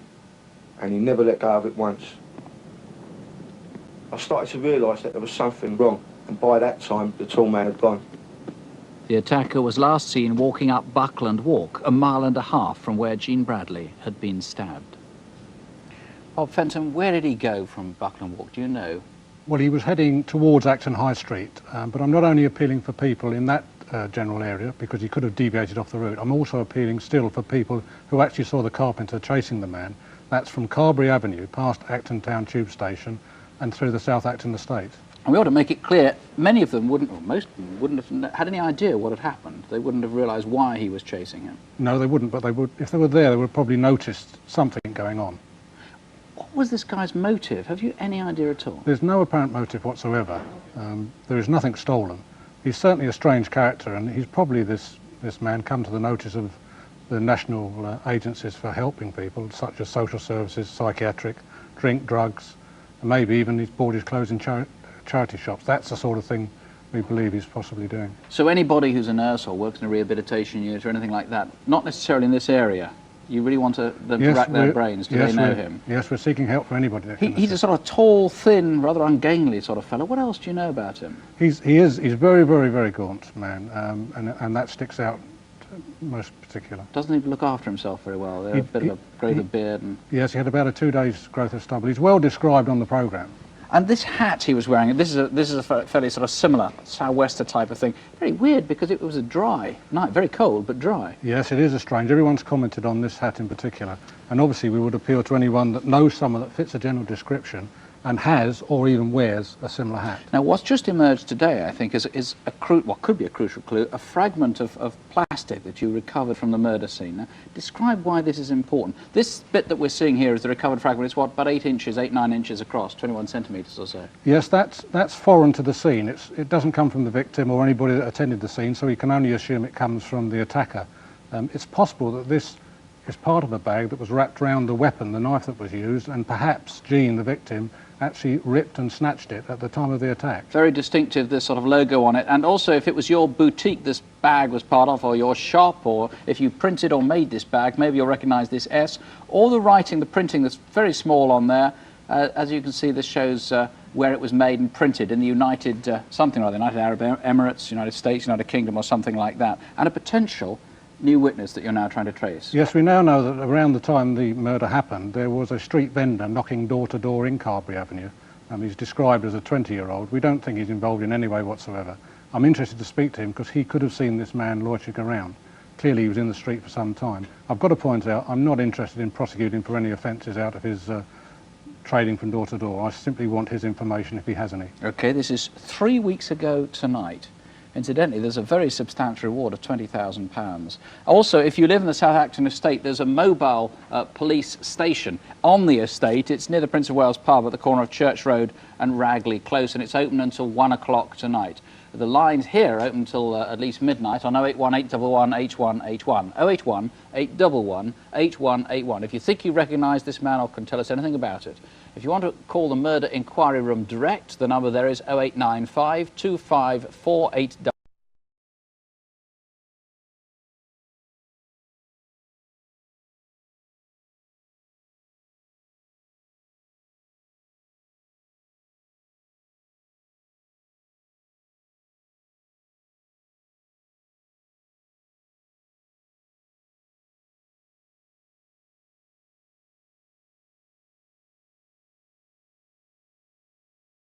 and he never let go of it once. I started to realise that there was something wrong, and by that time, the tall man had gone. The attacker was last seen walking up Buckland Walk, 1.5 miles from where Jean Bradley had been stabbed. Bob Fenton, where did he go from Buckland Walk, do you know? Well, he was heading towards Acton High Street, but I'm not only appealing for people in that general area, because he could have deviated off the route. I'm also appealing still for people who actually saw the carpenter chasing the man. That's from Carberry Avenue, past Acton Town Tube Station, and through the South Acton estate. And we ought to make it clear, many of them wouldn't, or most of them wouldn't have had any idea what had happened. They wouldn't have realised why he was chasing him. No, they wouldn't, but they would, if they were there, they would have probably noticed something going on. What was this guy's motive? Have you any idea at all? There's no apparent motive whatsoever. There is nothing stolen. He's certainly a strange character, and he's probably this man come to the notice of the national agencies for helping people, such as social services, psychiatric, drink, drugs, and maybe even he's bought his clothes in charity shops. That's the sort of thing we believe he's possibly doing. So anybody who's a nurse or works in a rehabilitation unit or anything like that, not necessarily in this area, you really want them to rack their brains? Do they know him? Yes, we're seeking help for anybody that can He's a sort of tall, thin, rather ungainly sort of fellow. What else do you know about him? He's very, very, very gaunt man, and that sticks out most particular. Doesn't even look after himself very well. There's a bit of a growth of beard. And yes, he had about a 2 days growth of stubble. He's well described on the programme. And this hat he was wearing, this is a fairly sort of similar sou'wester type of thing. Very weird, because it was a dry night, very cold but dry. Yes, it is a strange. Everyone's commented on this hat in particular, and obviously we would appeal to anyone that knows someone that fits a general description and has or even wears a similar hat. Now, what's just emerged today, I think, is what could be a crucial clue, a fragment of plastic that you recovered from the murder scene. Now, describe why this is important. This bit that we're seeing here is the recovered fragment. It's what, about 8 inches, 8-9 inches across, 21 centimetres or so. Yes, that's foreign to the scene. It doesn't come from the victim or anybody that attended the scene, so we can only assume it comes from the attacker. It's possible that this is part of a bag that was wrapped around the weapon, the knife that was used, and perhaps Jean, the victim, actually ripped and snatched it at the time of the attack. Very distinctive, this sort of logo on it. And also, if it was your boutique this bag was part of, or your shop, or if you printed or made this bag, maybe you'll recognise this S, or the writing, the printing that's very small on there. As you can see, this shows where it was made and printed in the United, something like the United Arab Emirates, United States, United Kingdom, or something like that. And a potential new witness that you're now trying to trace. Yes, we now know that around the time the murder happened, there was a street vendor knocking door to door in Carberry Avenue. He's described as a 20-year-old. We don't think he's involved in any way whatsoever. I'm interested to speak to him because he could have seen this man loitering around. Clearly he was in the street for some time. I've got to point out, I'm not interested in prosecuting for any offences out of his trading from door to door. I simply want his information if he has any. OK, this is 3 weeks ago tonight. Incidentally, there's a very substantial reward of £20,000. Also, if you live in the South Acton estate, there's a mobile police station on the estate. It's near the Prince of Wales pub at the corner of Church Road and Ragley Close, and it's open until 1 o'clock tonight. The lines here are open until at least midnight on 081 811 8181. 081 811 8181. If you think you recognise this man or can tell us anything about it. If you want to call the Murder Inquiry Room direct, the number there is 0895 25 488.